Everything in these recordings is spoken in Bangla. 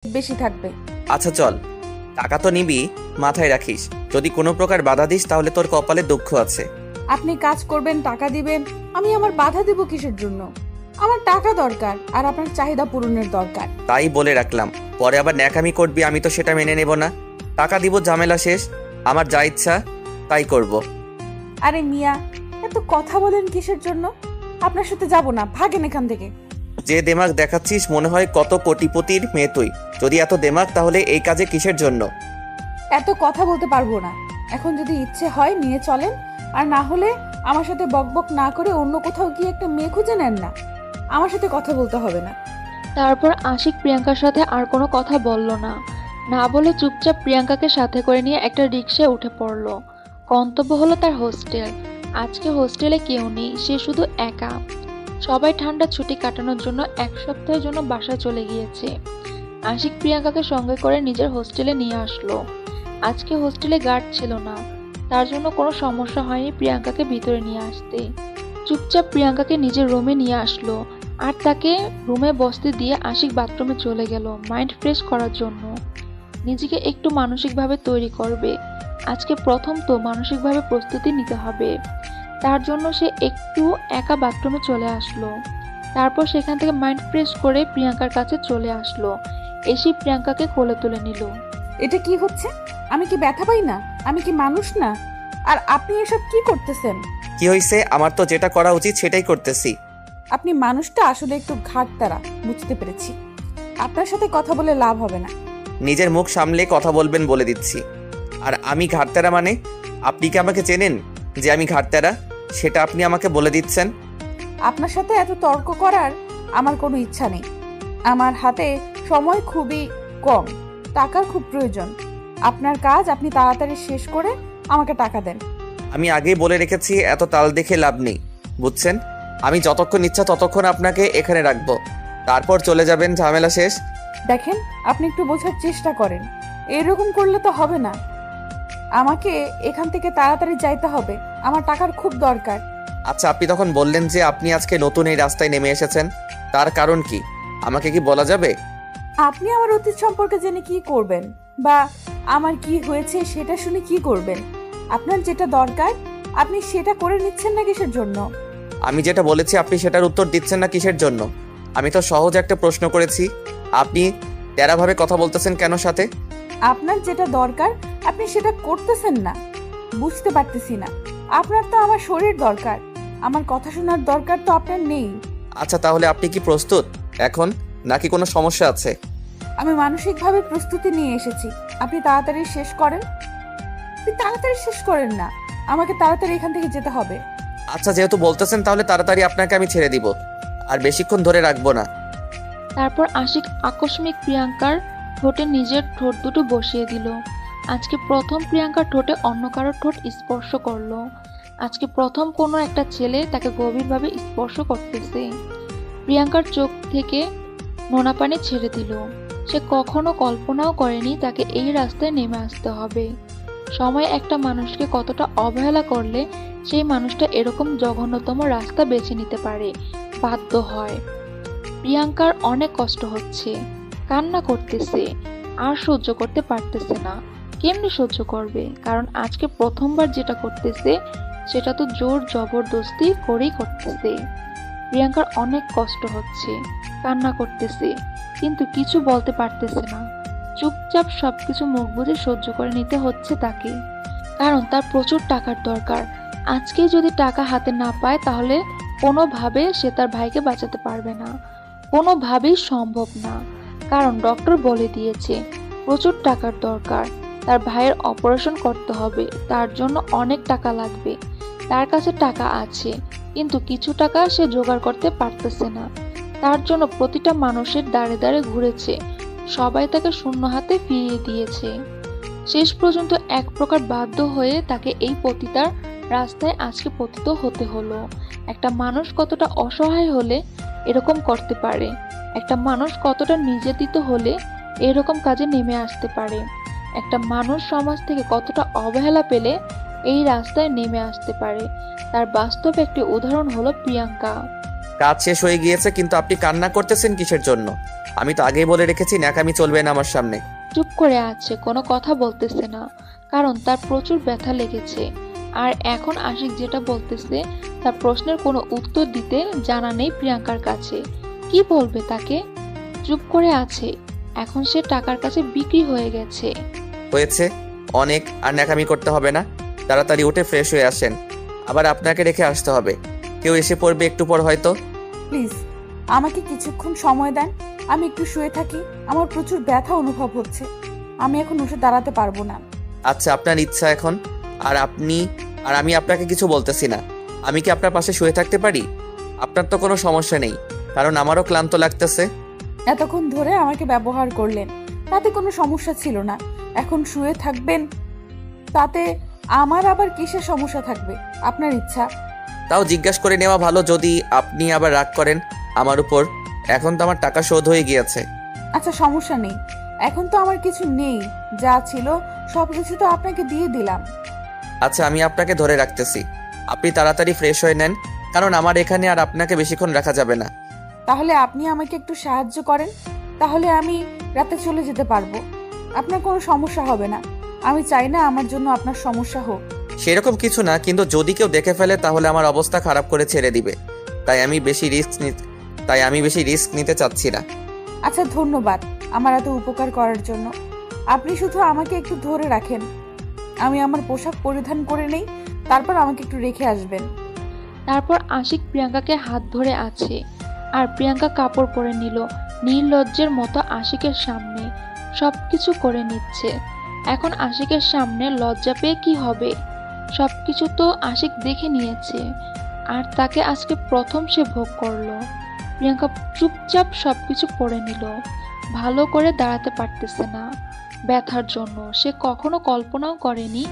বেশি থাকবে। আচ্ছা চল, টাকা তো নিবি, মাথায় রাখিস যদি কোনো প্রকার বাধা দিস তাহলে তোর কপালে দুঃখ আছে। আপনি কাজ করবেন, টাকা দিবেন, আমি আমার বাধা দিব কিসের জন্য? আমার টাকা দরকার আর আপনার চাহিদা পূরণের দরকার। তাই বলে রাখলাম, পরে আবার ন্যাকামি করবি, আমি তো সেটা মেনে নেব না। টাকা দিব, ঝামেলা শেষ, আমার যা ইচ্ছা তাই করব। আরে মিয়া, এত কথা বলেন কিসের জন্য? আপনার সাথে যাব না, ভাগেন এখান থেকে। যে দেমাগ দেখাচ্ছিস মনে হয় কত কোটিপতির মেয়ে তুই। যদি এত দেমাগ তাহলে এই কাজে কিসের জন্য? এত কথা বলতে পারবো না। এখন যদি ইচ্ছে হয় নিয়ে চলেন, আর না হলে আমার সাথে বকবক না করে অন্য কোথাও গিয়ে একটা মেয়ে খুঁজে নেন না। আমার সাথে কথা বলতে হবে না। তারপর আশিক প্রিয়াঙ্কার সাথে আর কোনো কথা বলল না, না বলে চুপচাপ প্রিয়াঙ্কাকে সাথে করে নিয়ে একটা রিকশায় উঠে পড়ল। গন্তব্য হলো তার হোস্টেল। আজকে হোস্টেলে কেউ নেই, সে শুধু একা। সবাই ঠান্ডা ছুটি কাটানোর জন্য এক সপ্তাহের জন্য বাসায় চলে গিয়েছে। আশিক প্রিয়াঙ্কাকে সঙ্গে করে নিজের হোস্টেলে নিয়ে আসলো। আজকে হোস্টেলে গার্ড ছিল না, তার জন্য কোনো সমস্যা হয়নি প্রিয়াঙ্কাকে ভিতরে নিয়ে আসতে। চুপচাপ প্রিয়াঙ্কাকে নিজের রুমে নিয়ে আসলো, আর তাকে রুমে বসতে দিয়ে আশিক বাথরুমে চলে গেল মাইন্ড ফ্রেশ করার জন্য। নিজেকে একটু মানসিকভাবে তৈরি করবে। আজকে প্রথম তো মানসিকভাবে প্রস্তুতি নিতে হবে। তার জন্য সে একটু একা বাথরুমে চলে আসলো। তারপর সেখান থেকে মাইন্ড ফ্রেশ করে প্রিয়াঙ্কার কাছে চলে আসলো। এসে প্রিয়াঙ্কাকে কোলে তুলে নিল। এটা কি হচ্ছে? আমি কি ব্যথা পাই না? আমি কি মানুষ না? আর আপনি এসব কি করতেছেন? কি হয়েছে? আমার তো যেটা করা উচিত সেটাই করতেছি। আপনি মানুষটা আসলে একটু ঘাটতারা, বুঝতে পেরেছি। আপনার সাথে কথা বলে লাভ হবে না। নিজের মুখ সামলে কথা বলবেন বলে দিচ্ছি। আর আমি ঘাটতেরা মানে? আপনি কি আমাকে চেনেন যে আমি ঘাটতেরা? সেটা আপনি আমাকে বলে দিচ্ছেন। আপনার সাথে এত তর্ক করার আমার কোনো ইচ্ছা নেই। আমার হাতে সময় খুবই কম, টাকার খুব প্রয়োজন। আপনার কাজ আপনি তাড়াতাড়ি শেষ করে আমাকে টাকা দেন। আমি আগেই বলে রেখেছি, এত তাল দেখে লাভ নেই, বুঝছেন? আমি যতক্ষণ ইচ্ছা ততক্ষণ আপনাকে এখানে রাখবো, তারপর চলে যাবেন, ঝামেলা শেষ। দেখেন, আপনি একটু বোঝার চেষ্টা করেন। এরকম করলে তো হবে না। আমাকে এখান থেকে তাড়াতাড়ি যাইতে হবে, আমার টাকার খুব দরকার। আচ্ছা, আপনি তখন বললেন যে আপনি আজকে নতুন এই রাস্তায় নেমে এসেছেন, তার কারণ কি আমাকে কি বলা যাবে? আপনি আমার অতীত সম্পর্কে জেনে কি করবেন, বা আমার কি হয়েছে সেটা শুনে কি করবেন? আপনার যেটা দরকার আপনি সেটা করে নিচ্ছেন না কিসের জন্য? আমি যেটা বলেছি আপনি সেটার উত্তর দিচ্ছেন না কিসের জন্য? আমি তো সহজ একটা প্রশ্ন করেছি, আপনি তেরাভাবে কথা বলতেছেন কেন সাথে? আপনার যেটা দরকার আপনি সেটা করতেছেন না, বুঝতে পারতেছি না। আপনার তো আমার শরীর দরকার, আমার কথা শোনার দরকার তো আপনার নেই। আচ্ছা, তাহলে আপনি কি প্রস্তুত এখন, নাকি কোনো সমস্যা আছে? আমি মানসিকভাবে প্রস্তুতি নিয়ে এসেছি। আপনি তাড়াতাড়ি শেষ করেন। আপনি তাড়াতাড়ি শেষ করেন না, আমাকে তাড়াতাড়ি এখান থেকে যেতে হবে। আচ্ছা, যেহেতু বলতেছেন তাহলে তাড়াতাড়ি আপনাকে আমি ছেড়ে দিব, আর বেশিক্ষণ ধরে রাখবো না। তারপর আশিক আকস্মিক প্রিয়াঙ্কার ঠোঁটে নিজের ঠোঁট দুটো বসিয়ে দিল। আজকে প্রথম প্রিয়াঙ্কার ঠোঁটে অন্য কারোর ঠোঁট স্পর্শ করলো। আজকে প্রথম কোনো একটা ছেলে তাকে গভীরভাবে স্পর্শ করতেছে। প্রিয়াঙ্কার চোখ থেকে নোনা পানি ছেড়ে দিল। সে কখনো কল্পনাও করেনি তাকে এই রাস্তায় নেমে আসতে হবে। সময় একটা মানুষকে কতটা অবহেলা করলে সেই মানুষটা এরকম জঘন্যতম রাস্তা বেছে নিতে পারে, বাধ্য হয়। প্রিয়াঙ্কার অনেক কষ্ট হচ্ছে, কান্না করতেছে, আর সহ্য করতে পারতেছে না। কেমনে সহ্য করবে? কারণ আজকে প্রথমবার যেটা করতেছে সেটা তো জোর জবরদস্তি করেই করতেছে। প্রিয়াঙ্কার অনেক কষ্ট হচ্ছে, কান্না করতেছে, কিন্তু কিছু বলতে পারতেছে না। চুপচাপ সবকিছু মুখ বুজে সহ্য করে নিতে হচ্ছে তাকে, কারণ তার প্রচুর টাকার দরকার। আজকে যদি টাকা হাতে না পায় তাহলে কোনোভাবে সে তার ভাইকে বাঁচাতে পারবে না, কোনোভাবেই সম্ভব না। কারণ ডক্টর বলে দিয়েছে প্রচুর টাকার দরকার, তার ভাইয়ের অপারেশন করতে হবে, তার জন্য অনেক টাকা লাগবে। তার কাছে টাকা আছে, কিন্তু কিছু টাকা সে জোগাড় করতে পারতেছে না। তার জন্য প্রতিটা মানুষের দাঁড়ে দাঁড়ে ঘুরেছে, সবাই তাকে শূন্য হাতে ফিরিয়ে দিয়েছে। শেষ পর্যন্ত এক প্রকার বাধ্য হয়ে তাকে এই পতিতার রাস্তায় আজকে পতিত হতে হলো। একটা মানুষ কতটা অসহায় হলে এরকম করতে পারে, একটা মানুষ কতটা নির্যাতিত হলে এরকম কাজে নেমে আসতে পারে, একটা মানুষ সমাজ থেকে কতটা অবহেলা পেলে এই রাস্তায় নেমে আসতে পারে, তার বাস্তব একটি উদাহরণ হলো প্রিয়াঙ্কা। কাজ শেষ হয়ে গিয়েছে, কিন্তু আপনি কান্না করতেছেন কিসের জন্য? আমি তো আগেই বলে রেখেছি ন্যাকামি চলবে না আমার সামনে। চুপ করে আছে, কোনো কথা বলতেছে না, কারণ তার প্রচুর ব্যথা লেগেছে। আর এখন আশিক যেটা বলতেছে তার প্রশ্নের কোনো উত্তর দিতে জানা নেই প্রিয়াঙ্কার কাছে। কি বলবে তাকে? চুপ করে আছে। এখন সে টাকার কাছে বিক্রি হয়ে গেছে। হয়েছে, অনেক আর ন্যাকামি করতে হবে না। তাড়াতাড়ি উঠে ফ্রেশ হয়ে আসেন, আবার আপনাকে রেখে আসতে হবে। কেউ এসে পড়বে একটু পর হয়তো। প্লিজ আমাকে কিছুক্ষণ সময় দেন, আমি একটু শুয়ে থাকি। আমার প্রচুর ব্যথা অনুভব হচ্ছে, আমি এখন উঠে দাঁড়াতে পারবো না। আচ্ছা, আপনার ইচ্ছা এখন। আর আমি আপনাকে কিছু বলতেছি না। আমি কি আপনার পাশে শুয়ে থাকতে পারি? আপনার তো কোনো সমস্যা নেই, কারণ আমারও ক্লান্ত লাগতেছে। এতক্ষণ ধরে আমাকে ব্যবহার করলেন, তাতে কোনো সমস্যা ছিল না। এখন শুয়ে থাকবেন, তাতে আমার আবার কিসের সমস্যা থাকবে? আপনার ইচ্ছা। তাও জিজ্ঞাসা করে নেওয়া ভালো, যদি আপনি আবার রাগ করেন আমার উপর। এখন তো আমার টাকা শোধ হয়ে গিয়েছে। আচ্ছা সমস্যা নেই, এখন তো আমার কিছু নেই, যা ছিল সব কিছু তো আপনাকে দিয়ে দিলাম। আচ্ছা, আমি আপনাকে ধরে রাখতেছি। আপনি তাড়াতাড়ি ফ্রেশ হয়ে নেন, কারণ আমার এখানে আর আপনাকে বেশিক্ষণ রাখা যাবে না। তাহলে আপনি আমাকে একটু সাহায্য করেন, তাহলে আমি রাতে চলে যেতে পারবো। আপনার কোনো সমস্যা হবে না। আমি চাই না আমার জন্য আপনার সমস্যা হোক। সেরকম কিছু না, কিন্তু যদি কেউ দেখে ফেলে তাহলে আমার অবস্থা খারাপ করে ছেড়ে দিবে। তাই আমি বেশি রিস্ক নিতে চাচ্ছি না। আচ্ছা ধন্যবাদ আমার এত উপকার করার জন্য। আপনি শুধু আমাকে একটু ধরে রাখেন, আমি আমার পোশাক পরিধান করে নেই, তারপর আমাকে একটু রেখে আসবেন। তারপর আশিক প্রিয়াঙ্কাকে হাত ধরে আছে, আর প্রিয়াঙ্কা কাপড় পরে নিল। নির্লজ্জের মতো আশিকের সামনে সবকিছু করে নিচ্ছে। এখন আশিকের সামনে লজ্জা পেয়ে কি হবে? সবকিছু তো আশিক দেখে নিয়েছে, আর তাকে আজকে প্রথম সে ভোগ করলো। প্রিয়াঙ্কা চুপচাপ সবকিছু পরে নিল। ভালো করে দাঁড়াতে পারতেছে না ব্যথার জন্য। সে কখনো কল্পনাও করেনি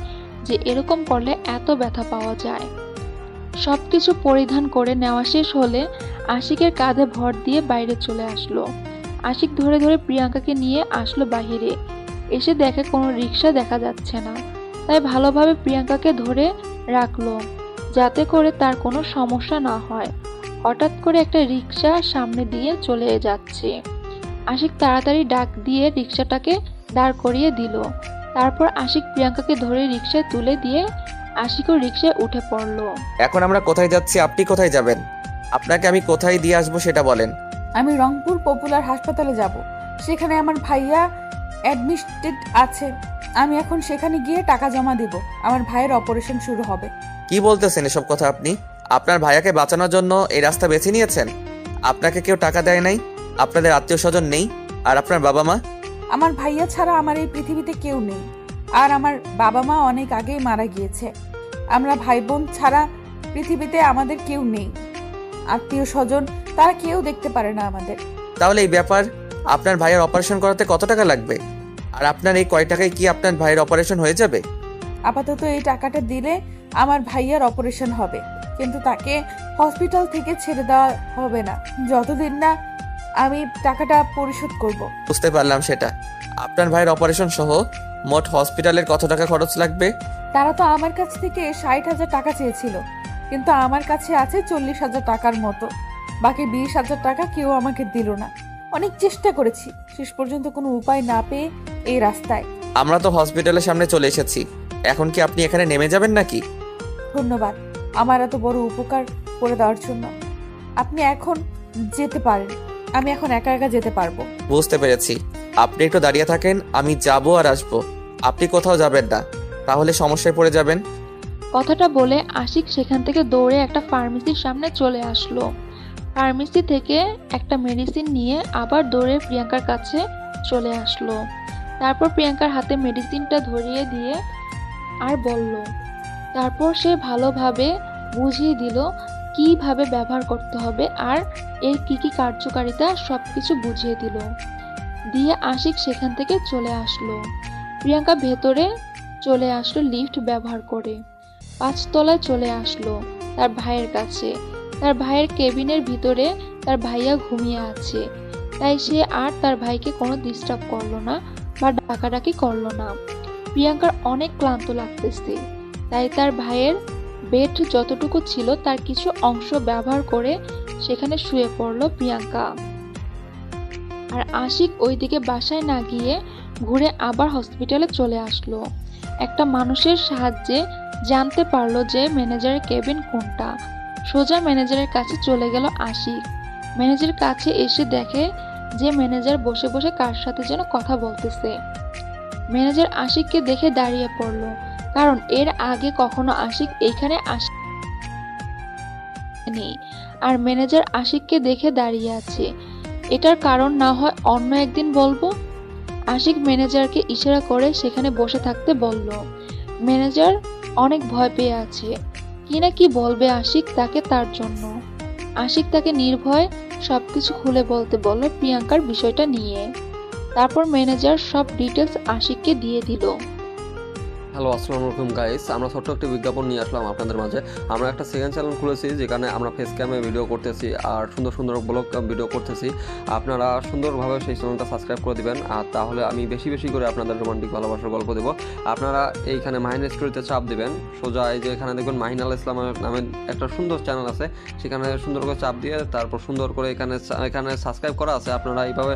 যে এরকম করলে এত ব্যথা পাওয়া যায়। সবকিছু পরিধান করে নেওয়া শেষ হলে আশিকের কাঁধে ভর দিয়ে বাইরে চলে আসলো। আশিক ধরে ধরে প্রিয়াঙ্কাকে নিয়ে আসলো বাহিরে। এসে দেখে কোনো রিক্সা দেখা যাচ্ছে না, তাই ভালোভাবে প্রিয়াঙ্কাকে ধরে রাখলো যাতে করে তার কোনো সমস্যা না হয়। হঠাৎ করে একটা রিক্সা সামনে দিয়ে চলে যাচ্ছে। আশিক তাড়াতাড়ি ডাক দিয়ে রিক্সাটাকে দাঁড় করিয়ে দিল। তারপর আশিক প্রিয়াঙ্কাকে ধরে রিক্সায় তুলে দিয়ে আশিকও রিক্সায় উঠে পড়লো। এখন আমরা কোথায় যাচ্ছি, আপনি কোথায় যাবেন? আপনাকে আমি কোথায় দিয়ে আসবো সেটা বলেন। আমি রংপুর পপুলার হাসপাতালে যাব, সেখানে আমার ভাইয়া অ্যাডমিটেড আছে। আমি এখন সেখানে গিয়ে টাকা জমা দেব, আমার ভাইয়ের অপারেশন শুরু হবে। কি বলতেছেন এসব কথা আপনি? আপনার ভাইয়াকে বাঁচানোর জন্য এই রাস্তা বেছে নিয়েছেন? আপনাকে কেউ টাকা দেয় নাই? আপনাদের আত্মীয় স্বজন নেই? আর আপনার বাবা মা? আমার ভাইয়া ছাড়া আমার এই পৃথিবীতে কেউ নেই, আর আমার বাবা মা অনেক আগেই মারা গিয়েছে। আমরা ভাই বোন ছাড়া পৃথিবীতে আমাদের কেউ নেই। আত্মীয় স্বজন তারা কেউ দেখতে পারে না আমাদের। তাহলে এই ব্যাপার, আপনার ভাইয়ের অপারেশন করাতে কত টাকা লাগবে? আর আপনার এই কয় টাকায় কি আপনার ভাইয়ের অপারেশন হয়ে যাবে? আপাতত এই টাকাটা দিলে আমার ভাইয়ার অপারেশন হবে, কিন্তু তাকে হসপিটাল থেকে ছেড়ে দেওয়া হবে না যতদিন না আমি টাকাটা পরিশোধ করব। বুঝতে পারলাম সেটা। আপনার ভাইয়ের অপারেশন সহ মোট হসপিটালের কত টাকা খরচ লাগবে? তারা তো আমার কাছ থেকে 60,000 টাকা চেয়েছিল, কিন্তু আমার কাছে আছে 40,000 টাকার মতো। বাকি 20,000 টাকা কেউ আমাকে দিল না। অনেক চেষ্টা করেছি, শেষ পর্যন্ত কোনো উপায় না পেয়ে এই রাস্তায়। আমরা তো হসপিটালের সামনে চলে এসেছি, এখন কি আপনি এখানে নেমে যাবেন নাকি? ধন্যবাদ আমার এত বড় উপকার করে দেওয়ার জন্য। আপনি এখন যেতে পারেন, আমি এখন একা একা যেতে পারবো। বুঝতে পেরেছি। আপনি একটু দাঁড়িয়ে থাকেন, আমি যাবো আর আসবো। আপনি কোথাও যাবেন না, তাহলে সমস্যায় পড়ে যাবেন। কথাটা বলে আশিক সেখান থেকে দৌড়ে একটা ফার্মেসির সামনে চলে আসলো। ফার্মেসি থেকে একটা মেডিসিন নিয়ে আবার দৌড়ে প্রিয়াঙ্কার কাছে চলে আসলো। তারপর প্রিয়াঙ্কার হাতে মেডিসিনটা ধরিয়ে দিয়ে আর বলল, তারপর সে ভালোভাবে বুঝিয়ে দিল কিভাবে ব্যবহার করতে হবে আর এর কি কি কার্যকারিতা সবকিছু বুঝিয়ে দিল। দিয়ে আশিক সেখান থেকে চলে আসলো। প্রিয়াঙ্কা ভেতরে চলে আসলো লিফট ব্যবহার করে। 5 তলায় চলে আসলো তার ভাইয়ের কাছে। তার ভাইয়ের কেবিনের ভিতরে তার ভাইয়া ঘুমিয়ে আছে, তাই সে আর তার ভাইকে কোনো ডিস্টার্ব করলো না বা ডাকাডাকি করলো না। প্রিয়াঙ্কার অনেক ক্লান্ত লাগতেছে, তাই তার ভাইয়ের বেড যতটুকু ছিল তার কিছু অংশ ব্যবহার করে সেখানে শুয়ে পড়ল প্রিয়াঙ্কা। আর আশিক ওইদিকে বাসায় না গিয়ে ঘুরে আবার হসপিটালে চলে আসলো। একটা মানুষের সাহায্যে জানতে পারলো যে ম্যানেজারের কেবিন কোনটা। সোজা ম্যানেজারের কাছে চলে গেল আশিক। ম্যানেজারের কাছে এসে দেখে যে ম্যানেজার বসে বসে কার সাথে যেন কথা বলতেছে। ম্যানেজার আশিককে দেখে দাঁড়িয়ে পড়লো, কারণ এর আগে কখনো আশিক এইখানে আসেনি। আর ম্যানেজার আশিককে দেখে দাঁড়িয়ে আছে। এটার কারণ না হয় অন্য একদিন বলবো। আশিক ম্যানেজারকে ইশারা করে সেখানে বসে থাকতে বলল। ম্যানেজার অনেক ভয় পেয়ে আছে, কি না কি বলবে আশিক তাকে তার জন্য। আশিক তাকে নির্ভয়ে সবকিছু খুলে বলতে বলল প্রিয়াঙ্কার বিষয়টা নিয়ে। তারপর ম্যানেজার সব ডিটেলস আশিককে দিয়ে দিল। হ্যালো, আসসালামু আলাইকুম গাইস। আমরা ছোট্ট একটি বিজ্ঞাপন নিয়ে আসলাম আপনাদের মাঝে। আমরা একটা সেকেন্ড চ্যানেল খুলেছি যেখানে আমরা ফেস ক্যামে ভিডিও করতেছি আর সুন্দর সুন্দর ব্লগ ভিডিও করতেছি। আপনারা সুন্দরভাবে সেই চ্যানেলটা সাবস্ক্রাইব করে দিবেন, আর তাহলে আমি বেশি বেশি করে আপনাদের রোমান্টিক ভালোবাসার গল্প দেবো। আপনারা এইখানে মাহিন স্টোরিতে চাপ দিবেন, সোজা এই যে এখানে দেখবেন মাহিন আল ইসলামের নামে একটা সুন্দর চ্যানেল আছে, সেখানে সুন্দর করে চাপ দিয়ে তারপর সুন্দর করে এখানে সাবস্ক্রাইব করা আছে। আপনারা এইভাবে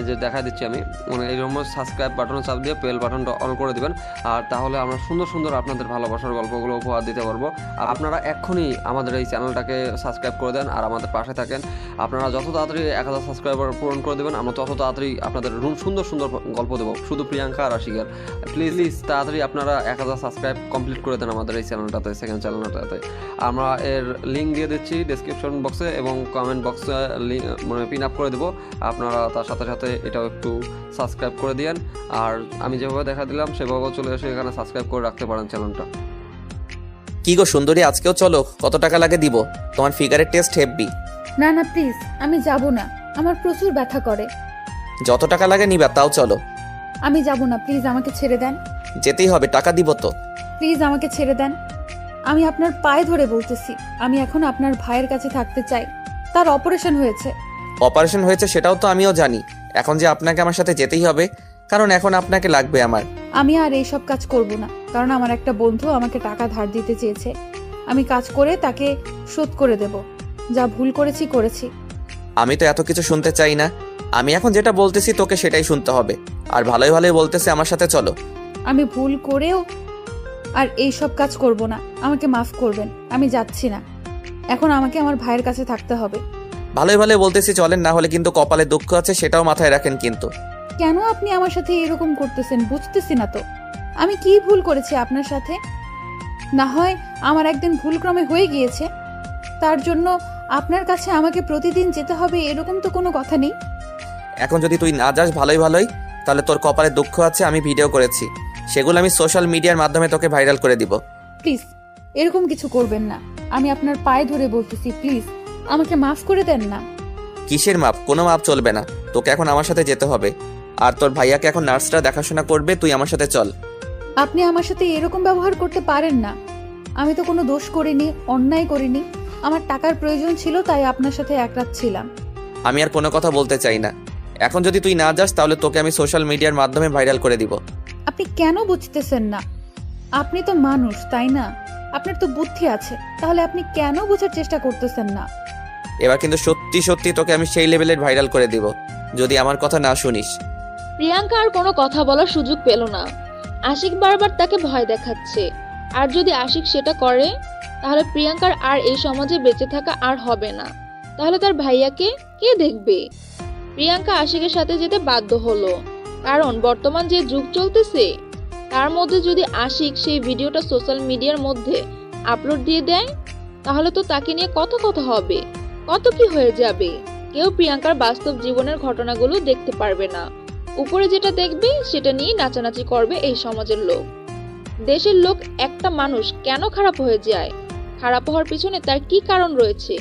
যে দেখা দিচ্ছি আমি, মানে এইরকম সাবস্ক্রাইব বাটনে চাপ দিয়ে বেল বাটনটা অন করে দিবেন, আর তাহলে আমরা সুন্দর সুন্দর আপনাদের ভালোবাসার গল্পগুলো উপহার দিতে পারবো। আর আপনারা এক্ষুনি আমাদের এই চ্যানেলটাকে সাবস্ক্রাইব করে দেন আর আমাদের পাশে থাকেন। আপনারা যত তাড়াতাড়ি 1000 সাবস্ক্রাইবার পূরণ করে দেবেন, আমরা তত তাড়াতাড়ি আপনাদের সুন্দর সুন্দর গল্প দেবো, শুধু প্রিয়াঙ্কা আর আশিকের। প্লিজ তাড়াতাড়ি আপনারা 1000 সাবস্ক্রাইব কমপ্লিট করে দেন আমাদের এই চ্যানেলটাতে, সেকেন্ড চ্যানেলটাতে। আমরা এর লিঙ্ক দিয়ে দিচ্ছি ডেসক্রিপশন বক্সে এবং কমেন্ট বক্সে, মানে পিন আপ করে দেবো। আপনারা তার সাথে সাথে এটাও একটু সাবস্ক্রাইব করে দিয়েন, আর আমি যেভাবে দেখা দিলাম সেভাবেও চলে এসে এখানে সাবস্ক্রাইব করে রাখতে পারেন চ্যানেলটা। কি গো সুন্দরী, আজকেও চলো? কত টাকা লাগে দিব? তোমার ফিগারের টেস্ট হেভি। না না প্লিজ, আমি যাব না, আমার প্রচুর ব্যথা করে। যত টাকা লাগে নিবা, তাও চলো। আমি যাব না, প্লিজ আমাকে ছেড়ে দেন। যেতেই হবে, টাকা দিব তো। প্লিজ আমাকে ছেড়ে দেন, আমি আপনার পায়ে ধরে বলতেছি। আমি এখন আপনার ভাইয়ের কাছে থাকতে চাই, তার অপারেশন হয়েছে। অপারেশন হয়েছে সেটাও তো আমিও জানি। এখন যে আপনাকে আমার সাথে যেতেই হবে, কারণ এখন আপনাকে লাগবে আমার। আমি আর এইসব কাজ করব না, কারণ আমার একটা বন্ধু আমাকে টাকা ধার দিতে চেয়েছে। আমি কাজ করে তাকে শোধ করে দেব। যা ভুল করেছি করেছি। আমি তো এত কিছু শুনতে চাই না। আমি এখন যেটা বলতেছি তোকে সেটাই শুনতে হবে। আর ভালোই ভালোই বলতেছে আমার সাথে চলো। আমি ভুল করেও আর এইসব কাজ করব না, আমাকে মাফ করবেন। আমি যাচ্ছি না, এখন আমাকে আমার ভাইয়ের কাছে থাকতে হবে। ভালোই ভালোই বলতেছি চলেন, না হলে কিন্তু কপালে দুঃখ আছে, সেটাও মাথায় রাখেন কিন্তু। কেন আপনি আমার সাথে এরকম করতেছেন বুঝতেছি না তো। আমি কি ভুল করেছি আপনার সাথে? না হয় আমার একদিন ভুলক্রমে হয়ে গিয়েছে, তার জন্য আপনার কাছে আমাকে প্রতিদিন যেতে হবে এরকম তো কোনো কথা নেই। এখন যদি তুই না যাস ভালোই ভালোই, তাহলে তোর কপালে দুঃখ আছে। আমি ভিডিও করেছি, সেগুলো আমি সোশ্যাল মিডিয়ার মাধ্যমে তোকে ভাইরাল করে দিব। প্লিজ এরকম কিছু করবেন না, আমি আপনার পায়ে ধরে বলতেছি, প্লিজ আমাকে মাফ করে দেন না। কিসের মাপ? কোনো মাপ চলবে না, তোকে এখন আমার সাথে যেতে হবে। আর তোর ভাইয়াকে এখন নার্সরা দেখাশোনা করবে, তুই আমার সাথে চল। আপনি আমার সাথে এরকম ব্যবহার করতে পারেন না। আমি তো কোনো দোষ করিনি, অন্যায় করিনি। আমার টাকার প্রয়োজন ছিল, তাই আপনার সাথে এক রাত ছিলাম। আমি আর কোনো কথা বলতে চাই না। এখন যদি তুই না যাস তাহলে তোকে আমি সোশ্যাল মিডিয়ার মাধ্যমে ভাইরাল করে দিব। আপনি কেন বুঝতেছেন না? আপনি তো মানুষ, তাই না? আপনার তো বুদ্ধি আছে, তাহলে আপনি কেন বোঝার চেষ্টা করতেছেন না? এবার কিন্তু সত্যি সত্যি তোকে আমি সেই লেভেলের ভাইরাল করে দিব যদি আমার কথা না শুনিস। প্রিয়াঙ্কা আর কোনো কথা বলার সুযোগ পেল না। আশিক বারবার তাকে ভয় দেখাচ্ছে, আর যদি আশিক সেটা করে তাহলে প্রিয়াঙ্কার আর এই সমাজে বেঁচে থাকা আর হবে না। তাহলে তার ভাইয়াকে কে দেখবে? প্রিয়াঙ্কা আশিকের সাথে যেতে বাধ্য হলো, কারণ বর্তমান যে যুগ চলতেছে তার মধ্যে যদি আশিক সেই ভিডিওটা সোশ্যাল মিডিয়ার মধ্যে আপলোড দিয়ে দেয় তাহলে তো তাকে নিয়ে কত কথা হবে, কত কি হয়ে যাবে। কেউ প্রিয়াঙ্কার বাস্তব জীবনের ঘটনাগুলো দেখতে পারবে না। উপরে যেটা দেখবে সেটা নিয়ে নাচানাচি করবে এই সমাজের লোক। দেশের লোক একটা মানুষ কেন খারাপ হয়ে যায়, খারাপ হওয়ার পিছনে তার কি কারণ রয়েছে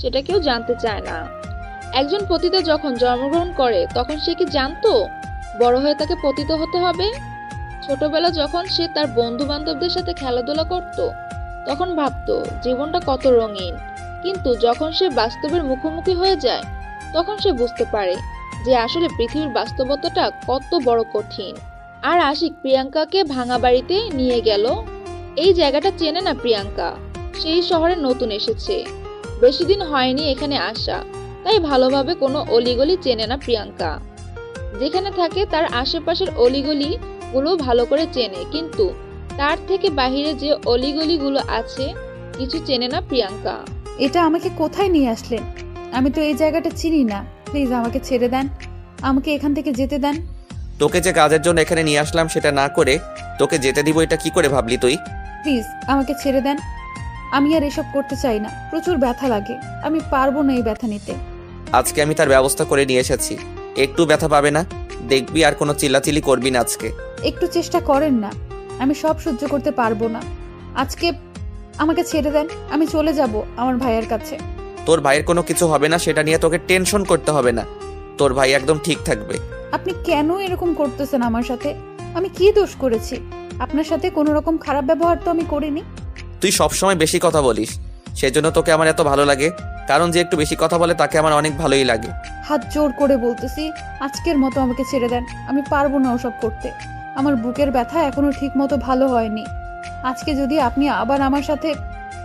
সেটা কেউ জানতে চায় না। একজন পতিতা যখন জন্মগ্রহণ করে তখন সে কি জানতো বড় হয়ে তাকে পতিত হতে হবে? ছোটবেলা যখন সে তার বন্ধু বান্ধবদের সাথে খেলাধুলা করত তখন ভাবতো জীবনটা কত রঙিন, কিন্তু যখন সে বাস্তবের মুখোমুখি হয়ে যায় তখন সে বুঝতে পারে যে আসলে পৃথিবীর বাস্তবতাটা কত বড় কঠিন। আর আশিক প্রিয়াঙ্কাকে ভাঙা বাড়িতে নিয়ে গেল। এই জায়গাটা চেনে না প্রিয়াঙ্কা, সেই শহরে নতুন এসেছে, বেশি দিন হয়নি এখানে আসা, তাই ভালোভাবে কোনো অলিগলি চেনে না প্রিয়াঙ্কা। যেখানে থাকে তার আশেপাশের অলিগলিগুলো ভালো করে চেনে, কিন্তু তার থেকে বাহিরে যে অলিগলিগুলো আছে কিছু চেনে না প্রিয়াঙ্কা। এটা আমাকে কোথায় নিয়ে আসলেন? আমি তো এই জায়গাটা চিনি না। প্লিজ আমাকে ছেড়ে দেন, আমাকে এখান থেকে যেতে দেন। তোকে যে কাজের জন্য এখানে নিয়ে আসলাম সেটা না করে তোকে যেতে দিব, এটা কি করে ভাবলি তুই? প্লিজ আমাকে ছেড়ে দেন, আমি আর এসব করতে চাই না। প্রচুর ব্যথা লাগে, আমি পারবো না এই ব্যথা নিতে। আজকে আমি তার ব্যবস্থা করে নিয়ে এসেছি, একটু ব্যথা পাবে না, দেখবি। আর কোনো চিল্লাচিল্লি করবি না আজকে। একটু চেষ্টা করেন না, আমি সব সহ্য করতে পারবো না। আজকে আমাকে ছেড়ে দেন, আমি চলে যাব আমার ভাইয়ের কাছে। তোর ভাইয়ের কোনো কিছু হবে না, সেটা নিয়ে তোকে টেনশন করতে হবে না। তোর ভাই একদম ঠিক থাকবে। আপনি কেন এরকম করতেছেন আমার সাথে? আমি কি দোষ করেছি? আপনার সাথে কোনো রকম খারাপ ব্যবহার তো আমি করিনি। তুই সবসময় বেশি কথা বলিস, সেজন্য তোকে আমার এত ভালো লাগে। কারণ যে একটু বেশি কথা বলে তাকে আমার অনেক ভালোই লাগে। হাত জোর করে বলতেছি, আজকের মতো আমাকে ছেড়ে দেন। আমি পারবো না ওসব করতে। আমার বুকের ব্যথা এখনো ঠিক মতো ভালো হয়নি। আজকে যদি আপনি আবার আমার সাথে...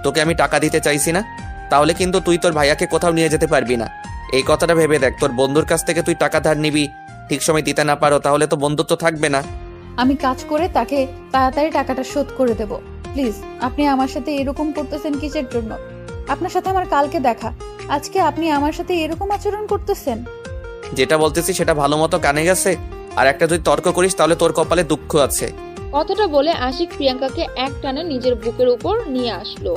তোকে আমি টাকা দিতে চাইছি না, তাহলে কিন্তু তুই তোর ভাইয়াকে কোথাও নিয়ে যেতে পারবি না। এই কথাটা ভেবে দেখ, তোর বন্ধুর কাছ থেকে তুই টাকা ধার নিবি, ঠিক সময় দিতে না পারো, তাহলে তো বন্ধুত্ব থাকবে না। আমি কাজ করে তাকে তাড়াতাড়ি টাকাটা শোধ করে দেব। প্লিজ আপনি আমার সাথে এরকম করতেছেন কিসের জন্য? আপনার সাথে আমার কালকে দেখা, আজকে আপনি আমার সাথে এরকম আচরণ করতেছেন? যেটা বলতেছি সেটা ভালো মতো কানে গেছে? আর একটা যদি তর্ক করিস তাহলে তোর কপালে দুঃখ আছে। কথাটা বলে আশিক প্রিয়াঙ্কাকে এক টানে নিজের বুকের উপর নিয়ে আসলো,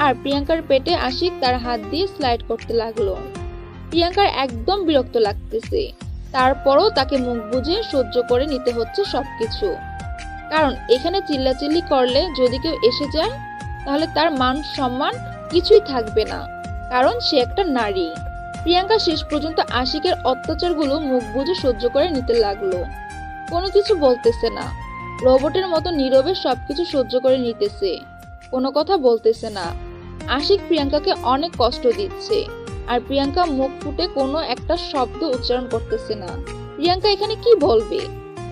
আর প্রিয়াঙ্কার পেটে আশিক তার হাত দিয়ে স্লাইড করতে লাগলো। প্রিয়াঙ্কার একদম বিরক্ত লাগতেছে, তারপরও তাকে মুখ বুজে সহ্য করে নিতে হচ্ছে সবকিছু। কারণ এখানে চিল্লাচিল্লি করলে যদি কেউ এসে যায় তাহলে তার মান সম্মান কিছুই থাকবে না, কারণ সে একটা নারী। প্রিয়াঙ্কা শেষ পর্যন্ত আশিকের অত্যাচারগুলো মুখ বুজে সহ্য করে নিতে লাগলো, কোনো কিছু বলতেছে না, রোবটের মতো নীরবে সবকিছু সহ্য করে নিতেছে, কোনো কথা বলতেছে না। আশিক প্রিয়াঙ্কাকে অনেক কষ্ট দিচ্ছে, আর প্রিয়াঙ্কা মুখ ফুটে কোনো একটা শব্দ উচ্চারণ করতেছে না। প্রিয়াঙ্কা এখানে কি বলবে?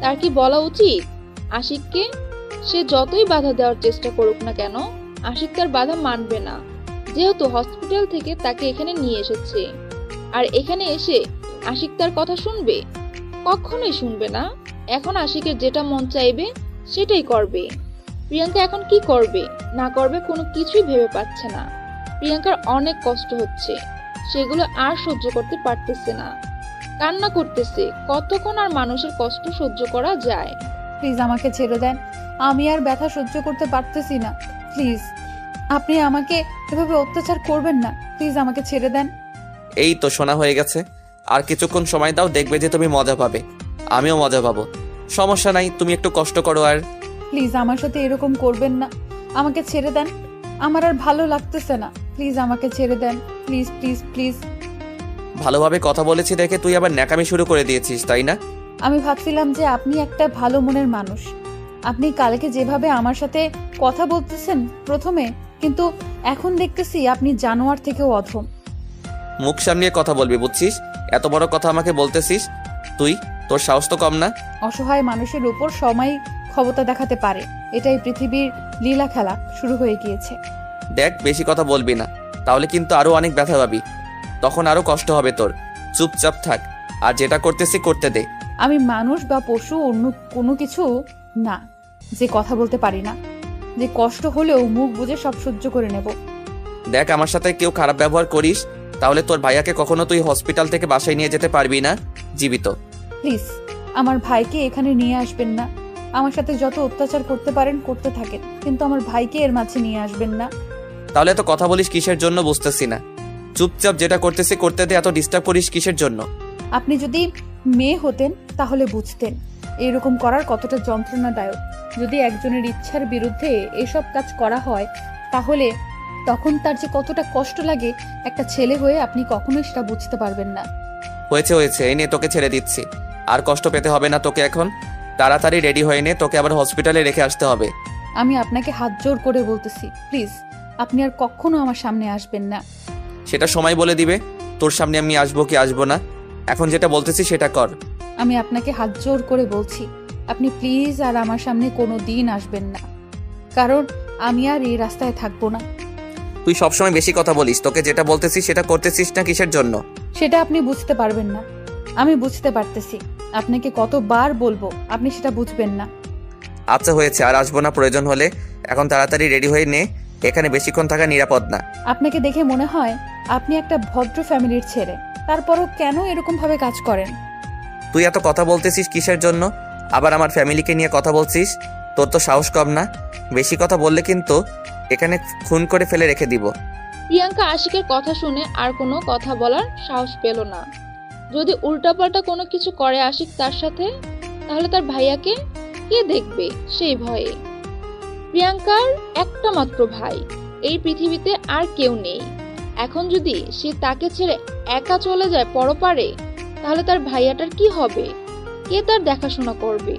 তার কি বলা উচিত আশিককে? সে যতই বাধা দেওয়ার চেষ্টা করুক না কেন, আশিক তার বাধা মানবে না, যেহেতু হসপিটাল থেকে তাকে এখানে নিয়ে এসেছে। আর এখানে এসে আশিক তার কথা শুনবে? কখনোই শুনবে না। এখন আশিকের যেটা মন চাইবে সেটাই করবে। প্রিয়াঙ্কা এখন কি করবে না করবে কোনো কিছুই ভেবে পাচ্ছে না। প্রিয়াঙ্কার অনেক কষ্ট হচ্ছে, সেগুলো আর সহ্য করতে পারতেছে না, কান্না করতেছে। কতক্ষণ আর মানুষের কষ্ট সহ্য করা যায়? প্লিজ আমাকে ছেড়ে দেন, আমি আর ব্যথা সহ্য করতে পারতেছি না। প্লিজ আপনি আমাকে এভাবে অত্যাচার করবেন না, প্লিজ আমাকে ছেড়ে দেন। এই তো শোনা হয়ে গেছে, আর কিছুক্ষণ সময় দাও, দেখবে যে তুমি মজা পাবে, আমিও মজা পাবো। সমস্যা নাই, তুমি একটু কষ্ট করো। আর প্লিজ আমার সাথে এরকম করবেন না, আমাকে ছেড়ে দেন। আমার আর ভালো লাগতেছে না, প্লিজ আমাকে ছেড়ে দেন। Please please please. ভালোভাবে কথা বলেছি দেখে তুই আবার ন্যাকামি শুরু করে দিয়েছিস, তাই না? আমি ভাবছিলাম যে আপনি একটা ভালো মনের মানুষ। আপনি কালকে যেভাবে আমার সাথে কথা বলতেছেন প্রথমে, কিন্তু এখন দেখতেছি আপনি জানোয়ার থেকেও অধম। মুখ সামলিয়ে কথা বলবি, বুঝছিস? এত বড় কথা আমাকে বলতেছিস তুই, তোর সাহস তো কম না। অসহায় মানুষের উপর সময় ক্ষমতা দেখাতে পারে, এটাই পৃথিবীর লীলা খেলা শুরু হয়ে গিয়েছে। দেখ, বেশি কথা বলবি না, তাহলে কিন্তু আরো অনেক ব্যথা পাবি, তখন আরো কষ্ট হবে তোর। চুপচাপ থাক, আর যেটা করতেছি করতে দে। আমি মানুষ বা পশু অন্য কোনো কিছু না যে কথা বলতে পারি না, যে কষ্ট হলেও মুখ বুজে সব সহ্য করে নেব। দেখ, আমার সাথে কেউ খারাপ ব্যবহার করিস তাহলে তোর ভাইয়াকে কখনো তুই হসপিটাল থেকে বাসায় নিয়ে যেতে পারবি না জীবিত। প্লিজ আমার ভাইকে এখানে নিয়ে আসবেন না। আমার সাথে যত অত্যাচার করতে পারেন করতে থাকেন, কিন্তু আমার ভাইকে এর মাঝে নিয়ে আসবেন না। তাহলে তো কথা বলিস কিসের জন্য বুঝতেছি না। চুপচাপ যেটা করতেছি করতে দে, এত ডিস্টার্ব করিস কিসের জন্য? আপনি যদি মেয়ে হতেন তাহলে বুঝতেন এরকম করার কতটা যন্ত্রণাদায়ক। যদি একজনের ইচ্ছার বিরুদ্ধে এসব কাজ করা হয় তাহলে তখন তার যে কতটা কষ্ট লাগে একটা ছেলে হয়ে আপনি কখনোই সেটা বুঝতে পারবেন না। হয়েছে হয়েছে, এই নে তোকে ছেড়ে দিচ্ছি, আর কষ্ট পেতে হবে না তোকে। এখন তাড়াতাড়ি রেডি হয়ে নে, তোকে আবার হসপিটালে রেখে আসতে হবে। আমি আপনাকে হাত জোর করে বলতেছি, প্লিজ আপনি আর কখনো আমার সামনে আসবেন না। সেটা সময় বলে দিবে তোর সামনে আমি আসবো কি আসবো না। এখন যেটা বলতেছি সেটা কর। আমি আপনাকে হাত জোর করে বলছি, আপনি প্লিজ আর আমার সামনে কোনো দিন আসবেন না, কারণ আমি আর এই রাস্তায় থাকবো না। তুই সবসময় বেশি কথা বলিস, তোকে যেটা বলতেছিস সেটা করতেছিস না কিসের জন্য? সেটা আপনি বুঝতে পারবেন না, আমি বুঝতে পারতেছি। আপনাকে কতবার বলবো, আপনি সেটা বুঝবেন না। আচ্ছা হয়েছে, আর আসবো না। প্রয়োজন হলে এখন তাড়াতাড়ি রেডি হয়ে নে, এখানে বেশিক্ষণ থাকা নিরাপদ না। আপনাকে দেখে মনে হয় আপনি একটা ভদ্র ফ্যামিলির ছেলে, তারপরও কেন এরকম ভাবে কাজ করেন? তুই এত কথা বলতেছিস কিসের জন্য? আবার আমার ফ্যামিলিকে নিয়ে কথা বলছিস? তোর তো সাহস কম না? বেশি কথা বললে কিন্তু এখানে খুন করে ফেলে রেখে দিব। প্রিয়াঙ্কা আশিকের কথা শুনে আর কোনো কথা বলার সাহস পেল না। যদি উল্টাপাল্টা কোনো কিছু করে আশিক তার সাথে, তাহলে তার ভাইয়াকে কে দেখবে সেই ভয়ে। প্রিয়াঙ্কার একটা মাত্র ভাই, এই পৃথিবীতে আর কেউ নেই। এখন যদি সে তাকে ছেড়ে একা চলে যায় পরপারে, তাহলে তার ভাইয়াটার কি হবে? কে তার দেখাশোনা করবে?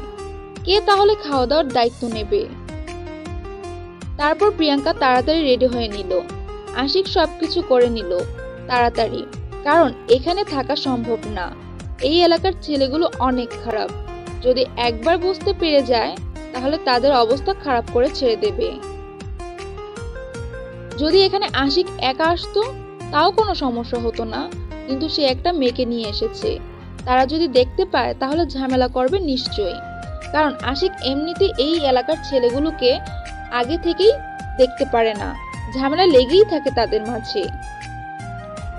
কে তাহলে খাওয়া দাওয়ার দায়িত্ব নেবে? তারপর প্রিয়াঙ্কা তাড়াতাড়ি রেডি হয়ে নিল। আশিক সবকিছু করে নিল তাড়াতাড়ি, কারণ এখানে থাকা সম্ভব না। এই এলাকার ছেলেগুলো অনেক খারাপ। যদি একবার বুঝতে পেরে যায়, তাহলে তাদের অবস্থা খারাপ করে ছেড়ে দেবে। যদি এখানে আশিক একা আসতো তাও কোনো সমস্যা হতো না, কিন্তু সে একটা মেয়েকে নিয়ে এসেছে। তারা যদি দেখতে পায় তাহলে ঝামেলা করবে নিশ্চয়ই, কারণ আশিক এমনিতে এই এলাকার ছেলেগুলোকে আগে থেকেই দেখতে পারে না। ঝামেলা লেগেই থাকে তাদের মাঝে।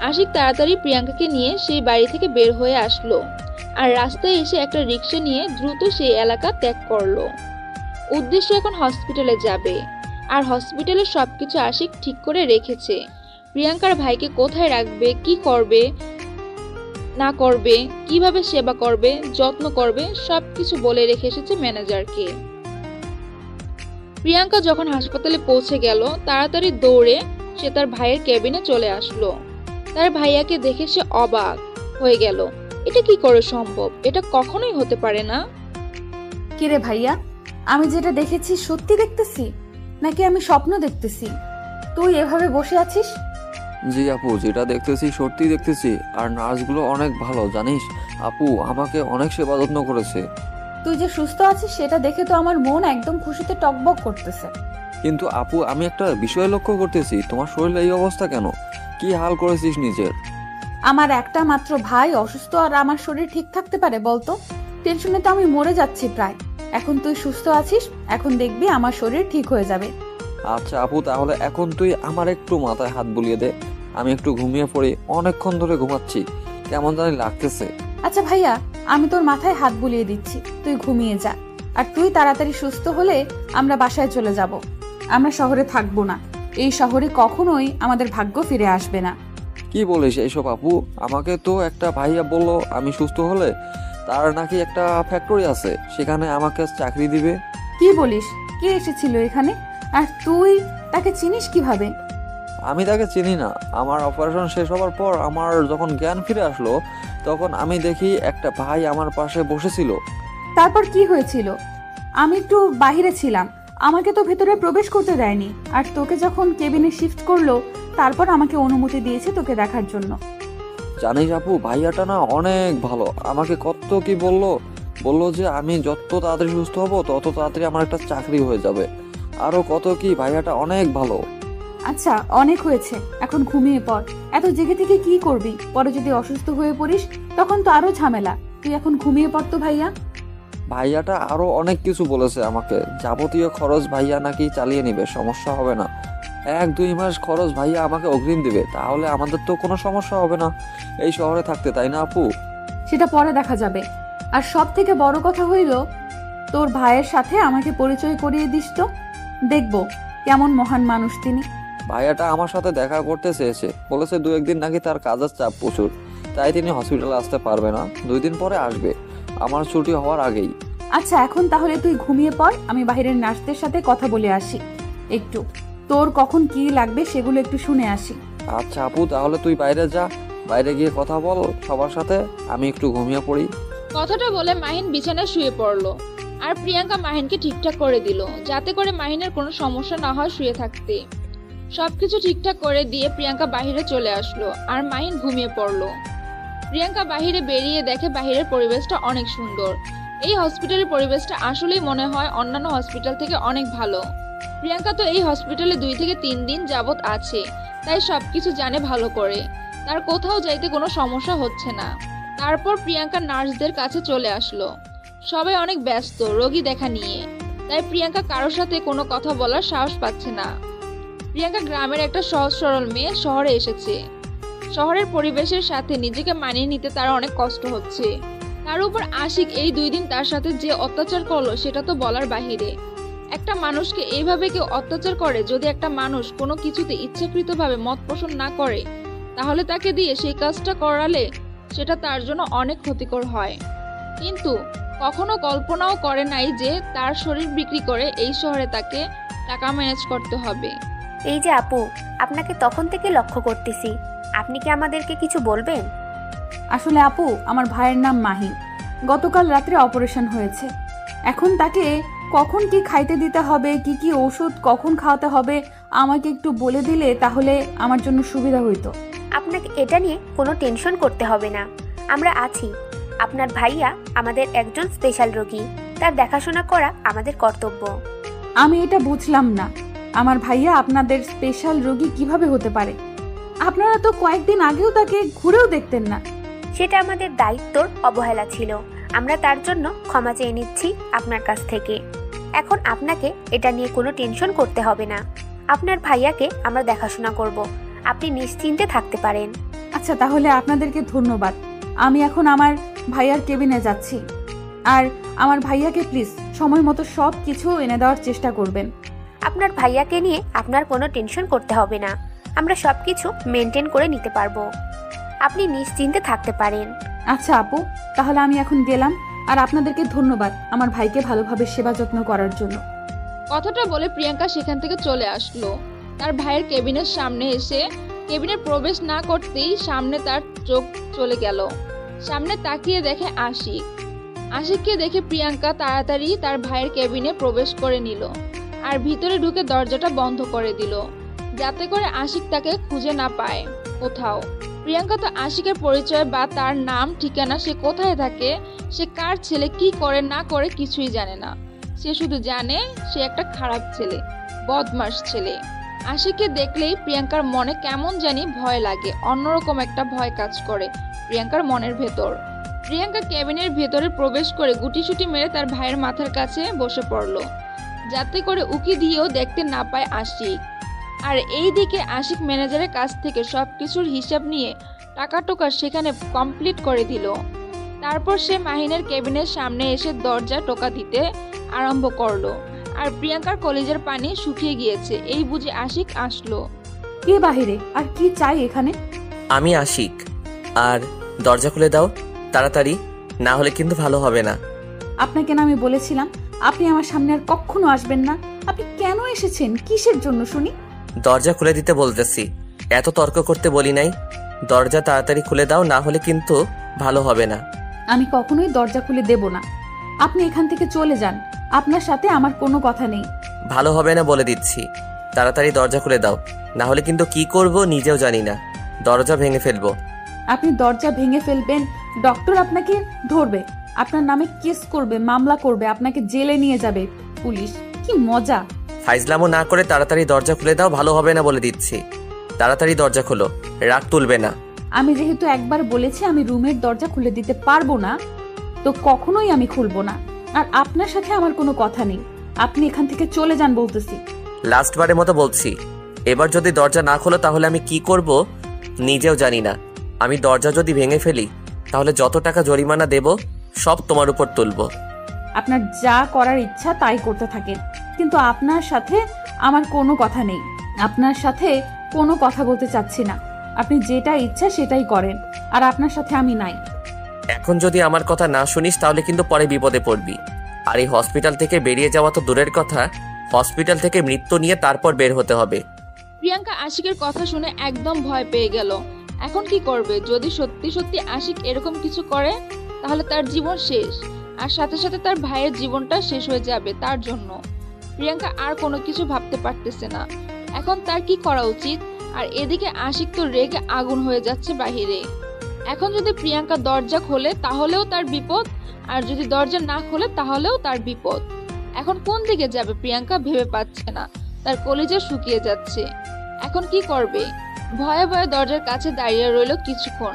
আশিক তাড়াতাড়ি প্রিয়াঙ্কাকে নিয়ে সেই বাড়ি থেকে বের হয়ে আসলো, আর রাস্তায় এসে একটা রিক্সা নিয়ে দ্রুত সেই এলাকা ত্যাগ করলো। উদ্দেশ্য এখন হসপিটালে যাবে, আর হসপিটালে সবকিছু আশিক ঠিক করে রেখেছে। প্রিয়াঙ্কার ভাইকে কোথায় রাখবে, কি করবে না করবে, কিভাবে সেবা করবে, যত্ন করবে, সবকিছু বলে রেখে এসেছে ম্যানেজারকে। প্রিয়াঙ্কা যখন হাসপাতালে পৌঁছে গেল, তাড়াতাড়ি দৌড়ে সে তার ভাইয়ের কেবিনে চলে আসলো। তার ভাইয়াকে দেখে সে অবাক হয়ে গেল। এটা কি করে সম্ভব? এটা কখনোই হতে পারে না। কিরে ভাইয়া, আমি যেটা দেখেছি সত্যি দেখতেছি নাকি আমি স্বপ্ন দেখতেছি? তুই এভাবে বসে আছিস? জি আপু, যেটা দেখতেছি সত্যি দেখতেছি। আর নার্সগুলো অনেক ভালো, জানিস আপু, আমাকে অনেক সেবা যত্ন করেছে। তুই যে সুস্থ আছিস সেটা দেখে তো আমার মন একদম খুশিতে টকবক করতেছে। কিন্তু আপু, আমি একটা বিষয় লক্ষ্য করতেছি, তোমার শরীরে এই অবস্থা কেন? কি হাল করেছিস নিজের? আমার একটা মাত্র ভাই অসুস্থ আর আমার শরীর ঠিক থাকতে পারে বলতো? টেনশনে তো আমি মরে যাচ্ছি প্রায়। এখন তুই সুস্থ আছিস, এখন দেখবি আমার শরীর ঠিক হয়ে যাবে। আচ্ছা আপু, তাহলে এখন তুই আমার একটু মাথায় হাত বুলিয়ে দে, আমি একটু ঘুমিয়ে পড়ি। অনেকক্ষণ ধরে ঘুমাচ্ছি, কেমন জানি লাগতেছে। আচ্ছা ভাইয়া, আমি তোর মাথায় হাত বুলিয়ে দিচ্ছি, তুই ঘুমিয়ে যা। আর তুই তাড়াতাড়ি সুস্থ হলে আমরা বাসায় চলে যাব। আমরা শহরে থাকবো না, এই শহরে কখনোই আমাদের ভাগ্য ফিরে আসবে না। কি বলিস এইসব আপু? আমাকে তো একটা ভাইয়া বললো আমি সুস্থ হলে তার নাকি একটা ফ্যাক্টরি আছে, সেখানে আমাকে চাকরি দিবে। কি বলিস? কে এসেছিল এখানে? আর তুই তাকে চিনিস কিভাবে? আমি তাকে চিনি না। আমার অপারেশন শেষ হওয়ার পর আমার যখন জ্ঞান ফিরে আসলো, তখন আমি দেখি একটা ভাই আমার পাশে বসেছিল। তারপর কি হয়েছিল? আমি একটু বাইরে ছিলাম, আমাকে তো ভেতরে প্রবেশ করতে দেয়নি। আর তোকে যখন কেবিনে শিফট করলো, তারপর আমাকে অনুমতি দিয়েছে তোকে দেখার জন্য। জানিস আপু, ভাইয়াটা না অনেক ভালো। আমাকে কত কি বললো যে আমি যত তাড়াতাড়ি সুস্থ হব তত তাড়াতাড়ি আমার একটা চাকরি হয়ে যাবে। আরো কত কি, ভাইয়াটা অনেক ভালো। আচ্ছা, অনেক হয়েছে, এখন ঘুমিয়ে পড়। এত জেগে থেকে কি করবি? পরে যদি অসুস্থ হয়ে পড়িস তখন তো আরো ঝামেলা। তুই এখন ঘুমিয়ে পড় তো ভাইয়া। ভাইয়াটা আরো অনেক কিছু বলেছে আমাকে, যাবতীয় খরচ ভাইয়া নাকি চালিয়ে নিবে, সমস্যা হবে না। 1-2 মাস খরচ ভাইয়া আমাকে অগ্রিম দিবে, তাহলে আমাদের তো কোনো সমস্যা হবে না এই শহরে থাকতে, তাই না আপু? সেটা পরে দেখা যাবে। আর সব থেকে বড় কথা হইল, তোর ভাইয়ের সাথে আমাকে পরিচয় করিয়ে দিস তো, দেখবো কেমন মহান মানুষ তিনি। ভাইয়াটা আমার সাথে দেখা করতে চেয়েছে, বলেছে 2-1 দিন নাকি তার কাজের চাপ প্রচুর, তাই তিনি হসপিটালে আসতে পারবে না। 2 দিন পরে আসবে, আমার ছুটি হওয়ার আগেই। আচ্ছা, এখন তাহলে তুই ঘুমিয়ে পড়, আমি বাইরের নার্সদের সাথে কথা বলে আসি। একটু তোর কখন কি লাগবে সেগুলো একটু শুনে আসি। আচ্ছা আপু, তাহলে তুই বাইরে যা, বাইরে গিয়ে কথা বল সবার সাথে, আমি একটু ঘুমিয়ে পড়ি। কথাটা বলে মাহিন বিছানায় শুয়ে পড়লো, আর প্রিয়াঙ্কা মাহিনকে ঠিকঠাক করে দিল, যাতে করে মাহিনের কোনো সমস্যা না হয় শুয়ে থাকতে। সবকিছু ঠিকঠাক করে দিয়ে প্রিয়াঙ্কা বাহিরে চলে আসলো, আর মাহিন ঘুমিয়ে পড়লো। প্রিয়াঙ্কা বাহিরে বেরিয়ে দেখে বাহিরের পরিবেশটা অনেক সুন্দর। এই হসপিটালের পরিবেশটা আসলেই মনে হয় অন্যান্য হসপিটাল থেকে অনেক ভালো। প্রিয়াঙ্কা তো এই হসপিটালে 2 থেকে 3 দিন যাবত আছে, তাই সবকিছু জানে ভালো করে। তার কোথাও যাইতে কোনো সমস্যা হচ্ছে না। তারপর প্রিয়াঙ্কা নার্সদের কাছে চলে আসলো। সবাই অনেক ব্যস্ত রোগী দেখা নিয়ে, তাই প্রিয়াঙ্কা কারোর সাথে কোনো কথা বলার সাহস পাচ্ছে না। প্রিয়াঙ্কা গ্রামের একটা সহজ সরল মেয়ে, শহরে এসেছে। শহরের পরিবেশের সাথে নিজেকে মানিয়ে নিতে তার অনেক কষ্ট হচ্ছে। তার উপর আশিক এই 2 দিন তার সাথে যে অত্যাচার করলো সেটা তো বলার বাহিরে। একটা মানুষকে এইভাবে কেউ অত্যাচার করে, যদি একটা মানুষ কোনো কিছুতে ইচ্ছাকৃতভাবে মত পোষণ না করে, তাহলে তাকে দিয়ে সেই কাজটা করালে সেটা তার জন্য অনেক ক্ষতিকর হয়। কিন্তু কখনো কল্পনাও করে নাই যে তার শরীর বিক্রি করে এই শহরে তাকে টাকা ম্যানেজ করতে হবে। এই যে আপু, আপনাকে তখন থেকে লক্ষ্য করতেছি, আপনি কি আমাদেরকে কিছু বলবেন? আসলে আপু, আমার ভাইয়ের নাম মাহিন। গতকাল রাত্রে অপারেশন হয়েছে। এখন তাকে কখন কি খাইতে দিতে হবে, কি কি ওষুধ কখন খাওয়াতে হবে আমাকে একটু বলে দিলে তাহলে আমার জন্য সুবিধা হইতো। আপনাকে এটা নিয়ে কোনো টেনশন করতে হবে না, আমরা আছি। আপনার ভাইয়া আমাদের একজন স্পেশাল রোগী, তার দেখাশোনা করা আমাদের কর্তব্য। আমি এটা বুঝলাম না, আমার ভাইয়া আপনাদের স্পেশাল রোগী কিভাবে হতে পারে? আপনারা তো কয়েকদিন আগেও তাকে ঘুরেও দেখতেন না। সেটা আমাদের দায়িত্বর অবহেলা ছিল, আমরা তার জন্য ক্ষমা চেয়ে নিচ্ছি আপনার কাছ থেকে। এখন আপনাকে এটা নিয়ে কোনো টেনশন করতে হবে না, আপনার ভাইয়াকে আমরা দেখাশোনা করব, আপনি নিশ্চিন্তে থাকতে পারেন। আচ্ছা, তাহলে আপনাদেরকে ধন্যবাদ। আমি এখন আমার ভাইয়ার কেবিনে যাচ্ছি। আর আমার ভাইয়াকে প্লিজ সময় মতো সব কিছু এনে দেওয়ার চেষ্টা করবেন। আপনার ভাইয়াকে নিয়ে আপনার কোনো টেনশন করতে হবে না, আমরা সব কিছু মেনটেন করে নিতে পারবো, আপনি নিশ্চিন্তে থাকতে পারেন। আচ্ছা আপু, তাহলে আমি এখন গেলাম। আর আপনাদেরকে ধন্যবাদ আমার ভাইকে ভালোভাবে সেবা যত্ন করার জন্য। কথাটা বলে প্রিয়াঙ্কা সেখান থেকে চলে আসলো। তার ভাইয়ের কেবিনের সামনে এসে কেবিনে প্রবেশ না করতেই সামনে তার চোখ চলে গেল। সামনে তাকিয়ে দেখে আশিক। আশিককে দেখে প্রিয়াঙ্কা তাড়াতাড়ি তার ভাইয়ের কেবিনে প্রবেশ করে নিল আর ভিতরে ঢুকে দরজাটা বন্ধ করে দিল, যাতে করে আশিক তাকে খুঁজে না পায় কোথাও। প্রিয়াঙ্কা তো আশিকের পরিচয় বা তার নাম ঠিকানা, সে কোথায় থাকে, সে কার ছেলে, কি করে না করে কিছুই জানে না। সে শুধু জানে সে একটা খারাপ ছেলে, বদমাশ ছেলে। আশিককে দেখলেই প্রিয়াঙ্কার মনে কেমন জানি ভয় লাগে, অন্যরকম একটা ভয় কাজ করে প্রিয়াঙ্কার মনের ভেতর। প্রিয়াঙ্কা কেবিনের ভেতরে প্রবেশ করে গুটিসুটি মেরে তার ভাইয়ের মাথার কাছে বসে পড়ল, যাতে করে উকি দিয়েও দেখতে না পায় আশিক। আর এইদিকে আশিক ম্যানেজারের কাছ থেকে সবকিছুর হিসাব নিয়ে টাকা টোকা সেখানে কমপ্লিট করে দিল। তারপর সে মাহিনের কেবিনের সামনে এসে দরজা টোকা দিতে আরম্ভ করলো। আর প্রিয়াঙ্কার কলেজের পানি শুকিয়ে গিয়েছে, এই বুঝে আশিক আসলো। কে বাহিরে আর কি চাই এখানে? আমি আশিক, আর দরজা খুলে দাও তাড়াতাড়ি, না হলে কিন্তু ভালো হবে না। আপনাকে না আমি বলেছিলাম আপনি আমার সামনে আর কখনো আসবেন না। আপনি কেন এসেছেন, কিসের জন্য শুনি? দরজা খুলে দিতে বলতেছি, এত তর্ক করতে বলি নাই। দরজা তাড়াতাড়ি খুলে দাও, না হলে কিন্তু ভালো হবে না। আমি কখনোই দরজা খুলে দেব না। আপনি এখান থেকে চলে যান, আপনার সাথে আমার কোনো কথা নেই। ভালো হবে না বলে দিচ্ছি, তাড়াতাড়ি দরজা খুলে দাও, না হলে কিন্তু কি করব নিজেও জানি না। দরজা ভেঙে ফেলবো। আপনি দরজা ভেঙে ফেলবেন, ডক্টর আপনাকে ধরবে, আপনার নামে কেস করবে, মামলা করবে, আপনাকে জেলে নিয়ে যাবে পুলিশ। কি মজা! ফাইজলামো না করে তাড়াতাড়ি দরজা খুলে দাও, ভালো হবে না বলে দিচ্ছি। তাড়াতাড়ি দরজা খোলো, রাগ তুলবে না। আমি যেহেতু একবার বলেছি আমি রুমের দরজা খুলে দিতে পারবো না, তো কখনোই আমি খুলবো না। আর আপনার সাথে আমার কোনো কথা নেই, আপনি এখান থেকে চলে যান বলতেছি। লাস্টবারের মতো বলছি, এবার যদি দরজা না খোলো তাহলে আমি কি করব নিজেও জানি না। আমি দরজা যদি ভেঙে ফেলি তাহলে যত টাকা জরিমানা দেব সব তোমার উপর তুলব। আপনার যা করার ইচ্ছা তাই করতে থাকেন, কিন্তু আপনার সাথে আমার কোনো কথা নেই। আপনার সাথে কোনো কথা বলতে চাচ্ছি না। আপনি যেটা ইচ্ছা সেটাই করেন, আর আপনার সাথে আমি নাই। এখন যদি আমার কথা না শুনিস তাহলে কিন্তু পরে বিপদে পড়বি। আর এই হসপিটাল থেকে বেরিয়ে যাওয়া তো দূরের কথা, হসপিটাল থেকে মৃত্যু নিয়ে তারপর বের হতে হবে। প্রিয়াঙ্কা আশিকের কথা শুনে একদম ভয় পেয়ে গেল। এখন কি করবে? যদি সত্যি সত্যি আশিক এরকম কিছু করে তাহলে তার জীবন শেষ, আর সাথে সাথে তার ভাইয়ের জীবনটা শেষ হয়ে যাবে তার জন্য। প্রিয়াঙ্কা আর কোনো কিছু ভাবতে পারতেছে না এখন তার কি করা উচিত। আর এদিকে আশিক তো রেগে আগুন হয়ে যাচ্ছে বাহিরে। এখন যদি প্রিয়াঙ্কা দরজা খোলে তাহলেও তার বিপদ, আর যদি দরজা না খোলে তাহলেও তার বিপদ। এখন কোন দিকে যাবে প্রিয়াঙ্কা ভেবে পাচ্ছে না, তার কলিজা শুকিয়ে যাচ্ছে। এখন কি করবে? ভয়ে ভয়ে দরজার কাছে দাঁড়িয়ে রইল কিছুক্ষণ।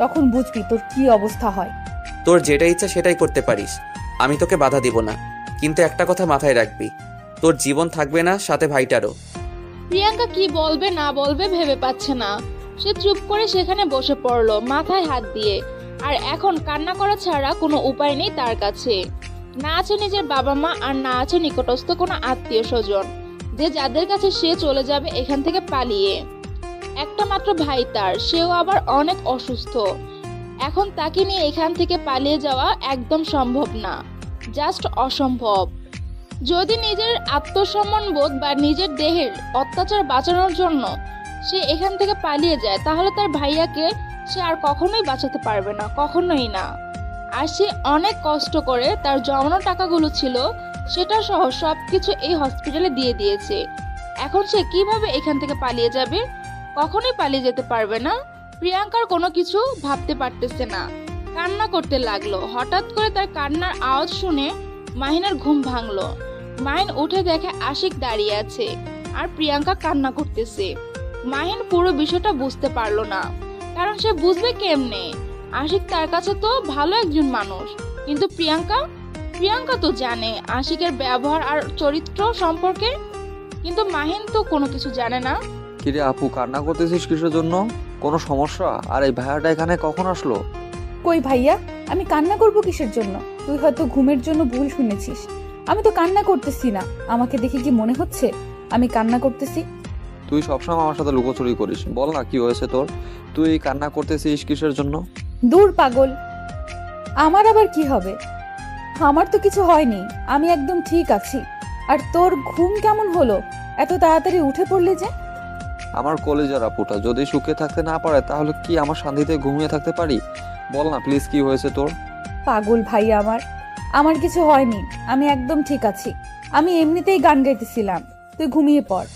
তখন বুঝবি তোর কি অবস্থা হয়। তোর যেটা ইচ্ছা সেটাই করতে পারিস, আমি তোকে বাধা দিব না, কিন্তু একটা কথা মাথায় রাখবি, তোর জীবন থাকবে না, সাথে ভাইটারও। প্রিয়াঙ্কা কি বলবে না বলবে ভেবে পাচ্ছে না। সে চুপ করে সেখানে বসে পড়ল মাথায় হাত দিয়ে। আর এখন কান্না করা ছাড়া কোনো উপায় নেই তার কাছে। না আছে নিজের বাবা মা, আর না আছে নিকটস্থ কোনো আত্মীয় স্বজন, যে যাদের কাছে সে চলে যাবে এখান থেকে পালিয়ে। একটা মাত্র ভাই তার, সেও আবার অনেক অসুস্থ। এখন তাকে নিয়ে এখান থেকে পালিয়ে যাওয়া একদম সম্ভব না, জাস্ট অসম্ভব। যদি নিজের আত্মসম্মান বোধ বা নিজের দেহের অত্যাচার বাঁচানোর জন্য সে এখান থেকে পালিয়ে যায়, তাহলে তার ভাইয়াকে সে আর কখনোই বাঁচাতে পারবে না, কখনোই না। আর সে অনেক কষ্ট করে তার জমানো টাকাগুলো ছিল সেটা সহ সবকিছু এই হসপিটালে দিয়ে দিয়েছে। এখন সে কিভাবে এখান থেকে পালিয়ে যাবে? কখনোই পালিয়ে যেতে পারবে না। প্রিয়াঙ্কার কোনো কিছু ভাবতে পারতেছে না, কান্না করতে লাগলো। হঠাৎ করে তার কান্নার আওয়াজ শুনে মাহিনার ঘুম ভাঙলো। মাহিন উঠে দেখে আশিক দাঁড়িয়ে আছে আর প্রিয়াঙ্কা কান্না করতেছে। মাহিন পুরো বিষয়টা বুঝতে পারলো না, কারণ সে বুঝবে কেমনে? আশিক তার কাছে তো ভালো একজন মানুষ, কিন্তু প্রিয়াঙ্কা তো জানে আশিকের ব্যবহার আর চরিত্র সম্পর্কে, কিন্তু মাহিন তো কোনো কিছু জানে না। কিরে আপু, কান্না করতেছিস কিসের জন্য? কোনো সমস্যা? আর এই ভাইয়াটা এখানে কখন আসলো? কই ভাইয়া, আমি কান্না করব কিসের জন্য? তুই হয়তো ঘুমের জন্য ভুল শুনেছিস। আমি তো কান্না করতেছি না। আমাকে দেখে কি মনে হচ্ছে আমি কান্না করতেছি? তুই সবসময় আমার সাথে লুকোচুরি করিস, বল না কি হয়েছে তোর? তুই কান্না করতেছিস কিসের জন্য? দূর পাগল, আমার আবার কি হবে? আমার তো কিছু হয়নি, আমি একদম ঠিক আছি। আর তোর ঘুম কেমন হলো? এত তাড়াতাড়ি উঠে পড়লি যে? আমার কলেজের আপুটা যদি সুখে থাকতে না পারে, তাহলে কি আমার শান্তিতে ঘুমিয়ে থাকতে পারি? বল না প্লিজ, কি হয়েছে তোর? পাগল ভাই, আমার কিছু হয়নি, আমি একদম ঠিক আছি। আমি এমনিতেই গান গাইতেছিলাম, তুই ঘুমিয়ে পড়।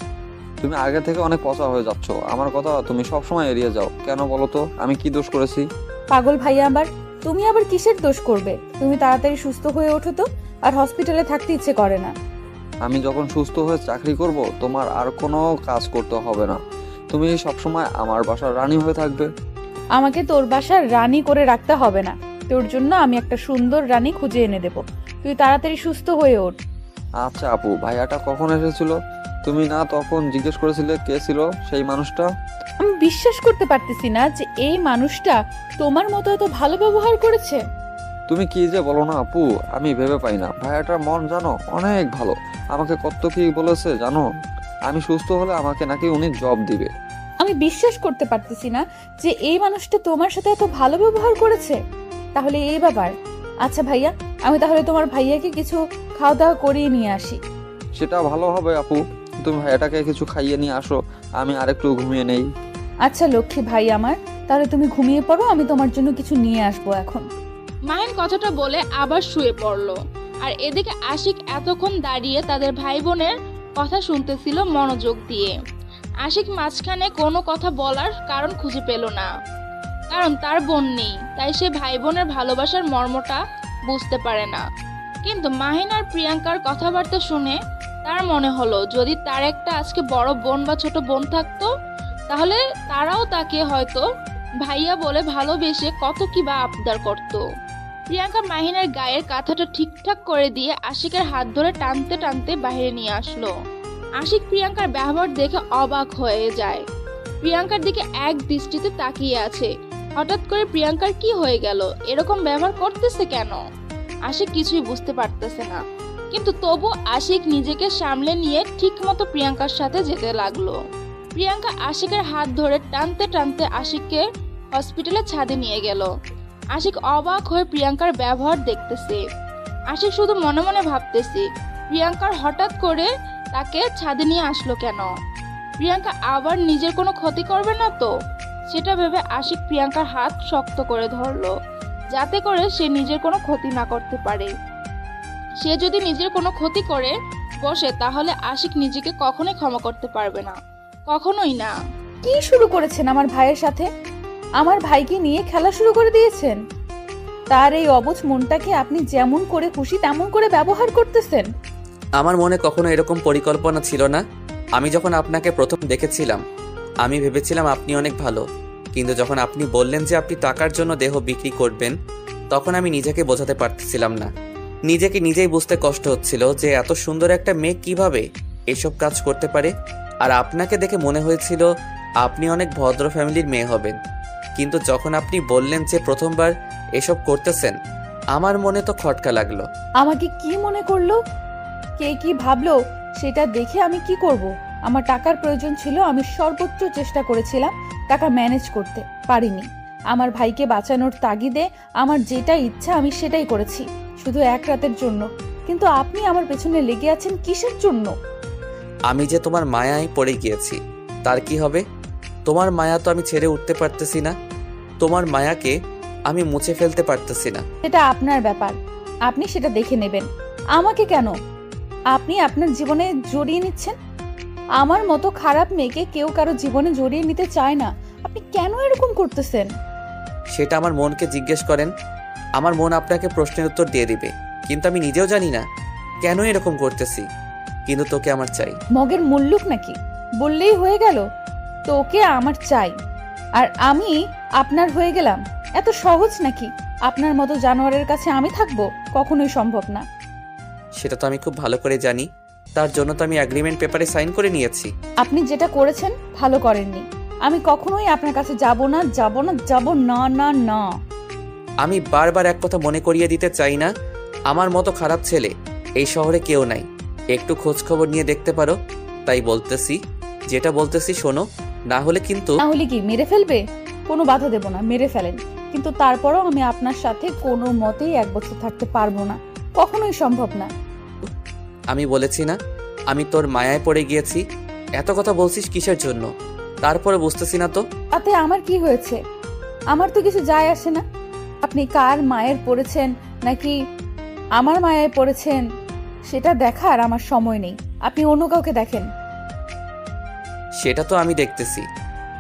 তুমি আগে থেকে অনেক পচা হয়ে যাচ্ছ, আমার কথা তুমি সবসময় এড়িয়ে যাও কেন বলো তো? আমি কি দোষ করেছি? পাগল ভাই, তুমি আবার কিসের দোষ করবে? তুমি তাড়াতাড়ি সুস্থ হয়ে ওঠো তো, আর হসপিটালে থাকতে ইচ্ছে করে না। আমি যখন সুস্থ হয়ে চাকরি করব, তোমার আর কোনো কাজ করতে হবে না। তুমি সবসময় আমার বাসার রানী হয়ে থাকবে। আমাকে তোর বাসার রানী করে রাখতে হবে না, তোর জন্য আমি একটা সুন্দর রানী খুঁজে এনে দেব। তুই তাড়াতাড়ি সুস্থ হয়ে ওঠ। আচ্ছা আপু, ভাইয়াটা কখন এসেছিল? তুমি না তখন জিজ্ঞেস করেছিলে কে ছিল সেই মানুষটা? আমি বিশ্বাস করতে পারতেছি না যে এই মানুষটা তোমার মতো এত ভালো ব্যবহার করেছে। তুমি কি যে বলো না আপু, আমি ভেবে পাই না। ভাইয়াটার মন জানো অনেক ভালো, আমাকে কত কি বলেছে জানো? আমি সুস্থ হলে আমাকে নাকি উনি জব দিবে। আমি বিশ্বাস করতে পারতেছি না যে এই মানুষটা তোমার সাথে এত ভালো ব্যবহার করেছে। তাহলে এই ব্যাপার। আচ্ছা ভাইয়া, আমি তাহলে তোমার ভাইয়াকে কিছু খাওয়া দাওয়া করিয়ে নিয়ে আসি। সেটা ভালো হবে আপু, তুমি ভাইয়াটাকে কিছু খাইয়ে নিয়ে আসো, আমি আরেকটু ঘুমিয়ে নেই। আচ্ছা লক্ষ্মী ভাই আমার, তাহলে তুমি ঘুমিয়ে পড়ো, আমি তোমার জন্য কিছু নিয়ে আসবো এখন। মাহিন কথাটা বলে আবার শুয়ে পড়লো। আর এদিকে আশিক এতক্ষণ দাঁড়িয়ে তাদের ভাই বোনের কথা শুনতেছিল মনোযোগ দিয়ে। আশিক মাঝখানে কোনো কথা বলার কারণ খুঁজে পেল না, কারণ তার বোন নেই, তাই সে ভাই বোনের ভালোবাসার মর্মটা বুঝতে পারে না। কিন্তু মাহিন আর প্রিয়াঙ্কার কথাবার্তা শুনে তার মনে হলো যদি তার একটা আজকে বড় বোন বা ছোট বোন থাকতো, তাহলে তারাও তাকে হয়তো ভাইয়া বলে ভালোবেসে কত কি বা আবদার করত। প্রিয়াঙ্কা মাহিনের গায়ের কাঁথাটা ঠিকঠাক করে দিয়ে আশিকের হাত ধরে টানতে টানতে বাইরে নিয়ে আসলো। আশিক প্রিয়াঙ্কার ব্যবহার দেখে অবাক হয়ে যায়, প্রিয়াঙ্কার দিকে এক দৃষ্টিতে তাকিয়ে আছে। হঠাৎ করে প্রিয়াঙ্কার কি হয়ে গেল? এরকম ব্যবহার করতেছে কেন? আশিক কিছুই বুঝতে পারতেছে না, কিন্তু তবু আশিক নিজেকে সামলে নিয়ে ঠিক মতো প্রিয়াঙ্কার সাথে যেতে লাগলো। প্রিয়াঙ্কা আশিকের হাত ধরে টানতে টানতে আশিককে হসপিটালে ছাদে নিয়ে গেল। আশিক অবাক হয়ে প্রিয়াঙ্কার ব্যবহার দেখতেছে। আশিক শুধু মনে মনে ভাবতেছে প্রিয়াঙ্কার হঠাৎ করে তাকে ছাদে নিয়ে আসলো কেন? প্রিয়াঙ্কা আবার নিজের কোনো ক্ষতি করবে না তো? সেটা ভেবে আশিক প্রিয়াঙ্কার হাত শক্ত করে ধরলো, যাতে করে সে নিজের কোনো ক্ষতি না করতে পারে। সে যদি নিজের কোনো ক্ষতি করে বসে, তাহলে আশিক নিজেকে কখনোই ক্ষমা করতে পারবে না, কখনোই না। কি শুরু করেছেন আমার ভাইয়ের সাথে? আমার ভাইকে নিয়ে খেলা শুরু করে দিয়েছেন। তার এই অবুঝ মনটাকে আপনি যেমন করে খুশি তেমন করে ব্যবহার করতেছেন। আমার মনে কখনো এরকম পরিকল্পনা ছিল না। আমি যখন আপনাকে প্রথম দেখেছিলাম, আমি ভেবেছিলাম আপনি অনেক ভালো, কিন্তু যখন আপনি বললেন যে আপনি টাকার জন্য দেহ বিক্রি করবেন, তখন আমি নিজেকে বোঝাতে পারতেছিলাম না। নিজেকে নিজেই বুঝতে কষ্ট হচ্ছিল যে এত সুন্দর একটা মেয়ে কিভাবে এসব কাজ করতে পারে। আর আপনাকে দেখে মনে হয়েছিল আপনি অনেক ভদ্র ফ্যামিলির মেয়ে হবেন। কিন্তু যখন আপনি বললেন যে প্রথমবার এসব করতেছেন, আমার মনে তো খটকা লাগলো। আমাকে কি মনে করলো, কে কি ভাবলো সেটা দেখে আমি কি করব? আমার টাকার প্রয়োজন ছিল, আমি সর্বোচ্চ চেষ্টা করেছিলাম টাকা ম্যানেজ করতে, পারিনি। আমার ভাইকে বাঁচানোর তাগিদে আমার যেটা ইচ্ছা আমি সেটাই করেছি, শুধু এক রাতের জন্য। কিন্তু আপনি আমার পেছনে লেগে আছেন কিসের জন্য? আমি যে তোমার মায়ায় পড়ে গিয়েছি, তার কি হবে? তোমার মায়া তো আমি ছেড়ে উঠতে পারতেছি না, তোমার মায়াকে আমি মুছে ফেলতে পারতেছি না। সেটা আপনার ব্যাপার, আপনি সেটা দেখে নেবেন। আমাকে কেন আপনি আপনার জীবনে জড়িয়ে নিচ্ছেন? আমার মতো খারাপ মেয়েকে কেউ কারো জীবনে জড়িয়ে নিতে চায় না। আপনি কেন এরকম করতেছেন? সেটা আমার মনকে জিজ্ঞেস করেন, আমার মন আপনাকে প্রশ্নের উত্তর দিয়ে দিবে। কিন্তু আমি নিজেও জানি না কেন এরকম করতেছি, কিন্তু তোকে আমার চাই। মগের মুল্লুক নাকি? বললেই হয়ে গেল তোকে আমার চাই আর আমি আপনার হয়ে গেলাম? এত সহজ নাকি? আপনার মতো জানোয়ারের কাছে আমি থাকবো? কখনোই সম্ভব না। সেটা তো আমি খুব ভালো করে জানি, তার জন্য তো আমি অ্যাগ্রিমেন্ট পেপারে সাইন করে নিয়েছি। আপনি যেটা করেছেন ভালো করেননি। আমি কখনোই আপনার কাছে যাব না, যাব না, যাব না, না, না। আমি বারবার এক কথা মনে করিয়ে দিতে চাই না, আমার মতো খারাপ ছেলে এই শহরে কেউ নাই। একটু খোঁজ খবর নিয়ে দেখতে পারো। তাই বলতেছি, যেটা বলতেছি শোনো, না হলে কিন্তু। না হলে কি মেরে ফেলবে? কোনো বাধা দেব না, মেরে ফেলেন। কিন্তু তারপরও আমি আপনার সাথে কোনো মতেই 1 বছর থাকতে পারবো না, কখনোই সম্ভব না। আমি বলেছি না আমি তোর মায়ায় পড়ে গিয়েছি? এত কথা বলছিস কিসের জন্য? তারপরে বুঝতেছি না তো। তাতে আমার কি হয়েছে? আমার তো কিছু যায় আসে না। আপনি কার মায়ের পড়েছেন নাকি আমার মায়ায় পড়েছেন সেটা দেখার আমার সময় নেই। আপনি অন্য কাউকে দেখেন। সেটা তো আমি দেখতেছি,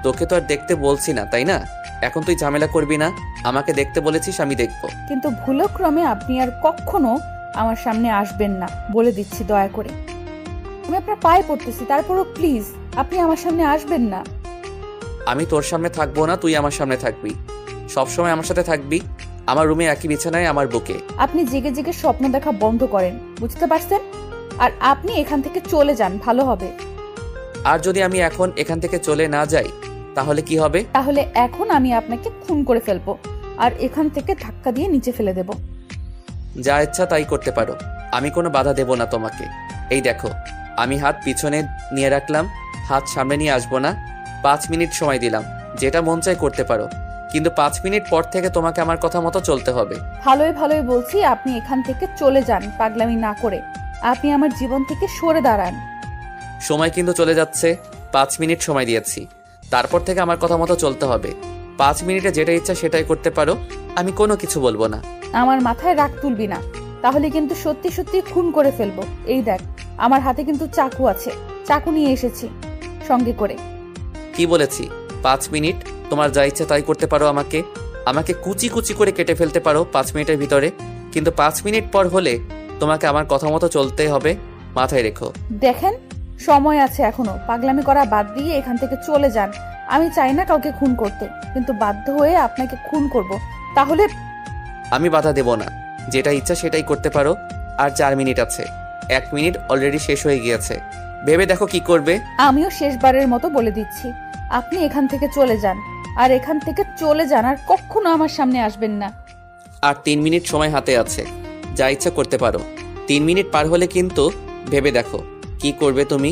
তোকে তো আর দেখতে বলছি না, তাই না? এখন তুই ঝামেলা করবি না, আমাকে দেখতে বলেছিস, আমি দেখব। কিন্তু ভুলক্রমে আপনি আর কখনো আমার সামনে আসবেন না, বলে দিচ্ছি দয়া করে। আমি আপনার পায়ে পড়তেছি, তারপরও প্লিজ আপনি আমার সামনে আসবেন না। আমি তোর সামনে থাকবো না, তুই আমার সামনে থাকবি, সবসময় আমার সাথে থাকবি, আমার রুমে একই বিছানায়, আমার বুকে। আপনি জেগে জেগে স্বপ্ন দেখা বন্ধ করেন, বুঝতে পারছেন? আর আপনি এখান থেকে চলে যান, ভালো হবে। আর যদি আমি এখন এখান থেকে চলে না যাই তাহলে কি হবে? তাহলে এখন আমি আপনাকে খুন করে ফেলবো আর এখান থেকে ধাক্কা দিয়ে নিচে ফেলে দেব। যা ইচ্ছা তাই করতে পারো, আমি কোনো বাধা দেব না তোমাকে। এই দেখো, আমি হাত পিছনে নিয়ে রাখলাম, হাত সামনে নিয়ে আসবো না। 5 মিনিট সময় দিলাম, যেটা মন চায় করতে পারো, কিন্তু 5 মিনিট পর থেকে তোমাকে আমার কথা মতো চলতে হবে। ভালোই ভালোই বলছি, আপনি এখান থেকে চলে যান, পাগলামি না করে। আপনি আমার জীবন থেকে সরে দাঁড়ান। সময় কিন্তু চলে যাচ্ছে, 5 মিনিট সময় দিয়েছি, তারপর থেকে আমার কথা মতো চলতে হবে। 5 মিনিটে যেটা ইচ্ছা সেটাই করতে পারো, আমি কোনো কিছু বলবো না। আমার মাথায় রাগ তুলবি না, তাহলে কিন্তু সত্যি সত্যি খুন করে ফেলবো। এই দেখ, আমার হাতে কিন্তু চাকু আছে, চাকু নিয়ে এসেছি সঙ্গে করে। কি বলেছি? 5 মিনিট, তোমার যা ইচ্ছা তাই করতে পারো, আমাকে কুচি কুচি করে কেটে ফেলতে পারো 5 মিনিটের ভিতরে, কিন্তু 5 মিনিট পর হলে তোমাকে আমার কথা মতো চলতে হবে, মাথায় রেখো। দেখেন, সময় আছে এখনো, পাগলামি করা বাদ দিয়ে এখান থেকে চলে যান। আমি চাই না কাউকে খুন করতে, কিন্তু বাধ্য হয়ে আপনাকে খুন করব। তাহলে আমি বাধা দেব না, যেটা ইচ্ছা সেটাই করতে পারো। আর 4 মিনিট আছে, 1 মিনিট অলরেডি শেষ হয়ে গিয়েছে, ভেবে দেখো কি করবে। আমিও শেষবারের মতো বলে দিচ্ছি, আপনি এখান থেকে চলে যান, আর এখান থেকে চলে যান, আর কখনো আমার সামনে আসবেন না। আর 3 মিনিট সময় হাতে আছে, যা ইচ্ছা করতে পারো। 3 মিনিট পার হলে কিন্তু ভেবে দেখো কি করবে তুমি।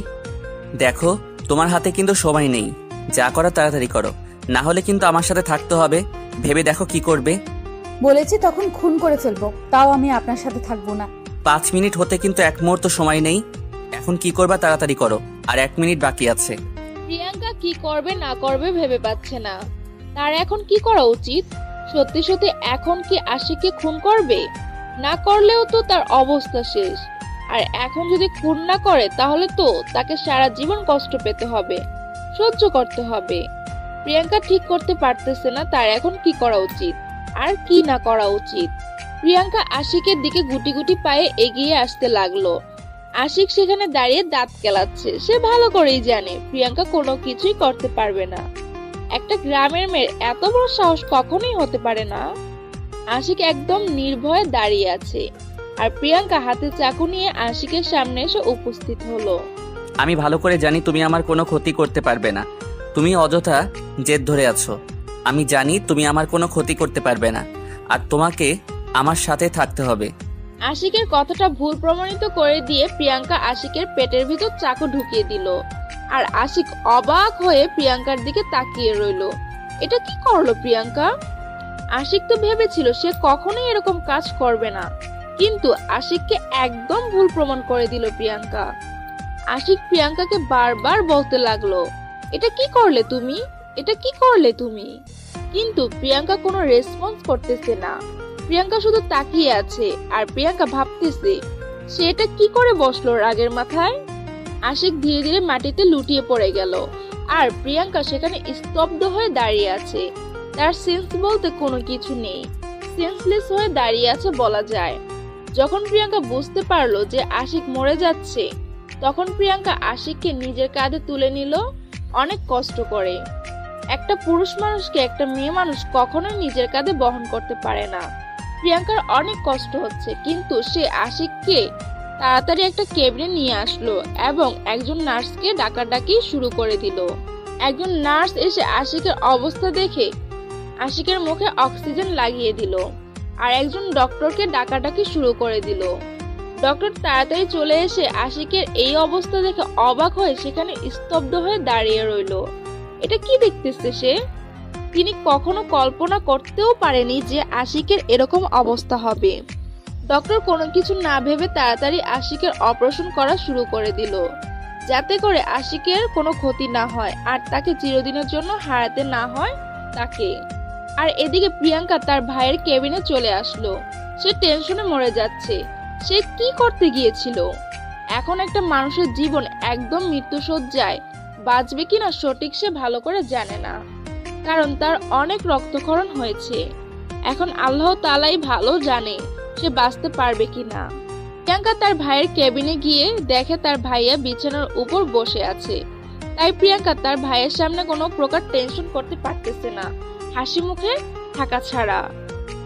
দেখো, তোমার হাতে কিন্তু সময় নেই, যা করার তাড়াতাড়ি করো, না হলে কিন্তু আমার সাথে থাকতে হবে। ভেবে দেখো কি করবে। বলেছি তখন খুন করে ফেলবো, তাও আমি আপনার সাথে থাকবো না। 5 মিনিট হতে কিন্তু 1 মুহূর্ত সময় নেই, এখন কি করবা তাড়াতাড়ি করো, আর 1 মিনিট বাকি আছে। প্রিয়াঙ্কা কি করবে না করবে ভেবে পাচ্ছে না। তার এখন কি করা উচিত? সত্যি সত্যি এখন কি আশিককে খুন করবে? না করলেও তো তার অবস্থা শেষ। আর এখন যদি খুন না করে তাহলে তো তাকে সারা জীবন কষ্ট পেতে হবে, সহ্য করতে হবে। প্রিয়াঙ্কা ঠিক করতে পারতেছে না তার এখন কি করা উচিত আর কি না করা উচিত। প্রিয়াঙ্কা আশিকের দিকে গুটি গুটি পায়ে এগিয়ে আসতে লাগলো। আশিক সেখানে দাঁড়িয়ে দাঁত কেলাচ্ছে। সে ভালো করেই জানে প্রিয়াঙ্কা কোনো কিছুই করতে পারবে না। একটা গ্রামের মেয়ের এত বড় সাহস কখনোই হতে পারে না। আশিক একদম নির্ভয়ে দাঁড়িয়ে আছে আর প্রিয়াঙ্কা হাতে চাকু নিয়ে আশিকের সামনে এসে উপস্থিত হলো। আমি ভালো করে জানি তুমি আমার কোনো ক্ষতি করতে পারবে না। তুমি অযথা জেদ ধরে আছো। আমি জানি তুমি আমার কোনো ক্ষতি করতে পারবে না, আর তোমাকে আমার সাথে থাকতে হবে। আশিকের কথাটা ভুল প্রমাণিত করে দিয়ে প্রিয়াঙ্কা আশিকের পেটের ভিতর চাকু ঢুকিয়ে দিল। আর আশিক অবাক হয়ে প্রিয়াঙ্কার দিকে তাকিয়ে রইল। এটা কি করলো প্রিয়াঙ্কা? আশিক তো ভেবেছিল সে কখনোই এরকম কাজ করবে না, কিন্তু আশিককে একদম ভুল প্রমাণ করে দিল প্রিয়াঙ্কা। আশিক প্রিয়াঙ্কাকে বারবার বলতে লাগলো, এটা কি করলে তুমি, এটা কি করলে তুমি? কিন্তু প্রিয়াঙ্কা কোনো রেসপন্স করতেছে না। প্রিয়াঙ্কা শুধু তাকিয়ে আছে আর প্রিয়াঙ্কা ভাবতেছে সে এটা কি করে বসলো রাগের মাথায়। আশিক ধীরে ধীরে মাটিতে লুটিয়ে পড়ে গেল আর প্রিয়াঙ্কা সেখানে স্তব্ধ হয়ে দাঁড়িয়ে আছে। তার সেন্স বলতে কোনো কিছু নেই, সেন্সলেস হয়ে দাঁড়িয়ে আছে বলা যায়। যখন প্রিয়াঙ্কা বুঝতে পারলো যে আশিক মরে যাচ্ছে, তখন প্রিয়াঙ্কা আশিককে নিজের কাঁধে তুলে নিল অনেক কষ্ট করে। একটা পুরুষ মানুষকে একটা মেয়ে মানুষ কখনোই নিজের কাঁধে বহন করতে পারে না। প্রিয়াঙ্কার অনেক কষ্ট হচ্ছে, কিন্তু সে আশিককে তাড়াতাড়ি একটা কেবিনে নিয়ে আসলো এবং একজন নার্সকে ডাকাডাকি শুরু করে দিল। একজন নার্স এসে আশিকের অবস্থা দেখে আশিকের মুখে অক্সিজেন লাগিয়ে দিল আর একজন ডক্টরকে ডাকাডাকি শুরু করে দিল। ডক্টর তাড়াতাড়ি চলে এসে আশিকের এই অবস্থা দেখে অবাক হয়ে সেখানে স্তব্ধ হয়ে দাঁড়িয়ে রইল। এটা কি দেখতেছে সে? তিনি কখনো কল্পনা করতেও পারেনি যে আশিকের এরকম অবস্থা হবে। ডক্টর কোনো কিছু না ভেবে তাড়াতাড়ি আশিকের অপারেশন করা শুরু করে দিল, যাতে করে আশিকের কোনো ক্ষতি না হয় আর তাকে চিরদিনের জন্য হারাতে না হয় তাকে। আর এদিকে প্রিয়াঙ্কা তার ভাইয়ের কেবিনে চলে আসলো। সে টেনশনে মরে যাচ্ছে। সে কি করতে গিয়েছিল? এখন একটা মানুষের জীবন একদম মৃত্যুশয্যায়, বাঁচবে কিনা সঠিক সে ভালো করে জানে না, কারণ তার অনেক রক্তক্ষরণ হয়েছে। এখন আল্লাহ তাআলাই ভালো জানে সে বাঁচতে পারবে কিনা। প্রিয়াঙ্কা তার ভাইয়ের কেবিনে গিয়ে দেখে তার ভাইয়া বিছানার উপর বসে আছে। তাই প্রিয়াঙ্কা তার ভাইয়ের সামনে কোনো প্রকার টেনশন করতে পারতেছে না, হাসি মুখে থাকা ছাড়া।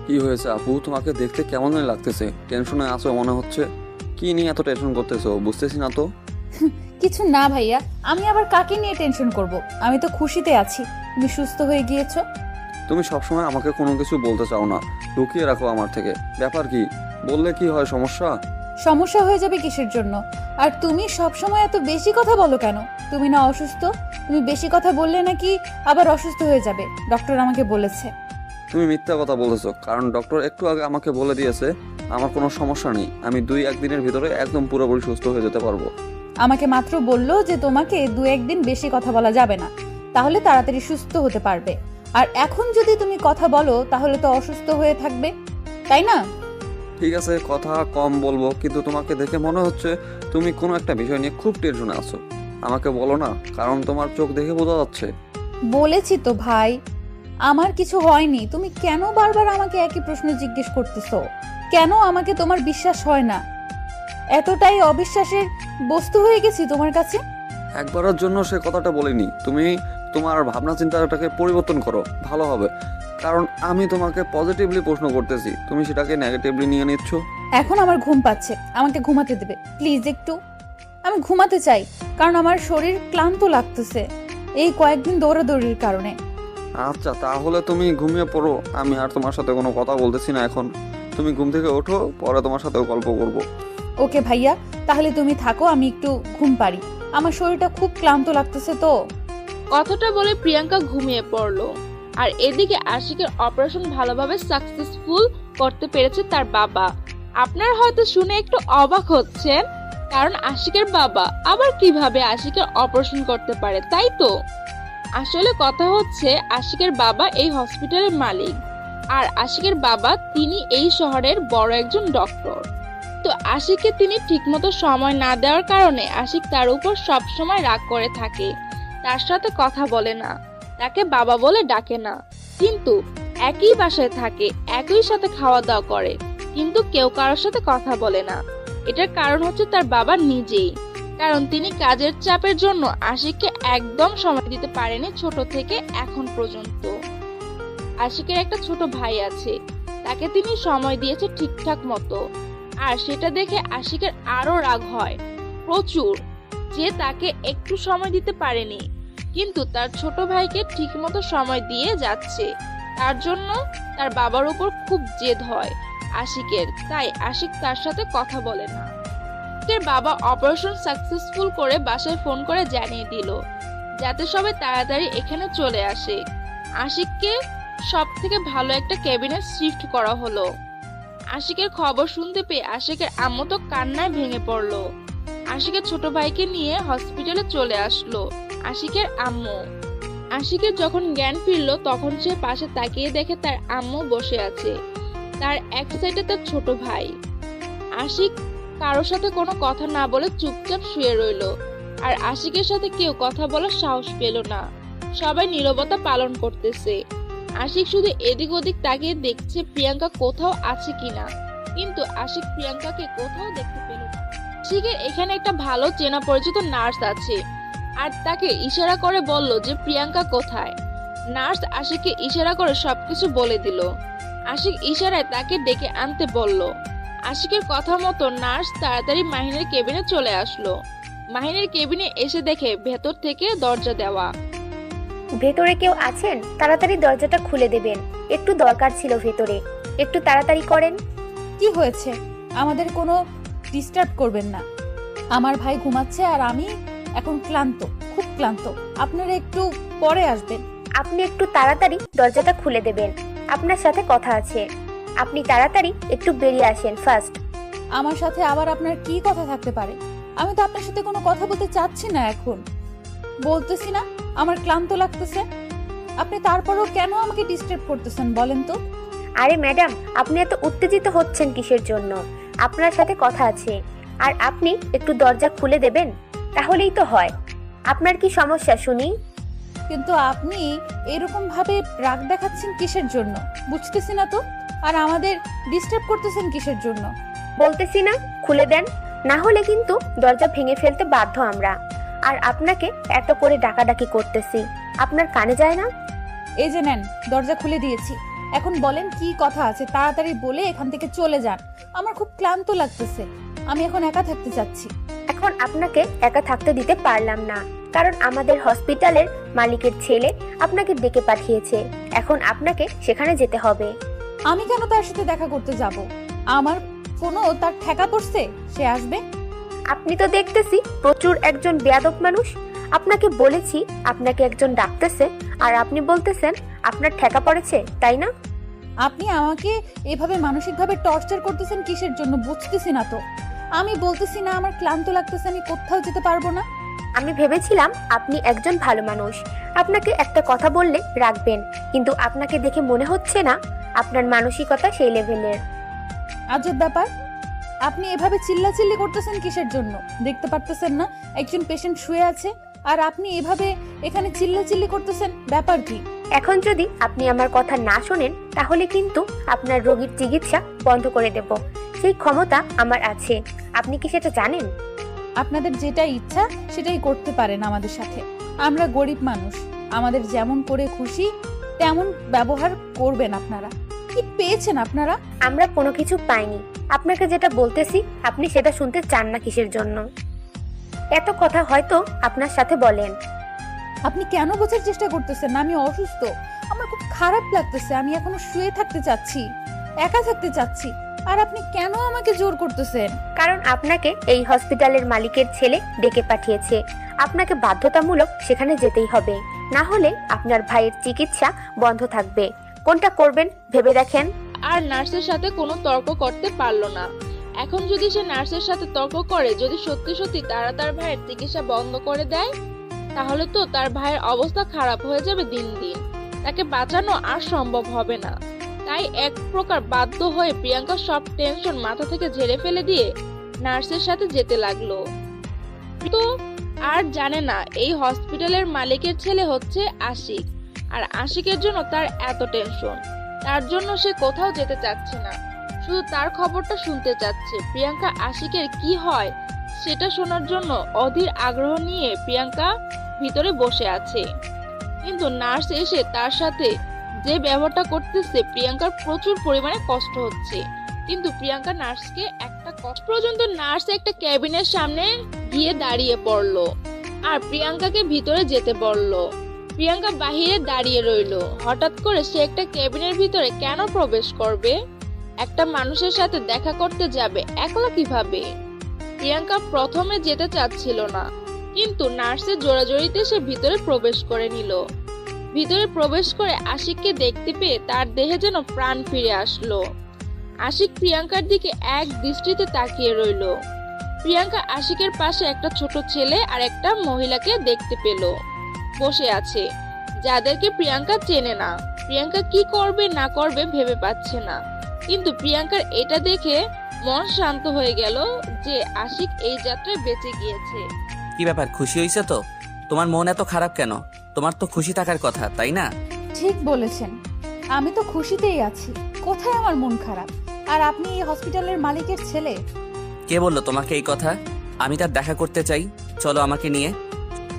কি হয়েছে আপু, তোমাকে দেখতে কেমন জানি লাগতেছে? টেনশনে আছো মনে হচ্ছে। কি নিয়ে এত টেনশন করতেছো বুঝতেছি না তো। কিছু না ভাইয়া, আমি আবার কাকে নিয়ে টেনশন করব? আমি তো খুশিতে আছি তুমি সুস্থ হয়ে গিয়েছো। তুমি সবসময় আমাকে কোনো কিছু বলতে চাও না, লুকিয়ে রাখো আমার থেকে। ব্যাপার কি? বললে কি হয় সমস্যা? সমস্যা হয়ে যাবে কিসের জন্য? আর তুমি সব সময় এত বেশি কথা বলো কেন? তুমি না অসুস্থ? তুমি বেশি কথা বললে নাকি আবার অসুস্থ হয়ে যাবে, ডক্টর আমাকে বলেছে। তুমি মিথ্যা কথা বলেছো, কারণ ডক্টর একটু আগে আমাকে বলে দিয়েছে আমার কোনো সমস্যা নেই। আমি 2-1 দিনের ভিতরে একদম পুরোপুরি সুস্থ হয়ে যেতে পারবো। আমাকে মাত্র বললো যে তোমাকে 2-1 দিন বেশি কথা বলা যাবে না, তাহলে তাড়াতাড়ি সুস্থ হতে পারবে। আর এখন যদি তুমি কথা বলো তাহলে তো অসুস্থ হয়ে থাকবে, তাই না? ঠিক আছে, কথা কম বলবো, কিন্তু তোমাকে দেখে মনে হচ্ছে তুমি কোনো একটা বিষয় নিয়ে খুব টেনশনে আছো। আমাকে বলো না, কারণ তোমার চোখ দেখে বোঝা যাচ্ছে। বলেছি তো ভাই, আমার কিছু হয়নি। তুমি কেন বারবার আমাকে একই প্রশ্ন জিজ্ঞেস করতেছো? কেন আমাকে তোমার বিশ্বাস হয় না? এতটাই অবিশ্বাসের বস্তু হয়ে গেছি তোমার কাছে? একবারের জন্য সে কথাটা বলিনি। তুমি তোমার ভাবনা চিন্তাটাকে পরিবর্তন করো, ভালো হবে। কারণ আমি তোমাকে পজিটিভলি প্রশ্ন করতেছি, তুমি সেটাকে নেগেটিভলি নিয়ে নিচ্ছ। এখন আমার ঘুম পাচ্ছে, আমাকে ঘুমাতে দেবে প্লিজ একটু। আমি ঘুমাতে চাই, কারণ আমার শরীর ক্লান্ত লাগতেছে এই কয়েকদিন দৌড়াদৌড়ির কারণে। আচ্ছা, তাহলে তুমি ঘুমিয়ে পড়ো। আমি আর তোমার সাথে কোনো কথা বলতেছি না এখন। তুমি ঘুম থেকে ওঠো, পরে তোমার সাথে গল্প করব। ওকে ভাইয়া, তাহলে তুমি থাকো, আমি একটু ঘুম পারি। আমার শরীরটা খুব ক্লান্ত লাগতেছে তো। কথাটা বলে প্রিয়াঙ্কা ঘুমিয়ে পড়লো। আর এদিকে আশিকের অপারেশন ভালোভাবে সাকসেসফুল করতে পেরেছে তার বাবা। আপনারা হয়তো শুনে একটু অবাক হচ্ছেন, কারণ আশিকের বাবা আবার কিভাবে আশিকের অপারেশন করতে পারে, তাই তো? আসলে কথা হচ্ছে আশিকের বাবা এই হসপিটালের মালিক, আর আশিকের বাবা তিনি এই শহরের বড় একজন ডক্টর। তো আশিককে তিনি ঠিকমতো সময় না দেওয়ার কারণে আশিক তার উপর সব সময় রাগ করে থাকে, তার সাথে কথা বলে না, তাকে বাবা বলে ডাকে না। কিন্তু একই বাসায় থাকে, একই সাথে খাওয়া দাওয়া করে, কিন্তু কেউ কারোর সাথে কথা বলে না। এটার কারণ হচ্ছে তার বাবা নিজেই, কারণ তিনি কাজের চাপের জন্য আশিককে একদম সময় দিতে পারেনি ছোট থেকে এখন পর্যন্ত। আশিকের একটা ছোট ভাই আছে, তাকে তিনি সময় দিয়েছে ঠিকঠাক মতো, আর সেটা দেখে আশিকের আরো রাগ হয় প্রচুর যে তাকে একটু সময় দিতে পারেনি, কিন্তু তার ছোট ভাইকে ঠিকমতো সময় দিয়ে যাচ্ছে। তার জন্য তার বাবার উপর খুব জেদ হয় আশিকের, তাই আশিক তার সাথে কথা বলে না। আশিকের বাবা অপারেশন সাকসেসফুল করে বাসায় ফোন করে জানিয়ে দিল যাতে সবাই তাড়াতাড়ি এখানে চলে আসে। আশিককে সব থেকে ভালো একটা ক্যাবিনে শিফট করা হলো। আশিকের খবর শুনতে পেয়ে আশিকের আম্মু তো কান্নায় ভেঙে পড়লো। আশিকের ছোট ভাইকে নিয়ে হসপিটালে চলে আসলো আশিকের আম্মু। আশিকের যখন জ্ঞান ফিরলো তখন সে পাশে তাকিয়ে দেখে তার আম্মু বসে আছে, তার এক সাইডে তার ছোট ভাই। আশিক কারোর সাথে কোনো কথা না বলে চুপচাপ শুয়ে রইলো, আর আশিকের সাথে কেউ কথা বলার সাহস পেল না। সবাই নীরবতা পালন করতেছে। আশিক শুধু এদিক ওদিক তাকিয়ে দেখছে প্রিয়াঙ্কা কোথাও আছে কিনা, কিন্তু আশিক প্রিয়াঙ্কাকে কোথাও দেখতে পেল না। আশিকের এখানে একটা ভালো চেনা পরিচিত নার্স আছে, আর তাকে ইশারা করে বলল যে প্রিয়াঙ্কা কোথায়। নার্স আশিককে ইশারা করে সবকিছু বলে দিল। আশিক ইশারায় তাকে ডেকে আনতে বলল। আশিকের কথা মতো নার্স তাড়াতাড়ি মাহিনের কেবিনে চলে আসলো। মাহিনের কেবিনে এসে দেখে ভেতর থেকে দরজা দেওয়া। ভেতরে কেউ আছেন? তাড়াতাড়ি দরজাটা খুলে দেবেন, একটু দরকার ছিল ভেতরে, একটু তাড়াতাড়ি করেন। কি হয়েছে? আমাদের কোনো ডিস্টার্ব করবেন না। আমার ভাই ঘুমাচ্ছে আর আমি এখন ক্লান্ত, খুব ক্লান্ত। আপনারা একটু পরে আসবেন। আপনি একটু তাড়াতাড়ি দরজাটা খুলে দেবেন, আপনার সাথে কথা আছে। আপনি তাড়াতাড়ি একটু বেরিয়ে আসেন ফার্স্ট। আমার সাথে আবার আপনার কি কথা থাকতে পারে? আমি তো আপনার সাথে কোনো কথা বলতে চাচ্ছি না এখন। বলতেছি না আমার ক্লান্ত লাগতেছে। আপনি তারপরেও কেন আমাকে ডিস্টার্ব করতেছেন বলেন তো? আরে ম্যাডাম, আপনি এত উত্তেজিত হচ্ছেন কিসের জন্য? আপনার সাথে কথা আছে, আর আপনি একটু দরজা খুলে দেবেন, তাহলেই তো হয়। আপনার কি সমস্যা শুনি? কিন্তু আপনি এরকম ভাবে রাগ দেখাচ্ছেন কিসের জন্য বুঝতেছি না তো। আর আমাদের ডিস্টার্ব করতেছেন কিসের জন্য? বলতেছি না খুলে দেন, না হলে কিন্তু দরজা ভেঙে ফেলতে বাধ্য আমরা। আর আপনাকে এত করে ডাকাডাকি করতেছি, আপনার কানে যায় না? এই যে নেন, দরজা খুলে দিয়েছি। এখন বলেন কি কথা আছে, তাড়াতাড়ি বলে এখান থেকে চলে যান। আমার খুব ক্লান্ত লাগতেছে, আমি এখন একা থাকতে চাচ্ছি। এখন আপনাকে একা থাকতে দিতে পারলাম না, কারণ আমাদের হসপিটালের মালিকের ছেলে আপনাকে ডেকে পাঠিয়েছে। এখন আপনাকে সেখানে যেতে হবে। আমি কেন তার সাথে দেখা করতে যাব? আমার কোনো তার ঠেকা পড়ছে সে আসবে? আপনি তো দেখতেছি প্রচুর একজন বেয়াদব মানুষ। আপনাকে বলেছি আপনাকে একজন ডাকতেছে, আর আপনি বলতেছেন আপনার ঠেকা পড়েছে, তাই না? আপনি আমাকে এভাবে মানসিকভাবে টর্চার করতেছেন কিসের জন্য বুঝতেছি না তো। আমি বলতেছি না আমার ক্লান্ত লাগতেছে, আমি কোথাও যেতে পারবো না। আমি ভেবেছিলাম আপনি একজন ভালো মানুষ, আপনাকে একটা কথা বললে রাখবেন, কিন্তু আপনাকে দেখে মনে হচ্ছে না আপনার মানসিকতা সেই লেভেলের। আজব ব্যাপার, আপনি এভাবে চিল্লাচিল্লি করতেছেন কিসের জন্য? দেখতে পারতেছেন না একজন পেশেন্ট শুয়ে আছে, আর আপনি এভাবে এখানে চিল্লাচিল্লি করতেছেন? ব্যাপার কি? এখন যদি আপনি আমার কথা না শোনেন তাহলে কিন্তু আপনার রোগীর চিকিৎসা বন্ধ করে দেব। সেই ক্ষমতা আমার আছে, আপনি কি সেটা জানেন? আপনাদের যেটা ইচ্ছা সেটাই করতে পারেন আমাদের সাথে। আমরা গরিব মানুষ, আমাদের যেমন করে খুশি তেমন ব্যবহার করবেন আপনারা। কি পেয়েছেন আপনারা? আমরা কোনো কিছু পাইনি। আপনাকে যেটা বলতেছি আপনি সেটা শুনতে চান না কিসের জন্য? এত কথা হয়তো আপনার সাথে বলেন। আপনি কেন বোঝার চেষ্টা করতেছেন না আমি অসুস্থ? আমার খুব খারাপ লাগতেছে, আমি এখনো শুয়ে থাকতে চাচ্ছি, একা থাকতে চাচ্ছি, আর আপনি কেন আমাকে জোর করতেছেন? কারণ আপনাকে এই হসপিটালের মালিকের ছেলে ডেকে পাঠিয়েছে। আপনাকে বাধ্যতামূলক সেখানে যেতেই হবে, না হলে আপনার ভাইয়ের চিকিৎসা বন্ধ থাকবে। কোনটা করবেন ভেবে দেখেন। আর নার্সের সাথে কোনো তর্ক করতে পারলো না। এখন যদি সে নার্সের সাথে তর্ক করে, যদি সত্যি সত্যি তারা তার ভাইয়ের চিকিৎসা বন্ধ করে দেয়, তাহলে তো তার ভাইয়ের অবস্থা খারাপ হয়ে যাবে দিন দিন। তাকে বাঁচানো আর সম্ভব হবে না। তাই এক প্রকার বাধ্য হয়ে প্রিয়াঙ্কা সব টেনশন মাথা থেকে ঝেড়ে ফেলে দিয়ে নার্সের সাথে যেতে লাগলো। তো আর জানে না এই হসপিটালের মালিকের ছেলে হচ্ছে আশিক, আর আশিকের জন্য তার এত টেনশন। তার জন্য সে কোথাও যেতে চাচ্ছে না, শুধু তার খবরটা শুনতে চাচ্ছে। প্রিয়াঙ্কা আশিকের কি হয় সেটা শোনার জন্য অধীর আগ্রহ নিয়ে প্রিয়াঙ্কা ভিতরে বসে আছে। কিন্তু নার্স এসে তার সাথে যে ব্যবহারটা করতেছে প্রিয়াঙ্কার প্রচুর পরিমাণে কষ্ট হচ্ছে। কিন্তু প্রিয়াঙ্কা নার্সকে একটা কষ্ট পর্যন্ত নার্স একটা ক্যাবিনের সামনে গিয়ে দাঁড়িয়ে পড়লো আর প্রিয়াঙ্কাকে ভিতরে যেতে বললো। প্রিয়াঙ্কা বাহিরে দাঁড়িয়ে রইলো। হঠাৎ করে সে একটা ক্যাবিনের ভিতরে কেন প্রবেশ করবে? একটা মানুষের সাথে দেখা করতে যাবে একলা কিভাবে? প্রিয়াঙ্কা প্রথমে যেতে চাচ্ছিল না, কিন্তু নার্সের জোরাজোরিতে সে ভিতরে প্রবেশ করে নিল। ভিতরে প্রবেশ করে আশিককে দেখতে পেয়ে তার দেহে যেন প্রাণ ফিরে আসলো। আশিক প্রিয়াঙ্কার দিকে এক দৃষ্টিতে তাকিয়ে রইল। প্রিয়াঙ্কা আশিকের পাশে একটা ছোট ছেলে আর একটা মহিলাকে দেখতে পেল বসে আছে, যাদেরকে প্রিয়াঙ্কা চেনে না। প্রিয়াঙ্কা কি করবে না করবে ভেবে পাচ্ছে না, কিন্তু প্রিয়াঙ্কার এটা দেখে মন শান্ত হয়ে গেল যে আশিক এই যাত্রায় বেঁচে গিয়েছে। কি ব্যাপার, খুশি হয়েছে তো? তোমার মন এত খারাপ কেন? তোমার তো খুশি থাকার কথা, তাই না? ঠিক বলেছেন, আমি তো খুশিতেই আছি। কোথায় আমার মন খারাপ? আর আপনি এই হসপিটালের মালিকের ছেলে। কে বললো তোমাকে এই কথা? আমি তার দেখা করতে চাই, চলো আমাকে নিয়ে।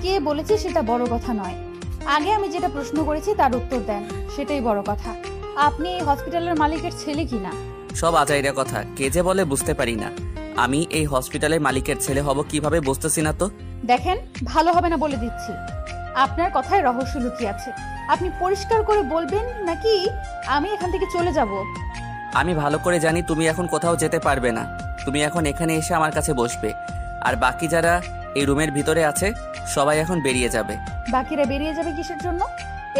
কে বলেছে সেটা বড় কথা নয়, আগে আমি যেটা প্রশ্ন করেছি তার উত্তর দেন, সেটাই বড় কথা। আপনি এই হসপিটালের মালিকের ছেলে কিনা? সব আজাইরা কথা, কে যে বলে বুঝতে পারি না। আমি এই হসপিটালের মালিকের ছেলে হব কিভাবে বুঝতেছি না তো। দেখেন, ভালো হবে না বলে দিচ্ছি। আপনার কথায় রহস্য লুকিয়ে আছে। আপনি পরিষ্কার করে বলবেন নাকি আমি এখান থেকে চলে যাব? আমি ভালো করে জানি তুমি এখন কোথাও যেতে পারবে না। তুমি এখন এখানে এসে আমার কাছে বসবে, আর বাকি যারা এই রুমের ভিতরে আছে সবাই এখন বেরিয়ে যাবে। বাকিরা বেরিয়ে যাবে কিসের জন্য?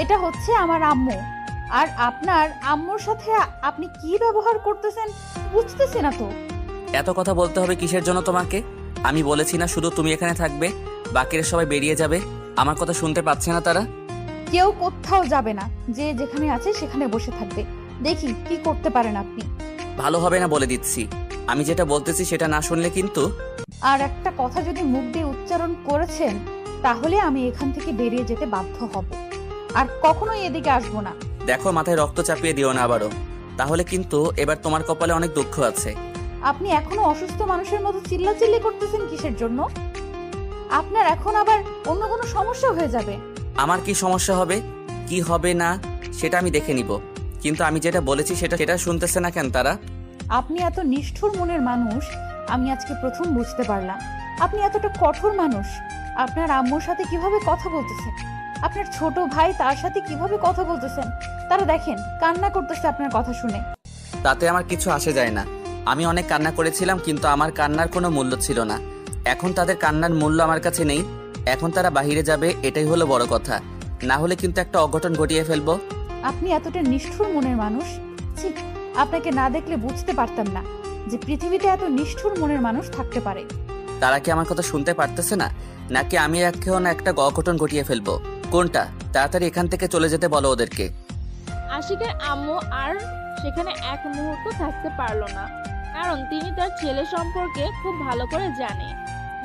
এটা হচ্ছে আমার আম্মু, আর আপনার আম্মুর সাথে আপনি কি ব্যবহার করতেছেন বুঝতেছি না তো। এত কথা বলতে হবে কিসের জন্য তোমাকে? আমি বলেছি না শুধু তুমি এখানে থাকবে, বাকিরা সবাই বেরিয়ে যাবে। আমার কথা শুনতে পাচ্ছে না তারা? কেউ কোথাও যাবে না, যে যেখানে আছে সেখানে বসে থাকবে। দেখি কি করতে পারেন আপনি। ভালো হবে না বলে দিচ্ছি। আমি যেটা বলতেছি সেটা না শুনলে কিন্তু। আর একটা কথা যদি মুখ দিয়ে উচ্চারণ করেছেন তাহলে আমি এখান থেকে বেরিয়ে যেতে বাধ্য হব, আর কখনোই এদিকে আসবো না। দেখো, মাথায় রক্ত চাপিয়ে দিও না আবারও, তাহলে কিন্তু এবার তোমার কপালে অনেক দুঃখ আছে। আপনি এখনো অসুস্থ মানুষের মতো চিল্লাচিল্লি করতেছেন কিসের জন্য? আপনার এখন আবার অন্য কোনো সমস্যা হয়ে যাবে। আমার কি সমস্যা হবে কি হবে না সেটা আমি দেখে নিব, কিন্তু আমি যেটা বলেছি সেটা সেটা শুনতেছে না কেন তারা? আপনি এত নিষ্ঠুর মনের মানুষ আমি আজকে প্রথম বুঝতে পারলাম। আপনি এতটা কঠোর মানুষ। আপনার আম্মুর সাথে কিভাবে কথা বলতেছেন, আপনার ছোট ভাই তার সাথে কিভাবে কথা বলতেছেন, তারা দেখেন কান্না করতেছে আপনার কথা শুনে। তাতে আমার কিছু আসে যায় না। আমি অনেক কান্না করেছিলাম, কিন্তু আমার কান্নার কোনো মূল্য ছিল না। এখন তাদের কান্নার মূল্য আমার কাছে নেই। এখন তারা বাহিরে যাবে, এটাই হলো বড় কথা। না হলে কিন্তু একটা অঘটন ঘটিয়ে ফেলবো। আপনি এতটা নিষ্ঠুর মনের মানুষ, ছি, আপনাকে না দেখলে বুঝতে পারতাম না যে পৃথিবীতে এত নিষ্ঠুর মনের মানুষ থাকতে পারে। তারা কি আমার কথা শুনতে পারতেছে না, নাকি আমি এখন একটা অঘটন ঘটিয়ে ফেলবো? কোনটা? তাড়াতাড়ি এখান থেকে চলে যেতে বলো ওদেরকে। আশিকের আম্মু আর সেখানে এক মুহূর্ত থাকতে পারলো না, কারণ তিনি তার ছেলে সম্পর্কে খুব ভালো করে জানে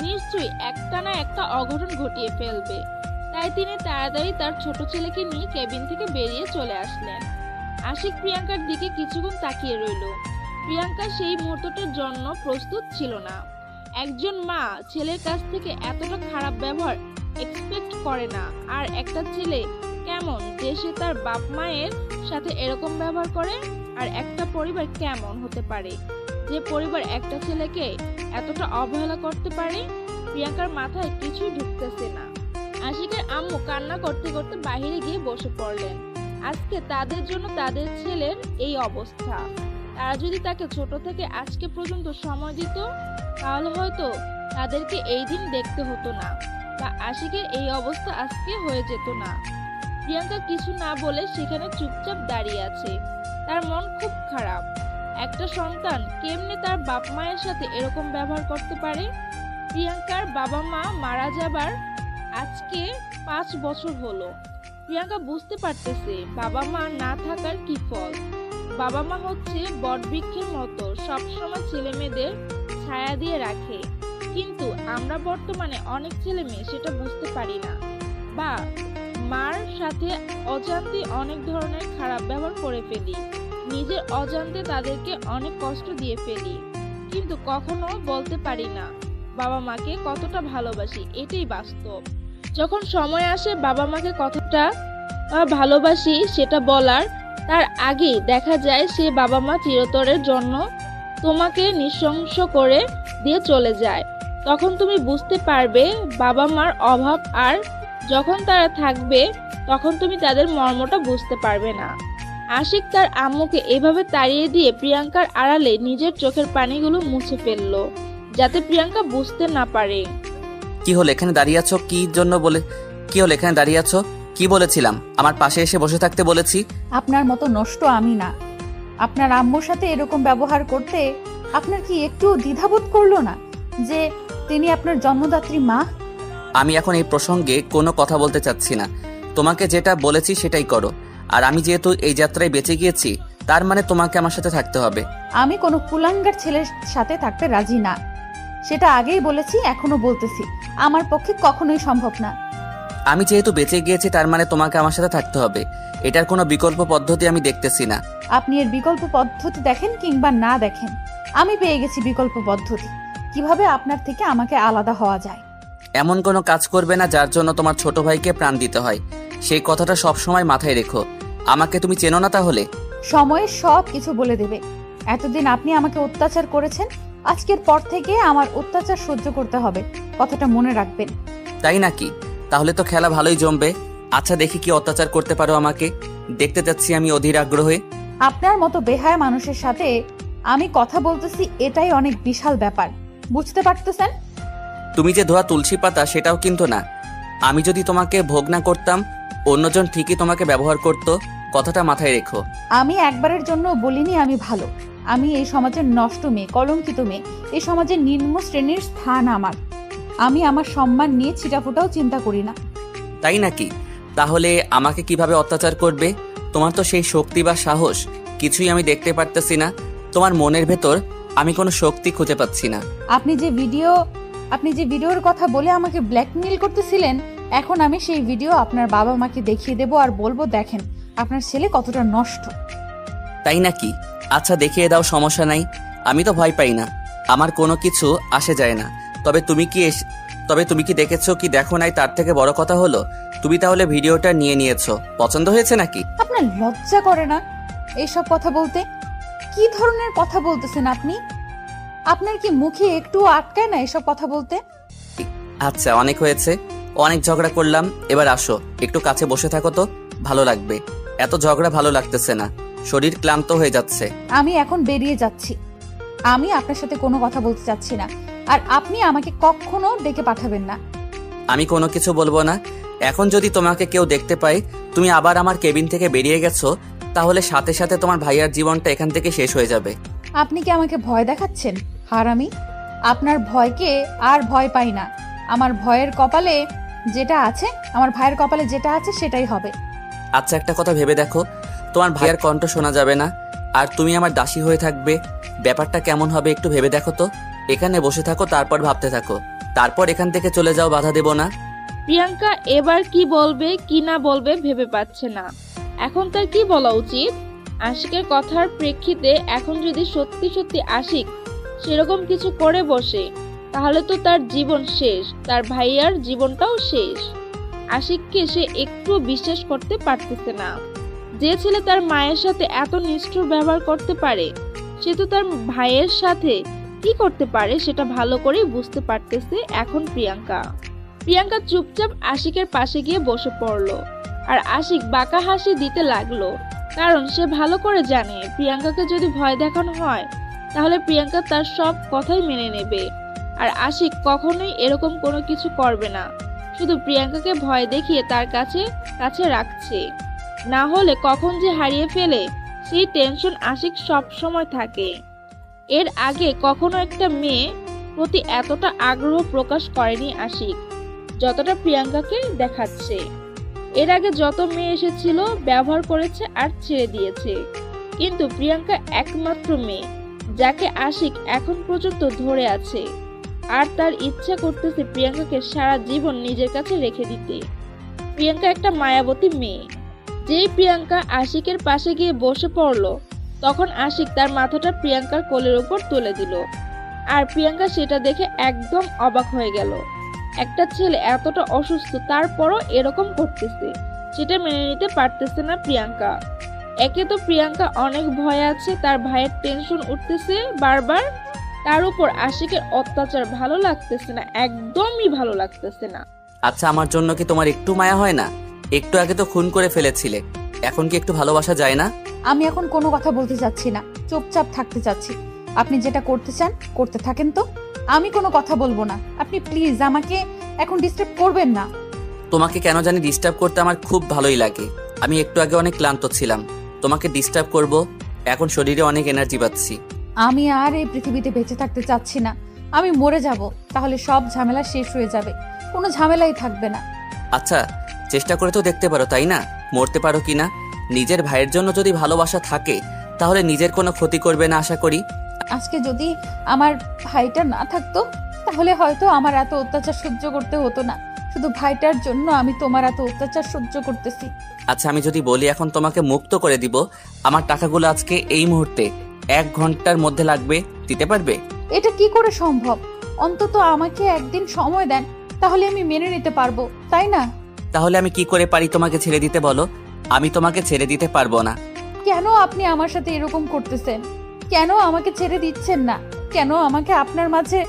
নিশ্চয়ই একটা না একটা অঘটন ঘটিয়ে ফেলবে। তাই তিনি তাড়াতাড়ি তার ছোট ছেলেকে নিয়ে কেবিন থেকে বেরিয়ে চলে আসলেন। আশিক প্রিয়াঙ্কার দিকে কিছুক্ষণ তাকিয়ে রইল। প্রিয়াঙ্কা সেই মুহূর্তটার জন্য প্রস্তুত ছিল না। একজন মা ছেলের কাছ থেকে এতটা খারাপ ব্যবহার এক্সপেক্ট করে না। আর একটা ছেলে কেমন যে সে তার বাপ মায়ের সাথে এরকম ব্যবহার করে? আর একটা পরিবার কেমন হতে পারে যে পরিবার একটা ছেলেকে এতটা অবহেলা করতে পারে? প্রিয়াঙ্কার মাথায় কিছুই ঢুকতেছে না। আশিকের আম্মু কান্না করতে করতে বাইরে গিয়ে বসে পড়লেন। আজকে তাদের জন্য তাদের ছেলের এই অবস্থা। তারা যদি তাকে ছোট থেকে আজকে পর্যন্ত সময় দিত তাহলে হয়তো তাদেরকে এই দিন দেখতে হতো না, বা আশিকের এই অবস্থা আজকে হয়ে যেত না। প্রিয়াঙ্কা কিছু না বলে সেখানে চুপচাপ দাঁড়িয়ে আছে। তার মন খুব খারাপ। একটা সন্তান কেমনে তার বাপ মায়ের সাথে এরকম ব্যবহার করতে পারে? প্রিয়াঙ্কার বাবা মা মারা যাবার আজকে 5 বছর হলো। প্রিয়াঙ্কা বুঝতে পারতেছে বাবা মা না থাকার কি ফল। বাবা মা হচ্ছে বটবৃক্ষের মতো, সবসময় ছেলে মেয়েদের ছায়া দিয়ে রাখে, কিন্তু আমরা বর্তমানে অনেক ছেলে মেয়ে সেটা বুঝতে পারি না, বা মার সাথে অজান্তে অনেক ধরনের খারাপ ব্যবহার করে ফেলি, নিজের অজান্তে তাদেরকে অনেক কষ্ট দিয়ে ফেলি, কিন্তু কখনো বলতে পারি না বাবা মাকে কতটা ভালোবাসি, এটাই বাস্তব। যখন সময় আসে বাবা মাকে কতটা ভালোবাসি সেটা বলার, তার আগেই দেখা যায় সে বাবা মা চিরতরের জন্য তোমাকে নৃশংস করে দিয়ে চলে যায়। তখন তুমি বুঝতে পারবে বাবা মার অভাব, আর যখন তারা থাকবে তখন তুমি তাদের মর্মটা বুঝতে পারবে না। আশিক তার আম্মুকে এভাবে তাড়িয়ে দিয়ে প্রিয়াঙ্কার আড়ালে নিজের চোখের পানিগুলো মুছে ফেললো, যাতে প্রিয়াঙ্কা বুঝতে না পারে। কি হলো এখানে দাঁড়িয়ে আছো? কি হলো এখানে দাঁড়িয়ে আছো? কি বলেছিলাম? আমার পাশে এসে বসে থাকতে বলেছি। আপনার মতো নষ্ট আমি না। আপনার আম্মুর সাথে এরকম ব্যবহার করতে আপনার কি একটু দ্বিধাবোধ করলো না যে তিনি আপনার জন্মদাত্রী মা? আমি এখন এই প্রসঙ্গে কোনো কথা বলতে চাচ্ছি না। তোমাকে যেটা বলেছি সেটাই করো। আর আমি যেহেতু এই যাত্রায় বেঁচে গিয়েছি, তার মানে তোমাকে আমার সাথে থাকতে হবে। আমি কোনো কুলাঙ্গার ছেলের সাথে থাকতে রাজি না, সেটা আগেই বলেছি, এখনো বলতেছি। আমার পক্ষে কখনোই সম্ভব না। আমি যেহেতু বেঁচে গিয়েছি তার মানে তোমাকে আমার সাথে থাকতে হবে। এটার কোনো বিকল্প পদ্ধতি আমি দেখতেছি না। আপনি এর বিকল্প পদ্ধতি দেখেন কিংবা না দেখেন, আমি পেয়ে গেছি বিকল্প পদ্ধতি, কিভাবে আপনার থেকে আমাকে আলাদা হওয়া যায়। এমন কোনো কাজ করবে না যার জন্য তোমার ছোট ভাইকে প্রাণ দিতে হয়। সেই কথাটা সব সময় মাথায় রেখো। আমাকে তুমি চেনো না তাহলে? সময়ে সব কিছু বলে দেবে। এতদিন আপনি আমাকে অত্যাচার করেছেন, আজকের পর থেকে আমার অত্যাচার সহ্য করতে হবে, কথাটা মনে রাখবেন। তাই নাকি? তাহলে তো খেলা ভালোই জমবে। আচ্ছা, দেখি কি অত্যাচার করতে পারো আমাকে। দেখতে চাচ্ছি আমি অধীর আগ্রহে। আপনার মতো বেহায়া মানুষের সাথে আমি কথা বলতেছি, এটাই অনেক বিশাল ব্যাপার, বুঝতে পারতেছেন? তুমি যে ধোয়া তুলসী পাতা সেটাও কিন্তু না। আমি যদি তোমাকে ভোগ না করতাম, অন্যজন ঠিকই তোমাকে ব্যবহার করত। কথাটা মাথায় রেখো। আমি একবারের জন্য বলিনি আমি ভালো। আমি এই সমাজের নষ্ট মেয়ে, কলঙ্কিত মেয়ে। এই সমাজের নিম্ন শ্রেণীর স্থান আমার। আমি আমার সম্মান নিয়ে ছিটাফোটাও চিন্তা করি না। তাই নাকি? তাহলে আমাকে কিভাবে অত্যাচার করবে? তোমার তো সেই শক্তি বা সাহস কিছুই আমি দেখতে পারতেছি না। তোমার মনের ভেতর আমি কোনো শক্তি খুঁজে পাচ্ছি না। আপনি যে ভিডিওর কথা বলে আমাকে ব্ল্যাকমেইল করতেছিলেন, এখন আমি সেই ভিডিও আপনার বাবা মাকে দেখিয়ে দেব আর বলবো, দেখেন আপনার ছেলে কতটা নষ্ট। তাই নাকি? আচ্ছা, দেখিয়ে দাও, সমস্যা নাই। আমি তো ভয় পাই না, আমার কোনো কিছু আসে যায় না। তবে তুমি কি দেখেছো কি দেখো নাই, তার থেকে বড় কথা হলো তুমি তাহলে ভিডিওটা নিয়েছো। পছন্দ হয়েছে নাকি? আপনার লজ্জা করে না এইসব কথা বলতে? কি ধরনের কথা বলতেছেন আপনি? আপনার কি মুখে একটু আটকায় না এসব কথা বলতে? আচ্ছা, অনেক হয়েছে, অনেক ঝগড়া করলাম। এবার আসো, একটু কাছে বসে থাকো তো, ভালো লাগবে। এত ঝগড়া ভালো লাগতেছে না, শরীর ক্লান্ত হয়ে যাচ্ছে। আমি এখন বেরিয়ে যাচ্ছি। আমি আপনার সাথে কোনো কথা বলতে চাচ্ছি না, আর আপনি আমাকে কখনো ডেকে পাঠাবেন না। আমি কোনো কিছু বলবো না। এখন যদি তোমাকে কেউ দেখতে পায় তুমি আবার আমার কেবিন থেকে বেরিয়ে গেছো, তাহলে সাথে সাথে তোমার ভাইয়ার জীবনটা এখান থেকে শেষ হয়ে যাবে। আপনি কি আমাকে ভয় দেখাচ্ছেন হারামি? আপনার ভয়কে আর ভয় পাই না। আমার ভাইয়ের কপালে যেটা আছে সেটাই হবে। আচ্ছা, একটা কথা ভেবে দেখো, তোমার ভাইয়ার কণ্ঠ শোনা যাবে না, আর তুমি আমার দাসী হয়ে থাকবে। ব্যাপারটা কেমন হবে একটু ভেবে দেখো তো। এখানে বসে থাকো, তারপর ভাবতে থাকো, তারপর এখান থেকে চলে যাও, বাধা দেব না। প্রিয়াঙ্কা এবার কি বলবে কি না বলবে ভেবে পাচ্ছে না। এখন তার কি বলা উচিত? আশিকের কথার প্রেক্ষিতে এখন যদি সত্যি সত্যি আশিক সেরকম কিছু করে বসে, তাহলে তো তার জীবন শেষ, তার ভাইয়ার জীবনটাও শেষ। আশিককে সে একটু বিশ্বাস করতে পারতেছে না। যে ছেলে তার মায়ের সাথে এত নিষ্ঠুর ব্যবহার করতে পারে, সে তো তার ভাইয়ের সাথে কি করতে পারে সেটা ভালো করেই বুঝতে পারতেছে এখন প্রিয়াঙ্কা। প্রিয়াঙ্কা চুপচাপ আশিকের পাশে গিয়ে বসে পড়লো, আর আশিক বাঁকা হাসি দিতে লাগলো, কারণ সে ভালো করে জানে প্রিয়াঙ্কাকে যদি ভয় দেখানো হয় তাহলে প্রিয়াঙ্কা তার সব কথাই মেনে নেবে। আর আশিক কখনোই এরকম কোনো কিছু করবে না, শুধু প্রিয়াঙ্কাকে ভয় দেখিয়ে তার কাছে রাখছে। না হলে কখন যে হারিয়ে ফেলে সেই টেনশন আশিক সব সময় থাকে। এর আগে কখনো একটা মেয়ে প্রতি এতটা আগ্রহ প্রকাশ করেনি আশিক, যতটা প্রিয়াঙ্কাকে দেখাচ্ছে। এর আগে যত মেয়ে এসেছিল ব্যবহার করেছে আর ছেড়ে দিয়েছে, কিন্তু প্রিয়াঙ্কা একমাত্র মেয়ে যাকে আশিক এখন পর্যন্ত ধরে আছে, আর তার ইচ্ছা করতেছে প্রিয়াঙ্কাকে সারা জীবন নিজের কাছে রেখে দিতে। প্রিয়াঙ্কা একটা মায়াবতী মেয়ে। যেই প্রিয়াঙ্কা আশিকের পাশে গিয়ে বসে পড়লো, তখন আশিক তার মাথাটা প্রিয়াঙ্কার কোলের উপর তুলে দিল। আর প্রিয়াঙ্কা সেটা দেখে একদম অবাক হয়ে গেল। একটা ছেলে এতটা অসুস্থ তারপরও এরকম করতেছে, সেটা মেনে নিতে পারতেছে না প্রিয়াঙ্কা। একে তো প্রিয়াঙ্কা অনেক ভয় আছে, তার ভাইয়ের টেনশন উঠতেছে বারবার, তার উপর আশিকের অত্যাচার ভালো লাগতেছে না, একদমই ভালো লাগতেছে না। আচ্ছা, আমার জন্য কি তোমার একটু মায়া হয় না? একটু আগে তো খুন করে ফেলেছিলে, এখন কি একটু ভালোবাসা যায় না? আমি এখন কোনো কথা বলতে চাচ্ছি না, চুপচাপ থাকতে চাচ্ছি। আপনি যেটা করতে চান করতে থাকেন তো, আমি কোনো কথা বলবো না। আপনি প্লিজ আমাকে এখন ডিস্টার্ব করবেন না। তোমাকে কেন জানি ডিস্টার্ব করতে আমার খুব ভালোই লাগে। আমি একটু আগে অনেক ক্লান্ত ছিলাম, তোমাকে ডিস্টার্ব করব, এখন শরীরে অনেক এনার্জি পাচ্ছি। আমি আর এই পৃথিবীতে বেঁচে থাকতে চাচ্ছি না, আমি মরে যাব, তাহলে সব ঝামেলা শেষ হয়ে যাবে, কোনো ঝামেলাই থাকবে না। আচ্ছা, চেষ্টা করে তো দেখতে পারো, তাই না? মরতে পারো কিনা। নিজের ভাইয়ের জন্য যদি ভালোবাসা থাকে তাহলে নিজের কোনো ক্ষতি করবে না আশা করি। আজকে যদি আমার ভাইটা না থাকতো তাহলে হয়তো আমার এত অত্যাচার সহ্য করতে হতো না। শুধু ভাইটার জন্য আমি তোমার এত অত্যাচার সহ্য করতেছি। আচ্ছা, আমি যদি বলি এখন তোমাকে মুক্ত করে দিব, আমার টাকাগুলো আজকে এই মুহূর্তে 1 ঘন্টার মধ্যে লাগবে, দিতে পারবে? এটা কি করে সম্ভব? অন্তত আমাকে একদিন সময় দেন, তাহলে আমি মেনে নিতে পারবো, তাই না? তাহলে আমি কি করে পারি তোমাকে ছেড়ে দিতে বলো? আমি তোমাকে ছেড়ে দিতে পারবো না। কেন আপনি আমার সাথে এরকম করতেছেন? কেন আমাকে ছেড়ে দিচ্ছেন না? কেন আমাকে আপনার মাঝে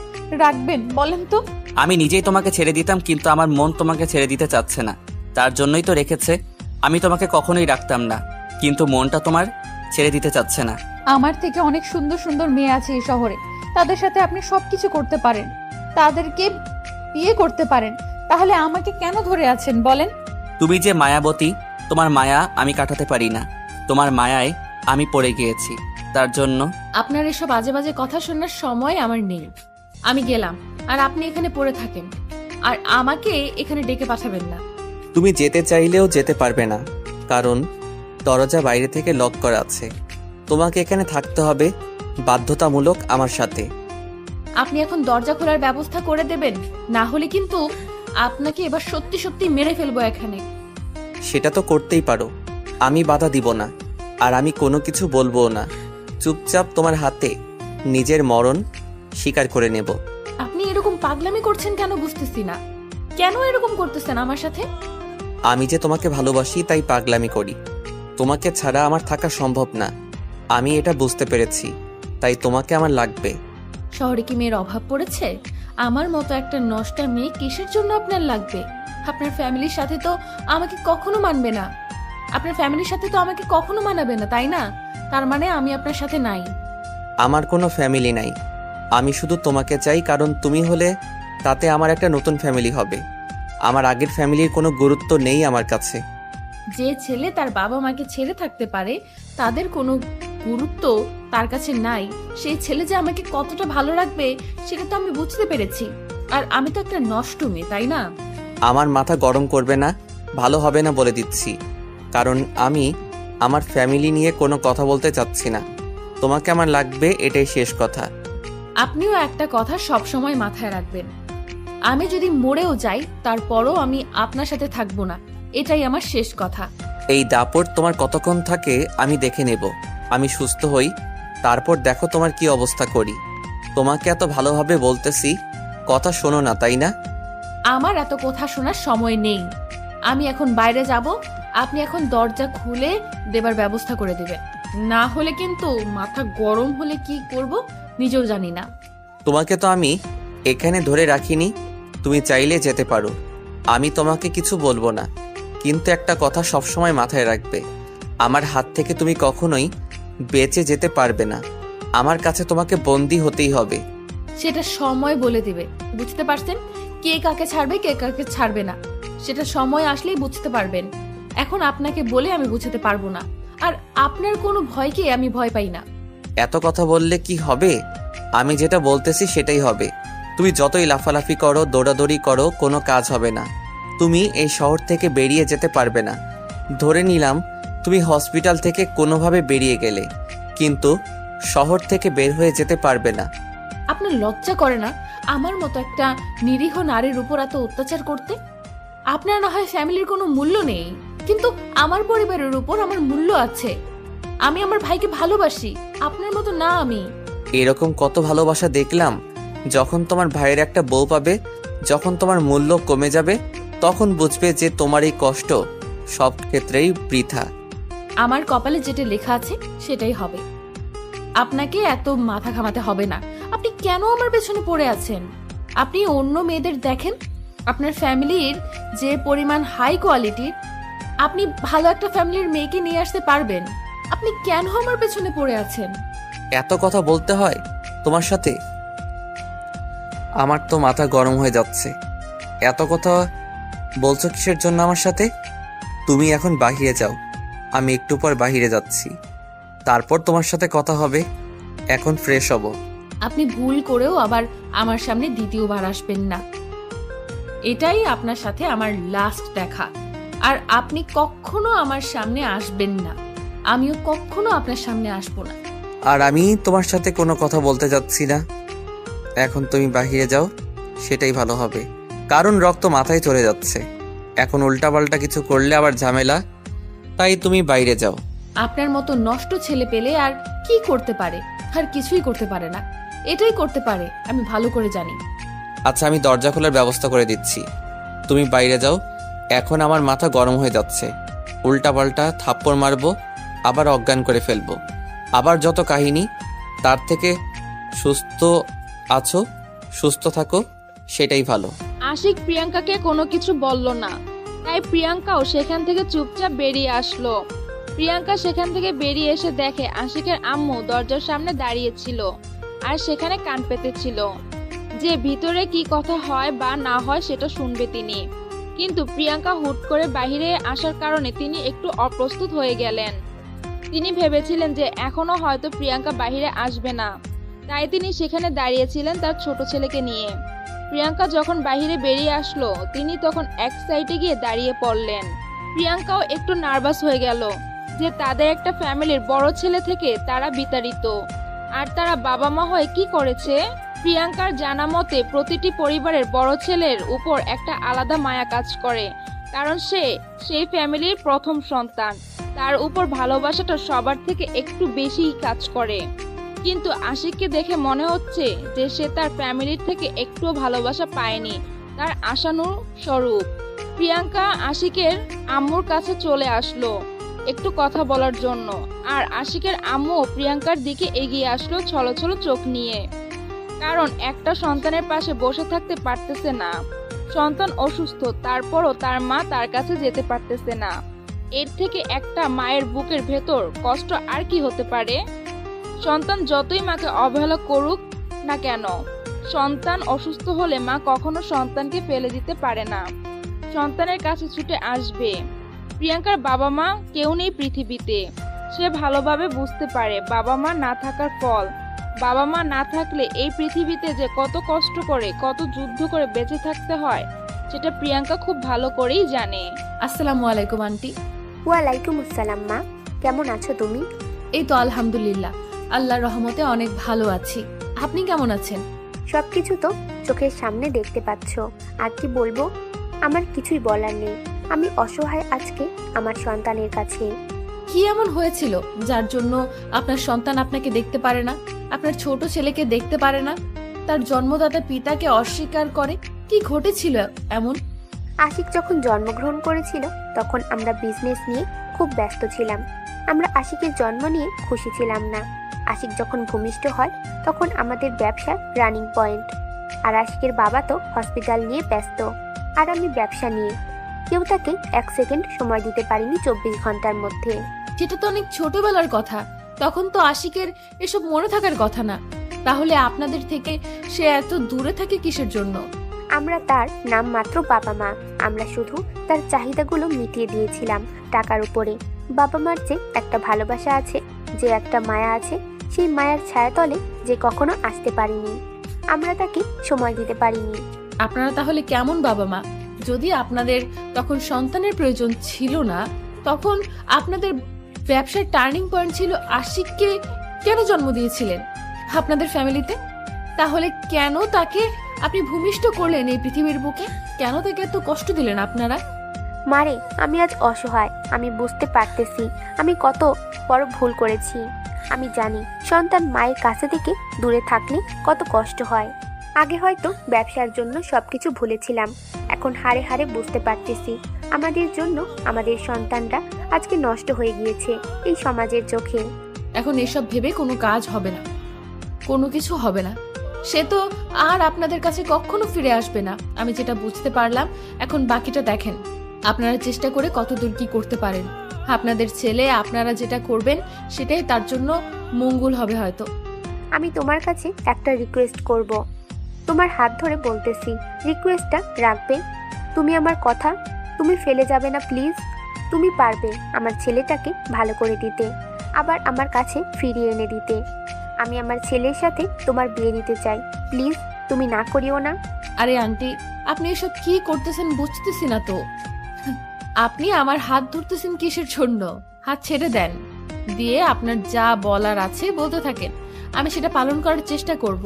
রাখবেন বলেন তো? আমি নিজেই তোমাকে ছেড়ে দিতাম, কিন্তু আমার মন তোমাকে ছেড়ে দিতে চাচ্ছে না, তার জন্যই তো রেখেছে। আমি তোমাকে কখনোই রাখতাম না, কিন্তু মনটা তোমার ছেড়ে দিতে চাচ্ছে না। আমার থেকে অনেক সুন্দর সুন্দর মেয়ে আছে এই শহরে, তাদের সাথে আপনি সবকিছু করতে পারেন, তাদেরকে বিয়ে করতে পারেন, তাহলে আমাকে কেন ধরে আছেন বলেন? তুমি যে মায়াবতী, তোমার মায়া আমি কাটাতে পারি না, তোমার মায়ায় আমি পড়ে গিয়েছি, তার জন্য। আপনার এসব বাজে বাজে কথা শোনার সময় আমার নেই, আমি গেলাম। আর আপনি এখানে পড়ে থাকেন, আর আমাকে এখানে ডেকে পাঠাবেন না। তুমি যেতে চাইলেও যেতে পারবে না, কারণ দরজা বাইরে থেকে লক করা আছে। তোমাকে এখানে থাকতে হবে বাধ্যতামূলক আমার সাথে। আপনি এখন দরজা খোলার ব্যবস্থা করে দেবেন, না হলে কিন্তু আপনাকে এবার সত্যি সত্যি মেরে ফেলবো এখানে। সেটা তো করতেই পারো, আমি বাধা দিব না, আর আমি কোনো কিছু বলবো না। চুপচাপ তোমার হাতে নিজের মরণ স্বীকার করে নেব। আপনি এরকম পাগলামি করছেন কেন বুঝতেছি না, কেন এরকম করতেছেন আমার সাথে? আমি যে তোমাকে ভালোবাসি তাই পাগলামি করি, তোমাকে ছাড়া আমার থাকা সম্ভব না। আমি এটা বুঝতে পেরেছি, তাই তোমাকে আমার লাগবে। শহরে কি মেয়ের অভাব পড়েছে? আমার মতো একটা নষ্টা মেয়ে কিসের জন্য আপনার লাগবে? আপনার ফ্যামিলির সাথে তো আমাকে কখনো মানবে না, আপনার ফ্যামিলির সাথে তো আমাকে কখনো মানাবে না, তাই না? তার মানে আমি আপনার সাথে নাই। আমার কোনো ফ্যামিলি নাই, আমি শুধু তোমাকে চাই, কারণ তুমি হলে তাতে আমার একটা নতুন ফ্যামিলি হবে। আমার আগের ফ্যামিলির কোনো গুরুত্ব নেই আমার কাছে। যে ছেলে তার বাবা মাকে ছেড়ে থাকতে পারে, তাদের কোনো গুরুত্ব তার কাছে নাই, সেই ছেলে যে আমাকে কতটা ভালো রাখবে সেটা তো আমি বুঝতে পেরেছি। আর আমি তো একটা নষ্ট মেয়ে, তাই না? আমার মাথা গরম করবে না, ভালো হবে না বলে দিচ্ছি, কারণ আমি আমার ফ্যামিলি নিয়ে কোনো কথা বলতে চাচ্ছি না। তোমাকে আমার লাগবে, এটাই শেষ কথা। আপনিও একটা কথা সব সময় মাথায় রাখবেন, আমি যদি মরেও যাই তারপরও আমি আপনার সাথে থাকবো না, এটাই আমার শেষ কথা। এই দাপট তোমার কতক্ষণ থাকে আমি দেখে নেব। আমি সুস্থ হই, তারপর দেখো তোমার কি অবস্থা করি। তোমাকে এত ভালোভাবে বলতেছি, কথা শোনো না, তাই না? আমার এত কথা শোনার সময় নেই, আমি এখন বাইরে যাব। আপনি এখন দরজা খুলে দেবার ব্যবস্থা করে দেবেন, না হলে কিন্তু মাথা গরম হলে কি করব নিজেও জানি না। তোমাকে তো আমি এখানে ধরে রাখিনি, তুমি চাইলে যেতে পারো, আমি তোমাকে কিছু বলবো না, কিন্তু একটা কথা সবসময় মাথায় রাখবে, আমার হাত থেকে তুমি কখনোই বেঁচে যেতে পারবে না। আমার কাছে তোমাকে বন্দি হতেই হবে। সেটা সময় বলে দিবে, বুঝতে পারছেন? কে কাকে ছাড়বে কে কাকে ছাড়বে না সেটা সময় আসলেই বুঝতে পারবেন। এখন আপনাকে বলে আমি বুঝতে পারবো না, আর আপনার কোনো ভয়কে আমি ভয় পাই না। এত কথা বললে কি হবে? আমি যেটা বলতেছি সেটাই হবে। তুমি যতই লাফালাফি করো, দৌড়াদৌড়ি করো, কোনো কাজ হবে না। তুমি এই শহর থেকে বেরিয়ে যেতে পারবে না। ধরে নিলাম তুমি হসপিটাল থেকে কোনোভাবে বেরিয়ে গেলে, কিন্তু শহর থেকে বের হয়ে যেতে পারবে না। আপনার লজ্জা করে না আমার মতো একটা নিরীহ নারীর উপর এত অত্যাচার করতে? আপনার না হয় ফ্যামিলির কোনো মূল্য নেই, কিন্তু আমার পরিবারের উপর আমার মূল্য আছে। আমি আমার ভাইকে ভালোবাসি, আপনার মতো না আমি। এরকম কত ভালোবাসা দেখলাম, যখন তোমার ভাইয়ের একটা বউ পাবে, যখন তোমার মূল্য কমে যাবে, তখন বুঝবে যে তোমার এই কষ্ট সব ক্ষেত্রেই বৃথা। আমার কপালে যেটা লেখা আছে সেটাই হবে। আপনাকে এত মাথা ঘামাতে হবে না। আপনি কেন আমার পেছনে পড়ে আছেন? আপনি অন্য মেয়েদের দেখেন, আপনার ফ্যামিলির যে পরিমাণ হাই কোয়ালিটির, আপনি ভালো একটা ফ্যামিলির মেয়েকে নিয়ে আসতে পারবেন। আপনি কেন আমার পেছনে পড়ে আছেন? এত কথা বলতে হয় তোমার সাথে? আমার তো মাথা গরম হয়ে যাচ্ছে। এত কথা বলছো কিসের জন্য আমার সাথে? তুমি এখন বাহিরে যাও, আমি একটু পর বাহিরে যাচ্ছি, তারপর তোমার সাথে কথা হবে। এখন ফ্রেশ হব। আপনি ভুল করেও আবার আমার সামনে দ্বিতীয়বার আসবেন না। এটাই আপনার সাথে আমার লাস্ট দেখা। আর আপনি কখনো আমার সামনে আসবেন না, আমিও কখনো আপনার সামনে আসবো না। আর আমি তোমার সাথে কোনো কথা বলতে যাচ্ছি না। এখন তুমি বাহিরে যাও, সেটাই ভালো হবে, কারণ রক্ত মাথায় চলে যাচ্ছে। এখন উল্টাপাল্টা কিছু করলে আবার ঝামেলা, তাই তুমি বাইরে যাও। আপনার মতো নষ্ট ছেলে পেলে আর কি করতে পারে? আর কিছুই করতে পারে না। এটাই করতে পারে, আমি ভালো করে জানি। আচ্ছা, আমি দরজা খোলার ব্যবস্থা করে দিচ্ছি, তুমি বাইরে যাও। এখন আমার মাথা গরম হয়ে যাচ্ছে। উল্টাপাল্টা থাপ্পড় মারবো, আবার অজ্ঞান করে ফেলবো, আবার যত কাহিনী। তার থেকে সুস্থ আছো, সুস্থ থাকো, সেটাই ভালো। আশিক প্রিয়াঙ্কাকে কোনো কিছু বলল না, তাই প্রিয়াঙ্কাও সেখান থেকে চুপচাপ বেরিয়ে আসলো। প্রিয়াঙ্কা সেখান থেকে বেরিয়ে এসে দেখে আশিকের আম্মু দরজার সামনে দাঁড়িয়েছিল আর সেখানে কান পেতেছিল যে ভিতরে কি কথা হয় বা না হয় সেটা শুনবে তিনি। কিন্তু প্রিয়াঙ্কা হুট করে বাইরে আসার কারণে তিনি একটু অপ্রস্তুত হয়ে গেলেন। তিনি ভেবেছিলেন যে এখনো হয়তো প্রিয়াঙ্কা বাইরে আসবে না, তাই তিনি সেখানে দাঁড়িয়েছিলেন তার ছোট ছেলেকে নিয়ে। প্রিয়াঙ্কা যখন বাইরে বেরিয়ে আসলো, তিনি তখন এক সাইডে গিয়ে দাঁড়িয়ে পড়লেন। প্রিয়াঙ্কাও একটু নার্ভাস হয়ে গেল যে তাদের একটা ফ্যামিলির বড় ছেলে থেকে তারা বিতাড়িত, আর তারা বাবা মা হয়ে কি করেছে। প্রিয়াঙ্কার জানা মতে প্রতিটি পরিবারের বড় ছেলের উপর একটা আলাদা মায়া কাজ করে, কারণ সে সেই ফ্যামিলির প্রথম সন্তান। তার উপর ভালোবাসাটা সবার থেকে একটু বেশিই কাজ করে। কিন্তু আশিককে দেখে মনে হচ্ছে যে সে তার ফ্যামিলির থেকে একটুও ভালোবাসা পায়নি, তার আশানুস্বরূপ। প্রিয়াঙ্কা আশিকের আম্মুর কাছে চলে আসলো একটু কথা বলার জন্য, আর আশিকের আম্মু প্রিয়াঙ্কার দিকে এগিয়ে আসলো ছলছল চোখ নিয়ে, কারণ একটা সন্তানের পাশে বসে থাকতে পারতেছে না। সন্তান অসুস্থ, তারপরও তার মা তার কাছে যেতে পারতেছে না। এর থেকে একটা মায়ের বুকের ভেতর কষ্ট আর কি হতে পারে? সন্তান যতই মাকে অবহেলা করুক না কেন, সন্তান অসুস্থ হলে মা কখনো সন্তানকে ফেলে দিতে পারে না, সন্তানের কাছে ছুটে আসবে। প্রিয়াঙ্কার বাবা মা কেউ নেই পৃথিবীতে। সে ভালোভাবে বুঝতে পারে বাবা মা না থাকার ফল। বাবা মা না থাকলে এই পৃথিবীতে যে কত কষ্ট করে, কত যুদ্ধ করে বেঁচে থাকতে হয়, সেটা প্রিয়াঙ্কা খুব ভালো করেই জানে। আসসালামু আলাইকুম আন্টি। ওয়ালাইকুম আসসালাম মা, কেমন আছো তুমি? এই তো আলহামদুলিল্লাহ, আল্লাহর রহমতে অনেক ভালো আছি। আপনি কেমন আছেন? সবকিছু তো চোখের সামনে দেখতে পাচ্ছ, আর কি বলবো? আমার কিছুই বলার নেই। আমি অসহায় আজকে আমার সন্তানের কাছে। কি এমন হয়েছিল যার জন্য আপনার সন্তান আপনাকে দেখতে পারে না, আপনার ছোট ছেলেকে দেখতে পারে না, তার জন্মদাতা পিতাকে অস্বীকার করে? কি ঘটেছিল এমন? আশিক যখন জন্মগ্রহণ করেছিল তখন আমরা বিজনেস নিয়ে খুব ব্যস্ত ছিলাম। আমরা আশিকের জন্ম নিয়ে খুশি ছিলাম না। আশিক যখন ভূমিষ্ঠ হয় তখন আমাদের ব্যবসার রানিং পয়েন্ট, আর আশিকের বাবা তো হসপিটাল নিয়ে ব্যস্ত, আর আমি ব্যবসা নিয়ে। কেউ তাকে 1 সেকেন্ড সময় দিতে পারিনি 24 ঘন্টার মধ্যে। সেটা তো অনেক ছোটবেলার কথা, তখন তো আশিকের এসব মনে থাকার কথা না। তাহলে আপনাদের থেকে সে এত দূরে থাকে কিসের জন্য? আমরা তার নাম মাত্র বাবা মা। আমরা শুধু তার চাহিদাগুলো মিটিয়ে দিয়েছিলাম টাকার উপরে। বাবা মার যে একটা ভালোবাসা আছে, যে একটা মায়া আছে, সেই মায়ার ছায়াতলে যে কখনো আসতে পারিনি। আমরা তাকে সময় দিতে পারিনি। আপনারা তাহলে কেমন বাবা মা? যদি আপনাদের তখন সন্তানের প্রয়োজন ছিল না, তখন আপনাদের ব্যবসার টার্নিং পয়েন্ট ছিল আশিককে কেন জন্ম দিয়েছিলেন আপনাদের ফ্যামিলিতে? তাহলে কেন তাকে আপনি ভূমিষ্ঠ করলেন এই পৃথিবীর বুকে? কেন তাকে এত কষ্ট দিলেন আপনারা? মারে, আমি আজ অসহায়। আমি বুঝতে পারতেছি আমি কত বড় ভুল করেছি। আমি জানি সন্তান মায়ের কাছে থেকে দূরে থাকলে কত কষ্ট হয়। আগে হয়তো ব্যবসার জন্য সবকিছু ভুলেছিলাম, এখন হাড়ে হাড়ে বুঝতে পারতেছি আমাদের জন্য আমাদের সন্তানরা আজকে নষ্ট হয়ে গিয়েছে এই সমাজের চোখে। এখন এসব ভেবে কোনো কাজ হবে না, কোনো কিছু হবে না। সে তো আর আপনাদের কাছে কখনো ফিরে আসবে না, আমি যেটা বুঝতে পারলাম। এখন বাকিটা দেখেন, আপনারা চেষ্টা করে কতদূর কি করতে পারেন। আপনাদের ছেলে, আপনারা যেটা করবেন সেটাই তার জন্য মঙ্গল হবে হয়তো। আমি তোমার কাছে একটা রিকোয়েস্ট করব, তোমার হাত ধরে বলতেছি, রিকোয়েস্টটা রাখবে? তুমি আমার কথা তুমি ফেলে যাবে না প্লিজ? তুমি পারবে আমার ছেলেটাকে ভালো করে দিতে, আবার আমার কাছে ফিরিয়ে এনে দিতে। আমি আমার ছেলের সাথে তোমার বিয়ে দিতে চাই, প্লিজ তুমি না করিও না। আরে আন্টি, আপনি এসব কি করতেছেন বুঝতেছি না তো। আপনি আমার হাত ধরতেছেন কিসের জন্য? হাত ছেড়ে দেন, দিয়ে আপনার যা বলার আছে বলতে থাকেন, আমি সেটা পালন করার চেষ্টা করব।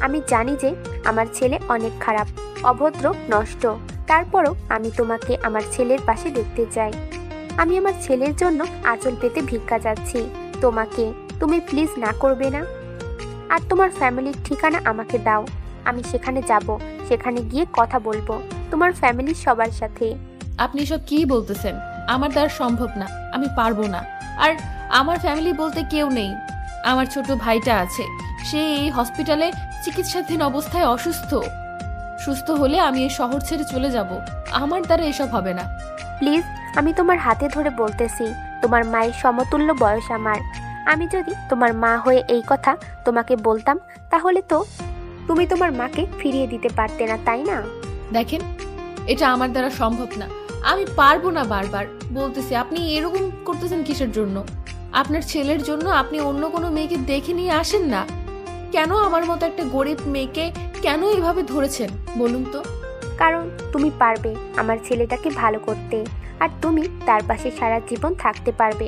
আমি জানি যে আমার ছেলে অনেক খারাপ, অভদ্র, নষ্ট, তারপরও আমি তোমাকে আমার ছেলের পাশে দেখতে চাই। আমি আমার ছেলের জন্য আঁচল পেতে ভিক্ষা যাচ্ছি তোমাকে, তুমি প্লিজ না করবে না? আর তোমার ফ্যামিলির ঠিকানা আমাকে দাও, আমি সেখানে যাব, সেখানে গিয়ে কথা বলবো তোমার ফ্যামিলির সবার সাথে। আপনি এসব কি বলতেছেন? আমার দ্বারা সম্ভব না, আমি পারবো না। আর আমার ফ্যামিলি বলতে কেউ নেই। আমার ছোট ভাইটা আছে, সে এই হসপিটালে চিকিৎসাধীন অবস্থায় অসুস্থ। সুস্থ হলে আমি এই শহর ছেড়ে চলে যাব, আমার দ্বারা এসব হবে না। প্লিজ, আমি তোমার হাতে ধরে বলতেছি, তোমার মায়ের সমতুল্য বয়স আমার। আমি যদি তোমার মা হয়ে এই কথা তোমাকে বলতাম, তাহলে তো তুমি তোমার মাকে ফিরিয়ে দিতে পারতে না, তাই না? দেখেন, এটা আমার দ্বারা সম্ভব না, আমি পারবো না। বারবার বলতেছি, আপনি এরকম করতেছেন কিসের জন্য? আপনার ছেলের জন্য আপনি অন্য কোনো মেয়েকে দেখে নিয়ে আসেন না কেন? আমার মতো একটা গরিব মেয়েকে কেন এভাবে ধরেছেন বলুন তো? কারণ তুমি পারবে আমার ছেলেটাকে ভালো করতে, আর তুমি তার পাশে সারা জীবন থাকতে পারবে।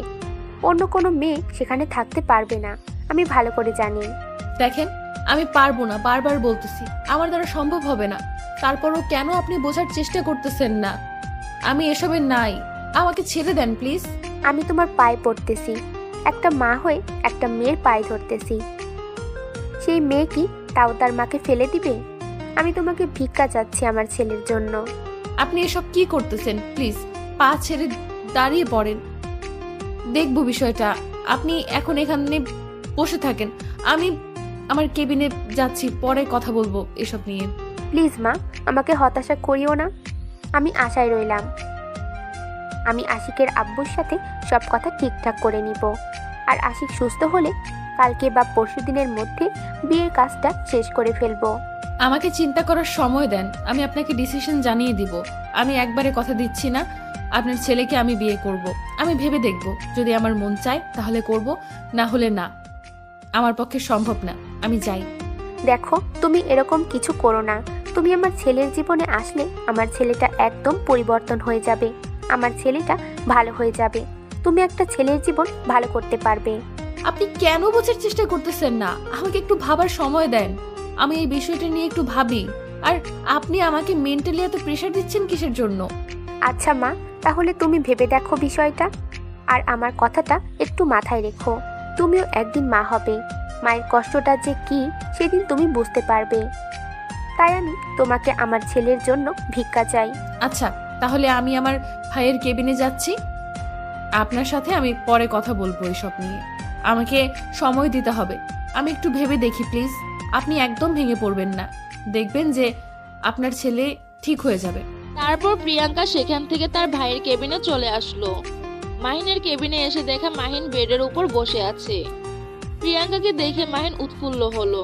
অন্য কোনো মেয়ে সেখানে থাকতে পারবে না, আমি ভালো করে জানি। দেখেন, আমি পারবো না, বারবার বলতেছি আমার দ্বারা সম্ভব হবে না। তারপরও কেন আপনি বোঝার চেষ্টা করতেছেন না? আমি এসবে নাই, আমাকে ছেড়ে দেন প্লিজ। আমি তোমার পায়ে পড়তেছি, একটা মা হয়ে একটা মেয়ের পায়ে ধরতেছি। সেই মেয়ে কি তাও তার মাকে ফেলে দিবে? আমি তোমাকে ভিক্ষা চাচ্ছি আমার ছেলের জন্য। আপনি এসব কি করতেছেন? প্লিজ পা ছেড়ে দাঁড়িয়ে পড়েন, দেখবো বিষয়টা। আপনি এখন এখানে বসে থাকেন, আমি আমার কেবিনে যাচ্ছি, পরে কথা বলবো এসব নিয়ে। প্লিজ মা, আমাকে হতাশা করিও না, আমি আশায় রইলাম। আমি আশিকের আব্বুর সাথে সব কথা ঠিকঠাক করে নিব, আর আশিক সুস্থ হলে কালকে বা পরশুদিনের মধ্যে বিয়ের কাজটা শেষ করে ফেলবো। আমাকে চিন্তা করার সময় দেন, আমি আপনাকে ডিসিশন জানিয়ে দিব। আমি একবারে কথা দিচ্ছি না, আপনার ছেলেকে আমি বিয়ে করব। আমি ভেবে দেখব, যদি আমার মন চায় তাহলে করব, না হলে না। আমার পক্ষে সম্ভব না, আমি যাই। দেখো, তুমি এরকম কিছু করো না। তুমি আমার ছেলের জীবনে আসলে আমার ছেলেটা একদম পরিবর্তন হয়ে যাবে, আমার ছেলেটা ভালো হয়ে যাবে। তুমি একটা ছেলের জীবন ভালো করতে পারবে। আপনি কেন বোঝার চেষ্টা করতেছেন না? আমাকে একটু ভাবার সময় দেন, আমি এই বিষয়টা নিয়ে একটু ভাবি। আর আপনি আমাকে মেন্টালি এত প্রেশার দিচ্ছেন কিসের জন্য? আচ্ছা মা, তাহলে তুমি ভেবে দেখো বিষয়টা, আর আমার কথাটা একটু মাথায় রেখো। তুমিও একদিন মা হবে, মায়ের কষ্টটা যে কি সেদিন তুমি বুঝতে পারবে। তাই আমি তোমাকে আমার ছেলের জন্য ভিক্ষা চাই। আচ্ছা, তাহলে আমি আমার ভাইয়ের কেবিনে যাচ্ছি, আপনার সাথে আমি পরে কথা বলবো এসব নিয়ে। আমাকে সময় দিতে হবে, আমি একটু ভেবে দেখি প্লিজ। আপনি একদম ভেঙে পড়বেন না, দেখবেন যে আপনার ছেলে ঠিক হয়ে যাবে। তারপর প্রিয়াঙ্কা সেখান থেকে তার ভাইয়ের কেবিনে চলে আসলো। মাহিনের কেবিনে এসে দেখে মাহিন বেডের উপর বসে আছে। প্রিয়াঙ্কাকে দেখে মাহিন উৎফুল্ল হলো,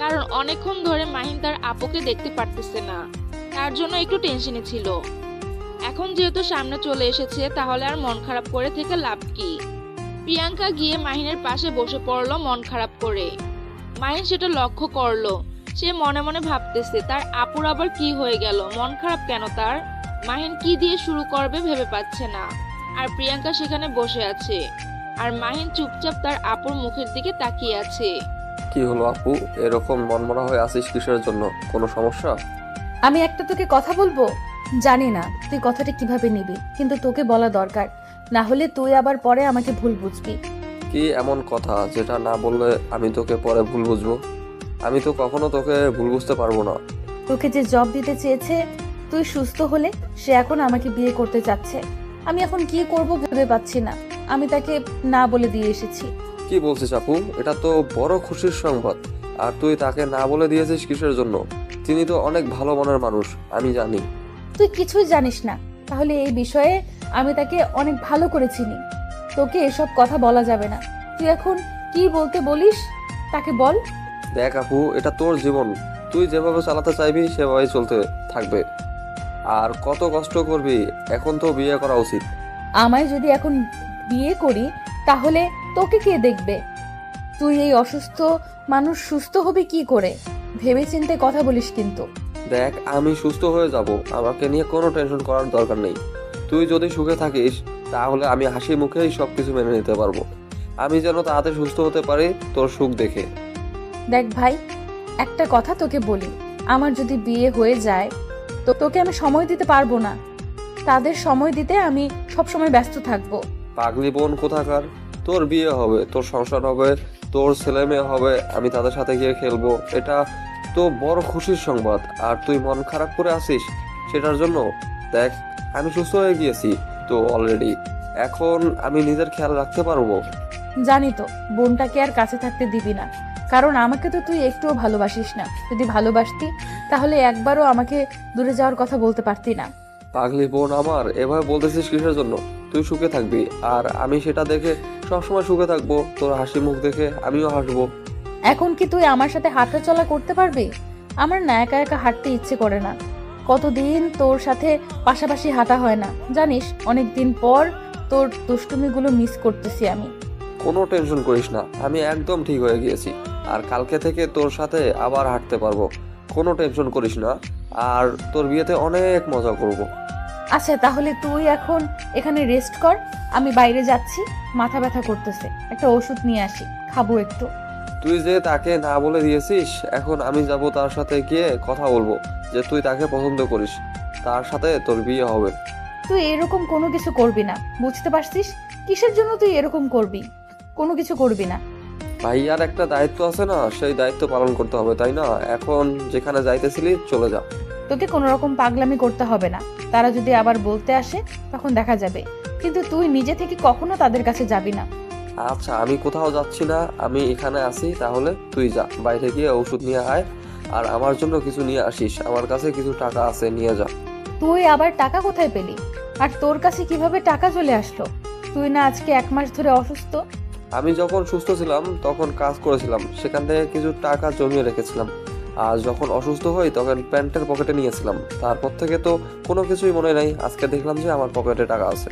কারণ অনেকক্ষণ ধরে মাহিন তার আপুকে দেখতে পারতেছে না, তার জন্য একটু টেনশনে ছিল। এখন যেহেতু সামনে চলে এসেছে, তাহলে আর মন খারাপ করে থেকে লাভ কি? প্রিয়াঙ্কা গিয়ে মাহিনের পাশে বসে পড়লো মন খারাপ করে। মাহিন সেটা লক্ষ্য করলো, সে মনে মনে ভাবতেছে তার আপুর আবার কি হয়ে গেল, মন খারাপ কেন তার? মাহিন কি দিয়ে শুরু করবে ভেবে পাচ্ছে না। আর প্রিয়াঙ্কা সেখানে বসে আছে, আর মাহিন চুপচাপ তার আপুর মুখের দিকে তাকিয়ে আছে। কি হলো আপু, এরকম মনমরা হয়ে আছিস কিসের জন্য? কোনো সমস্যা? আমি একটা তোকে কথা বলবো, জানি না তুই কথাটা কিভাবে নিবি, কিন্তু তোকে বলা দরকার, না হলে তুই আবার পরে আমাকে ভুল বুঝবি। কি এমন কথা যেটা না বললে আমি তোকে পরে ভুল বুঝবো? আমি তো কখনো তোকে ভুল বুঝতে পারবো না। তোকে যে জব দিতে চেয়েছে, তুই সুস্থ হলে সে এখন আমাকে বিয়ে করতে চাচ্ছে। আমি এখন কি করব ভেবে পাচ্ছি না। আমি তাকে না বলে দিয়ে এসেছি। কি বলছিস আপু? এটা তো বড় খুশির সংবাদ। আর তুই তাকে না বলে দিয়েছিস কিসের জন্য? তিনি তো অনেক ভালো মনের মানুষ, আমি জানি। তুই কিছুই জানিস না। তাহলে এই বিষয়ে আমি তাকে অনেক ভালো করে চিনি। তোকে এসব কথা বলা যাবে না। তুই এখন কি বলতে বলিস তাকে বল। দেখ আপু, এটা তোর জীবন, তুই যেভাবে চালাতে চাইবি সেভাবেই চলতে থাকবে। আর কত কষ্ট করবি, এখন তো বিয়ে করা উচিত। আমায় যদি এখন বিয়ে করি তাহলে তোকে কে দেখবে? তুই এই অসুস্থ মানুষ সুস্থ হবে কি করে? ভেবেচিন্তে কথা বলিস কিন্তু। দেখ, আমি সুস্থ হয়ে যাব, আমাকে নিয়ে কোনো টেনশন করার দরকার নেই। তুই যদি সুখে থাকিস তাহলে আমি হাসি মুখেই সবকিছু মেনে নিতে পারবো। আমি যেন তাড়াতাড়ি সুস্থ হতে পারি তোর সুখ দেখে। দেখ ভাই, একটা কথা তোকে বলি, আমার যদি বিয়ে হয়ে যায় তো তোকে আমি সময় দিতে পারবো না। তাদের সময় দিতে আমি সবসময় ব্যস্ত থাকবো। পাগলি বোন কোথাকার! তোর বিয়ে হবে, তোর সংসার হবে, তোর ছেলে মেয়ে হবে, আমি তাদের সাথে গিয়ে খেলবো। এটা তো বড় খুশির সংবাদ। আর তুই মন খারাপ করে আছিস সেটার জন্য? দেখ, আমি সুস্থ হয়ে গিয়েছি তো অলরেডি। এখন আমি নিজের খেয়াল রাখতে পারবো। জানি তো বোনটাকে আর কাছে থাকতে দিবি না, কারণ আমাকে তো তুই একটুও ভালোবাসিস না। যদি ভালোবাসতি তাহলে একবারও আমাকে দূরে যাওয়ার কথা বলতে পারতি না। পাগলি বোন আমার, এভাবে বলতেছিস কিসের জন্য? তুই সুখে থাকবি আর আমি সেটা দেখে সবসময় সুখে থাকবো। তোর হাসি মুখ দেখে আমিও হাসবো। এখন কি তুই আমার সাথে হাঁটা চলা করতে পারবি? আমার না একা একা হাঁটতে ইচ্ছে করে না। কতদিন তোর সাথে পাশাপাশি হাঁটা হয় না জানিস। অনেক দিন পর তোর দুষ্টুমিগুলো মিস করতেছি আমি। কোনো টেনশন করিস না, আমি একদম ঠিক হয়ে গিয়েছি। আর কালকে থেকে তোর সাথে আবার হাঁটতে পারবো। কোনো টেনশন করিস না। আর তোর বিয়েতে অনেক মজা করব। আচ্ছা তাহলে তুই এখন এখানে রেস্ট কর, আমি বাইরে যাচ্ছি। মাথা ব্যথা করতেছে, একটা ওষুধ নিয়ে আসি, খাবো একটু। তুই যে তাকে না বলে দিয়েছিস, এখন আমি যাব তার সাথে গিয়ে কথা বলবো যে তুই তাকে পছন্দ করিস, তার সাথে তোর বিয়ে হবে। তুই এরকম কোনো কিছু করবি না, বুঝতে পারছিস? কিসের জন্য তুই এরকম করবি? কোনো কিছু করবি না। ভাইয়ার একটা দায়িত্ব আছে না, সেই দায়িত্ব পালন করতে হবে, তাই না? এখন যেখানে যাইতেছিলি চলে যা। তোকে কোনো রকম পাগলামি করতে হবে না। তারা যদি আবার বলতে আসে তখন দেখা যাবে, কিন্তু তুই নিজে থেকে কখনো তাদের কাছে যাবি না। আচ্ছা, আমি কোথাও যাচ্ছি না, আমি এখানে আছি। তাহলে তুই যা, বাইরে গিয়ে ওষুধ নিয়ে আয়। আর আমার জন্য কিছু নিয়ে আসিস, আমার কাছে কিছু টাকা আছে, নিয়ে যা। তুই আবার টাকা কোথায় পেলি? আর তোর কাছে কিভাবে টাকা চলে আসলো? তুই না আজকে 1 মাস ধরে অসুস্থ? আমি যখন সুস্থ ছিলাম তখন কাজ করেছিলাম, সেখান থেকে কিছু টাকা জমিয়ে রেখেছিলাম। আর যখন অসুস্থ হই তখন প্যান্টের পকেটে নিয়েছিলাম। তারপর থেকে তো কোনো কিছুই মনে নাই। আজকে দেখলাম যে আমার পকেটে টাকা আছে।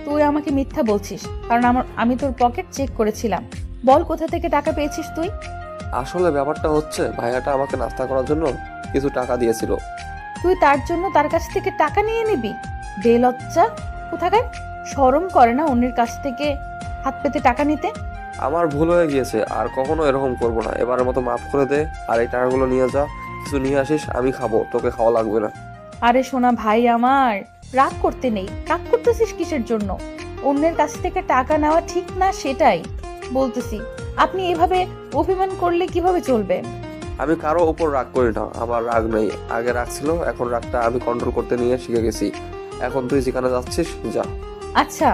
তুই আমাকে মিথ্যা বলছিস, কারণ আমি তোর পকেট চেক করেছিলাম। বল কোথা থেকে টাকা পেয়েছিস তুই? আসলে ব্যাপারটা হচ্ছে, ভাইয়াটা আমাকে নাস্তা করার জন্য কিছু টাকা দিয়েছিল। তুই তার জন্য তার কাছ থেকে টাকা নিয়ে নিবি? বেলজ্জা কোথাকার! শরম করে না অন্যের কাছ থেকে হাত পেতে টাকা নিতে? আমার ভুল হয়ে গিয়েছে, আর কখনো এরকম করবো না। এবারের মতো মাফ করে দে। আর এই টাকাগুলো নিয়ে যা, কিছু নিয়ে আসিস, আমি খাবো, তোকে খাওয়া লাগবে না। আরে সোনা ভাই আমার, রাগ করতে নেই। রাগ করতেছিস কিসের জন্য? অন্যের কাছ থেকে টাকা নেওয়া ঠিক না, সেটাই বলতেছি। আপনি এভাবে অভিমান করলে কিভাবে চলবে? আমি কারো ওপর রাগ করি না, আমার রাগ নেই। আগে রাগ ছিল, এখন রাগটা আমি কন্ট্রোল করতে নিয়ে শিখে গেছি। এখন তুই যেখানে যাচ্ছিস যা। আচ্ছা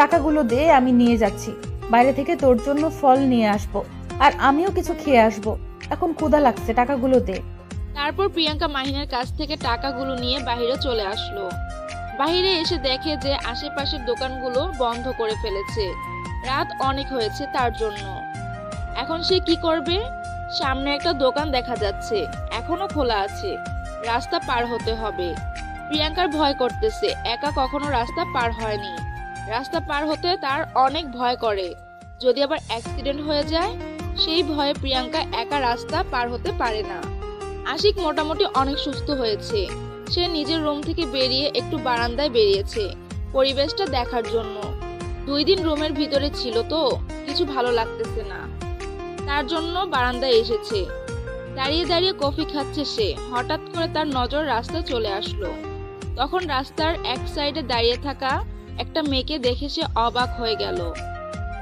টাকাগুলো দে, আমি নিয়ে যাচ্ছি। বাইরে থেকে তোর জন্য ফল নিয়ে আসবো, আর আমিও কিছু খেয়ে আসবো। এখন ক্ষুধা লাগছে, টাকাগুলো দে। তারপর প্রিয়াঙ্কা মাহিনের কাছ থেকে টাকাগুলো নিয়ে বাইরে চলে আসলো। বাইরে এসে দেখে যে আশেপাশের দোকানগুলো বন্ধ করে ফেলেছে। রাত অনেক হয়েছে তার জন্য। এখন সে কি করবে? সামনে একটা দোকান দেখা যাচ্ছে, এখনো খোলা আছে। রাস্তা পার হতে হবে। প্রিয়াঙ্কার ভয় করতেছে, একা কখনো রাস্তা পার হয়নি। রাস্তা পার হতে তার অনেক ভয় করে, যদি আবার অ্যাক্সিডেন্ট হয়ে যায়। সেই ভয়ে প্রিয়াঙ্কা একা রাস্তা পার হতে পারে না। আশিক মোটামুটি অনেক সুস্থ হয়েছে। সে নিজের রুম থেকে বেরিয়ে একটু বারান্দায় বেরিয়েছে পরিবেশটা দেখার জন্য। 2 দিন রুমের ভিতরে ছিল তো কিছু ভালো লাগতেছে না, তার জন্য বারান্দায় এসেছে। দাঁড়িয়ে দাঁড়িয়ে কফি খাচ্ছে সে। হঠাৎ করে তার নজর রাস্তায় চলে আসলো। তখন রাস্তার এক সাইডে দাঁড়িয়ে থাকা একটা মেয়েকে দেখে সে অবাক হয়ে গেল।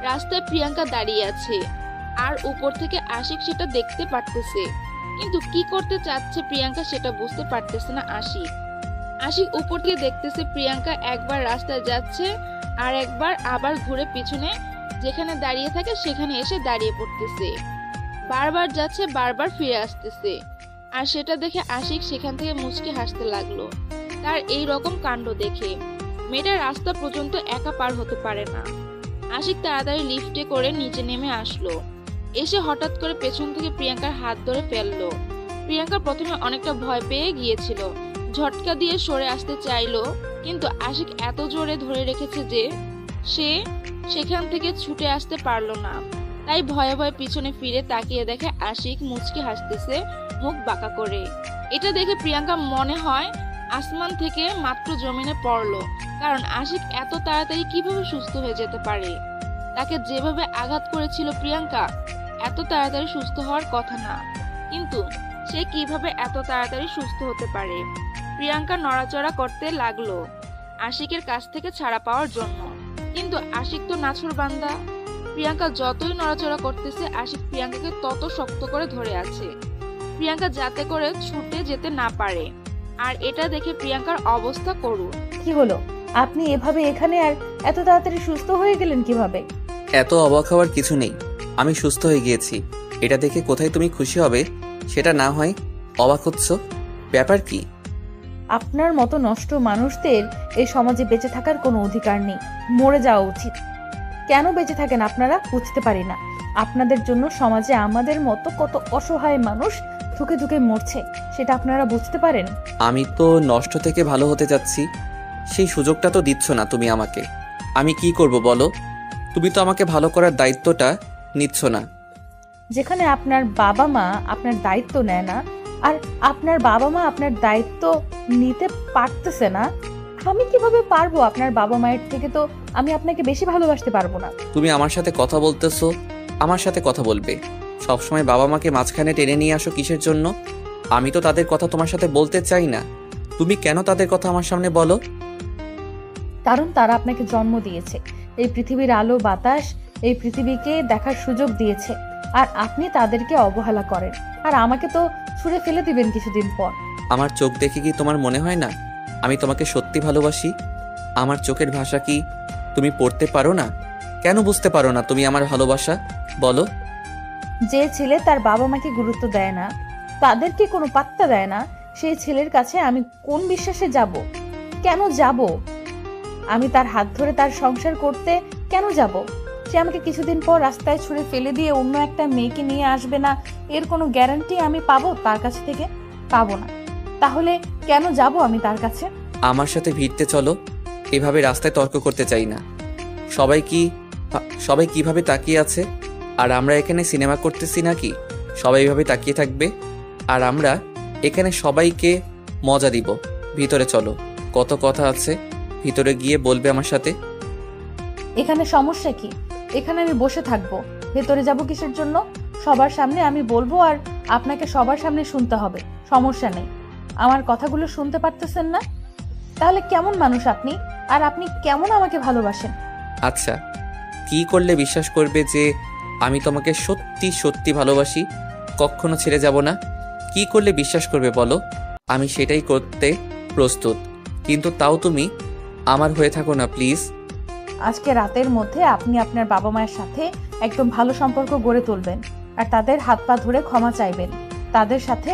রাস্তায় প্রিয়াঙ্কা দাঁড়িয়ে আছে। আর উপর থেকে আশিক সেটা দেখতে পারতেছে, কিন্তু কি করতে চাচ্ছে প্রিয়াঙ্কা সেটা বুঝতে পারতেছে না আশিক। আশিক উপর থেকে দেখতেছে প্রিয়াঙ্কা একবার রাস্তায় যাচ্ছে আর একবার আবার ঘুরে পিছনে যেখানে দাঁড়িয়ে থাকে সেখানে এসে দাঁড়িয়ে পড়তেছে, বারবার যাচ্ছে বারবার ফিরে আসতেছে। আর সেটা দেখে আশিক সেখান থেকে মুচকি হাসতে লাগলো। তার এই রকম কাণ্ড দেখে মেয়েটা রাস্তা পর্যন্ত একা পার হতে পারে না। আশিক তাড়াতাড়ি লিফটে করে নিচে নেমে আসলো, এসে হঠাৎ করে পেছন থেকে প্রিয়াঙ্কার হাত ধরে ফেললো। প্রিয়াঙ্কা প্রথমে অনেকটা ভয় পেয়ে গিয়েছিল, ঝটকা দিয়ে সরে আসতে চাইলো, কিন্তু আশিক এত জোরে ধরে রেখেছে যে সে সেখান থেকে ছুটে আসতে পারলো না। তাই ভয়ে ভয়ে পিছনে ফিরে তাকিয়ে দেখে আশিক মুচকি হাসতেছে মুখ বাঁকা করে। এটা দেখে প্রিয়াঙ্কা মনে হয় আসমান থেকে মাত্র জমিনে পড়লো, কারণ আশিক এত তাড়াতাড়ি কিভাবে সুস্থ হয়ে যেতে পারে। তাকে যেভাবে আঘাত করেছিল প্রিয়াঙ্কা, এত তাড়াতাড়ি সুস্থ হওয়ার কথা না, কিন্তু সে কিভাবে এত তাড়াতাড়ি সুস্থ হতে পারে। প্রিয়াঙ্কা নড়াচড়া করতে লাগলো আশিকের কাছ থেকে ছাড়া পাওয়ার জন্য, কিন্তু আশিক তো নাছোড়বান্দা। প্রিয়াঙ্কা যতই নড়াচড়া করতেছে আশিক প্রিয়াঙ্কাকে তত শক্ত করে ধরে আছে, প্রিয়াঙ্কা যাতে করে ছুটে যেতে না পারে। আর এটা দেখে প্রিয়াঙ্কার অবস্থা করুণ। কি হলো, আপনি এভাবে এখানে আর এত তাড়াতাড়ি সুস্থ হয়ে গেলেন কিভাবে? এত অবাক হওয়ার কিছু নেই, আমি সুস্থ হয়ে গিয়েছি। এটা দেখে কোথায় তুমি খুশি হবে সেটা না হয় অবাক হচ্ছ, ব্যাপার কি? আপনার মতো নষ্ট মানুষদের এই সমাজে বেঁচে থাকার কোনো অধিকার নেই, মরে যাওয়া উচিত। কেন বেঁচে থাকেন আপনারা বুঝতে পারি না। আপনাদের জন্য সমাজে আমাদের মতো কত অসহায় মানুষ ধুকে ধুকে মরছে, সেটা আপনারা বুঝতে পারেন? আমি তো নষ্ট থেকে ভালো হতে যাচ্ছি, সেই সুযোগটা তো দিচ্ছ না তুমি আমাকে। আমি কি করব বলো? তুমি তো আমাকে ভালো করার দায়িত্বটা নিচ্ছ না। যেখানে আপনার বাবা মা আপনার দায়িত্ব নেয় না, আর আপনার বাবা মা আপনার দায়িত্ব নিতে পারতেছে না, আমি কিভাবে পারবো? আপনার বাবা মায়ের থেকে তো আমি আপনাকে বেশি ভালোবাসতে পারবো না। তুমি আমার সাথে কথা বলতেছো, আমার সাথে কথা বলবে। সবসময় বাবা মাকে মাঝখানে টেনে নিয়ে আসো কিসের জন্য? আমি তো তাদের কথা তোমার সাথে বলতে চাই না, তুমি কেন তাদের কথা আমার সামনে বলো? কারণ তারা আপনাকে জন্ম দিয়েছে, এই পৃথিবীর আলো বাতাস এই পৃথিবীকে দেখার সুযোগ দিয়েছে, আর আপনি তাদেরকে অবহেলা করেন। আর আমাকে তো ছুঁড়ে ফেলে দিবেন কিছুদিন পর। আমার চোখ দেখে কি তোমার মনে হয় না আমি তোমাকে সত্যি ভালোবাসি? আমার চোখের ভাষা কি তুমি পড়তে পারো না? কেন বুঝতে পারো না তুমি আমার ভালোবাসা? বলো। যে ছেলে তার বাবা মাকে গুরুত্ব দেয় না, তাদেরকে কোনো পাত্তা দেয় না, সেই ছেলের কাছে আমি কোন বিশ্বাসে যাব? কেন যাব? আমি তার হাত ধরে তার সংসার করতে কেন যাব? সে আমাকে কিছুদিন পর রাস্তায় ছুঁড়ে ফেলে দিয়ে অন্য একটা মেয়েকে নিয়ে আসবে না, এর কোনো গ্যারান্টি আমি পাবো তার কাছ থেকে? পাবো না। তাহলে কেন যাব আমি তার কাছে? আমার সাথে ভিড়তে চলো, এভাবে রাস্তায় তর্ক করতে চাই না। সবাই কিভাবে তাকিয়ে আছে, আর আমরা এখানে সিনেমা করতেছি নাকি সবাই এভাবে তাকিয়ে থাকবে? আর আমরা এখানে সবাইকে মজা দিব। ভিতরে চলো, কত কথা আছে, ভিতরে গিয়ে বলবে আমার সাথে। এখানে সমস্যা কি? এখানে আমি বসে থাকবো, ভেতরে যাব কিসের জন্য? সবার সামনে আমি বলবো, আর আপনাকে সবার সামনে শুনতে হবে, সমস্যা নেই। আমার কথাগুলো শুনতে পারতেছেন না? তাহলে কেমন মানুষ আপনি, আর আপনি কেমন আমাকে ভালোবাসেন? আচ্ছা, কি করলে বিশ্বাস করবে যে আমি তোমাকে সত্যি সত্যি ভালোবাসি, কখনো ছেড়ে যাব না? কি করলে বিশ্বাস করবে বলো? আমি সেটাই করতে প্রস্তুত, কিন্তু তাও তুমি আমার হয়ে থাকো না প্লিজ। আজকে রাতের মধ্যে আপনি আপনার বাবা মায়ের সাথে একদম ভালো সম্পর্ক গড়ে তুলবেন, আর তাদের হাত পা ধরে ক্ষমা চাইবেন। তাদের সাথে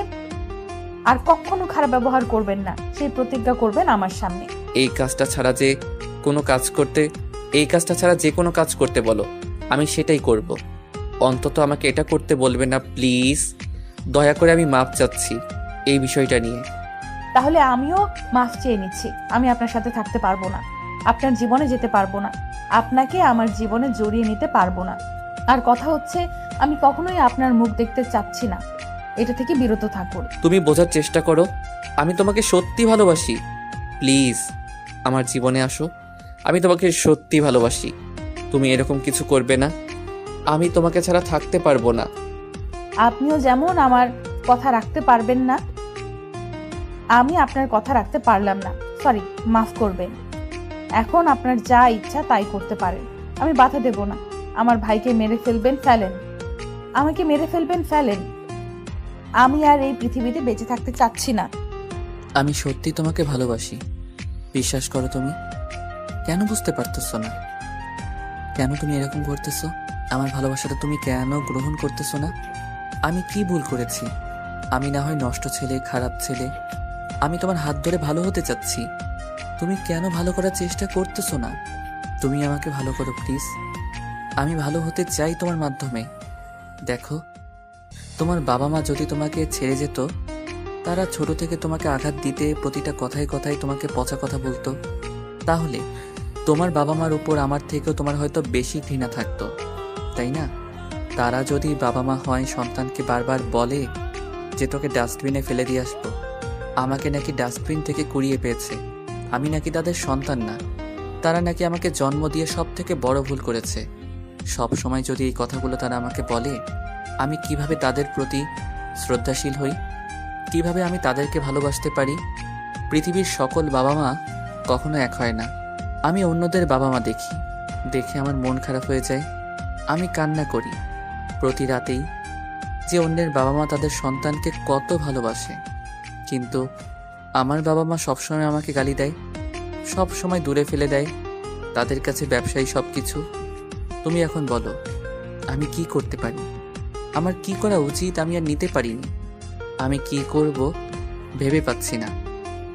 আর কখনো খারাপ ব্যবহার করবেন না, সেই প্রতিজ্ঞা করবেন আমার সামনে। এই কাজটা ছাড়া যে কোনো কাজ করতে বলো, আমি সেটাই করব। অন্তত আমাকে এটা করতে বলবে না প্লিজ, দয়া করে। আমি মাপ চাচ্ছি এই বিষয়টা নিয়ে। তাহলে আমিও মাফ চেয়ে নিচ্ছি। আমি আপনার সাথে থাকতে পারবো না, আপনার জীবনে যেতে পারবো না, আপনাকে আমার জীবনে জড়িয়ে নিতে পারবো না। আর কথা হচ্ছে, আমি কখনোই আপনার মুখ দেখতে চাচ্ছি না, এটা থেকে বিরত থাকুন। তুমি বোঝার চেষ্টা করো, আমি তোমাকে সত্যি ভালোবাসি। প্লিজ আমার জীবনে আসো, আমি তোমাকে সত্যি ভালোবাসি। তুমি এরকম কিছু করবে না, আমি তোমাকে ছাড়া থাকতে পারবো না। আপনিও যেমন আমার কথা রাখতে পারবেন না, আমি আপনার কথা রাখতে পারলাম না। সরি, মাফ করবেন। এখন আপনার যা ইচ্ছা তাই করতে পারেন, আমি বাধা দেব না। আমার ভাইকে মেরে ফেলবেন, ফেলেন, আমাকে মেরে ফেলবেন, ফেলেন। আমি আর এই পৃথিবীতে বেঁচে থাকতে চাচ্ছি না। আমি সত্যি তোমাকে ভালোবাসি, বিশ্বাস করো। তুমি কেন বুঝতে পারতেছো না? কেন তুমি এরকম করতেছো? আমার ভালোবাসাটা তুমি কেন গ্রহণ করতেছো না? আমি কি ভুল করেছি? আমি না হয় নষ্ট ছেলে, খারাপ ছেলে, আমি তোমার হাত ধরে ভালো হতে চাচ্ছি। তুমি কেন ভালো করার চেষ্টা করতেছো না? তুমি আমাকে ভালো করো প্লিজ। আমি ভালো হতে চাই তোমার মাধ্যমে। দেখো, তোমার বাবা মা যদি তোমাকে ছেড়ে যেত, তারা ছোট থেকে তোমাকে আঘাত দিতে, প্রতিটা কথায় কথায় তোমাকে পচা কথা বলতো, তাহলে তোমার বাবা মার উপর আমার থেকেও তোমার হয়তো বেশি ঘৃণা থাকতো, তাই না? তারা যদি বাবা মা হয়, সন্তানকে বারবার বলে যে তোকে ডাস্টবিনে ফেলে দিয়ে আসবো, আমাকে নাকি ডাস্টবিন থেকে কুড়িয়ে পেয়েছে, আমি নাকি তাদের সন্তান না, তারা নাকি আমাকে জন্ম দিয়ে সব থেকে বড় ভুল করেছে, সব সময় যদি এই কথাগুলো তারা আমাকে বলে, আমি কিভাবে তাদের প্রতি শ্রদ্ধাশীল হই? কিভাবে আমি তাদেরকে ভালোবাসতে পারি? পৃথিবীর সকল বাবা মা কখনো এক হয় না। আমি অন্যদের বাবা মা দেখি, দেখে আমার মন খারাপ হয়ে যায়। আমি কান্না করি প্রতি রাতেই যে অন্যের বাবা মা তাদের সন্তানকে কত ভালোবাসে, কিন্তু আমার বাবা মা সবসময় আমাকে গালি দেয়, সব সময় দূরে ফেলে দেয়, তাদের কাছে ব্যবসায়ী সব কিছু। তুমি এখন বলো, আমি কি করতে পারি? আমার কি করা উচিত? আমি আর নিতে পারিনি। আমি কি করব ভেবে পাচ্ছি না।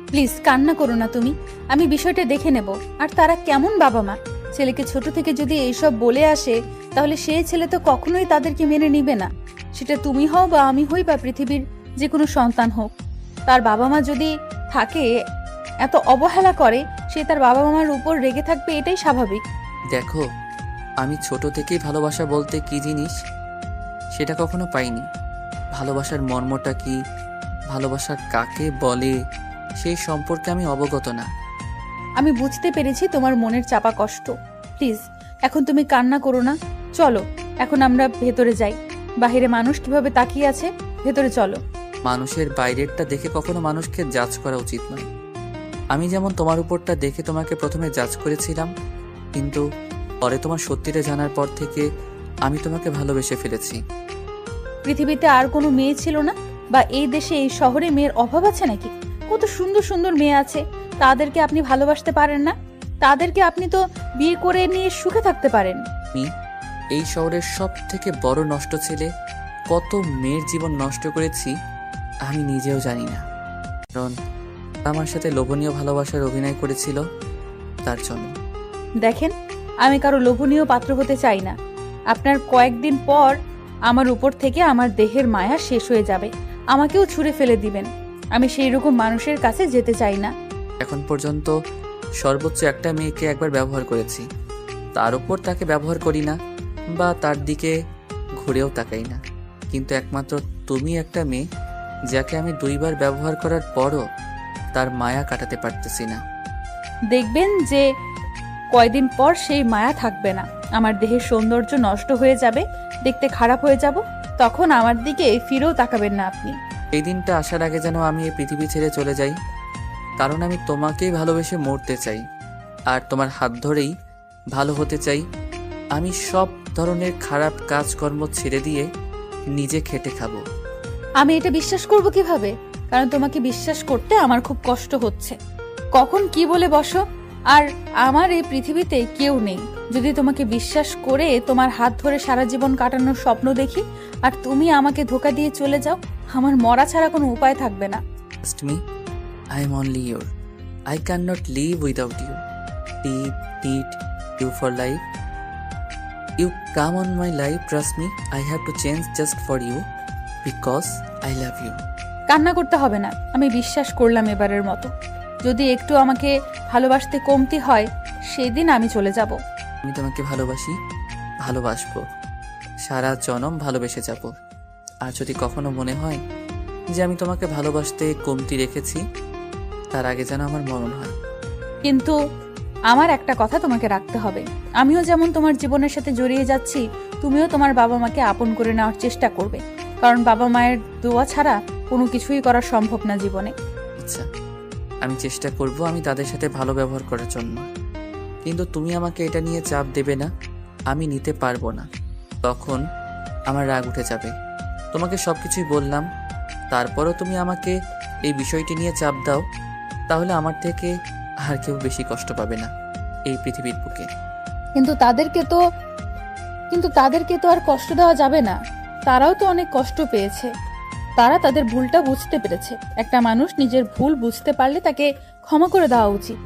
প্লিজ কান্না করো না তুমি, আমি বিষয়টা দেখে নেব। আর তারা কেমন বাবা মা? ছেলেকে ছোট থেকে যদি এইসব বলে আসে, তাহলে সেই ছেলে তো কখনোই তাদেরকে মেনে নিবে না। সেটা তুমি হও বা আমি হই বা পৃথিবীর যে কোনো সন্তান হোক, তার বাবা মা যদি থাকে এত অবহেলা করে, সে তার বাবা মার উপর রেগে থাকবে, এটাই স্বাভাবিক। দেখো, আমি ছোট থেকেই ভালোবাসা বলতে কি জিনিস সেটা কখনো পাইনি। ভালোবাসার মর্মটা কি, ভালোবাসা কাকে বলে, সেই সম্পর্কে আমি অবগত না। আমি বুঝতে পেরেছি তোমার মনের চাপা কষ্ট। প্লিজ এখন তুমি কান্না করো না, চলো এখন আমরা ভেতরে যাই। বাইরে মানুষ কিভাবে তাকিয়ে আছে, ভেতরে চলো। মানুষের বাইরেরটা দেখে কখনো মানুষকে জাজ করা উচিত নয়। আমি যেমন তোমার উপরটা দেখে তোমাকে প্রথমে জাজ করেছিলাম, কিন্তু পরে তোমার সত্যিটা জানার পর থেকে আমি তোমাকে ভালোবেসে ফেলেছি। পৃথিবীতে আর কোনো মেয়ে ছিল না, বা এই দেশে এই শহরে মেয়ের অভাব আছে নাকি? কত সুন্দর সুন্দর মেয়ে আছে, তাদেরকে আপনি ভালোবাসতে পারেন না? তাদেরকে আপনি তো বিয়ে করে নিয়ে সুখে থাকতে পারেন। আমি এই শহরের সব থেকে বড় নষ্ট ছেলে, কত মেয়ের জীবন নষ্ট করেছি আমি নিজেও জানি না, কারণ আমার সাথে লোভনীয় ভালোবাসার অভিনয় করেছিল তার জন্য। দেখেন, আমি কারো লোভনীয় পাত্র হতে চাই না। আপনার কয়েকদিন পর আমার উপর থেকে আমার দেহের মায়া শেষ হয়ে যাবে, আমাকেও ছুঁড়ে ফেলে দিবেন। আমি সেই রকম মানুষের কাছে যেতে চাই না। এখন পর্যন্ত সর্বোচ্চ একটা মেয়েকে একবার ব্যবহার করেছি, তার উপর তাকে ব্যবহার করি না বা তার দিকে ঘুরেও তাকাই না, কিন্তু একমাত্র তুমি একটা মেয়ে যাকে আমি 2 বার ব্যবহার করার পরও তার মায়া কাটাতে পারতেছি না। দেখবেন যে কয়দিন পর সেই মায়া থাকবে না, আমার দেহের সৌন্দর্য নষ্ট হয়ে যাবে, দেখতে খারাপ হয়ে যাব, তখন আমার দিকে ফিরেও তাকাবেন না আপনি। এই দিনটা আসার আগে যেন আমি এই পৃথিবী ছেড়ে চলে যাই, কারণ আমি তোমাকেই ভালোবেসে মরতে চাই, আর তোমার হাত ধরেই ভালো হতে চাই। আমি সব ধরনের খারাপ কাজকর্ম ছেড়ে দিয়ে নিজে খেটে খাবো। আমি এটা বিশ্বাস করব কিভাবে? কারণ তোমাকে বিশ্বাস করতে আমার খুব কষ্ট হচ্ছে। কখন কি বলে বসো, আর আমার এই পৃথিবীতে কেউ নেই। যদি তোমাকে বিশ্বাস করে তোমার হাত ধরে সারা জীবন কাটানোর স্বপ্ন দেখি, আর তুমি আমাকে ধোকা দিয়ে চলে যাও, আমার মরা ছাড়া কোনো উপায় থাকবে না। Trust me, I am only yours. I cannot live without you. Need you for life. You come on my life, trust me. I have to change just for you because I love you. কান্না করতে হবে না, আমি বিশ্বাস করলাম এবারের মতো। যদি একটু আমাকে ভালোবাসতে কমতি হয়, সেদিন আমি চলে যাব। আমি তোমাকে ভালোবাসি, ভালোবাসবো, সারা জনম ভালোবেসে যাব। আর যদি কখনো মনে হয় যে আমি তোমাকে ভালোবাসতে কমতি রেখেছি, তার আগে যেন আমার মরণ হয়। কিন্তু আমার একটা কথা তোমাকে রাখতে হবে, আমিও যেমন তোমার জীবনের সাথে জড়িয়ে যাচ্ছি, তুমিও তোমার বাবা মাকে আপন করে নেওয়ার চেষ্টা করবে, কারণ বাবা মায়ের দোয়া ছাড়া কোনো কিছুই করা সম্ভব না জীবনে। আচ্ছা, আমি চেষ্টা করব আমি তাদের সাথে ভালো ব্যবহার করার জন্য, কিন্তু তুমি আমাকে এটা নিয়ে চাপ দেবে না, আমি নিতে পারবো না। তখন আমার রাগ উঠে যাবে। তোমাকে সব কিছুই বললাম, তারপরও তুমি আমাকে এই বিষয়টি নিয়ে চাপ দাও, তাহলে আমার থেকে আর কেউ বেশি কষ্ট পাবে না এই পৃথিবীর বুকে। কিন্তু তাদেরকে তো আর কষ্ট দেওয়া যাবে না। তারাও তো অনেক কষ্ট পেয়েছে। তারা তাদের ভুলটা বুঝতে পেরেছে। একটা মানুষ নিজের ভুল বুঝতে পারলে তাকে ক্ষমা করে দেওয়া উচিত।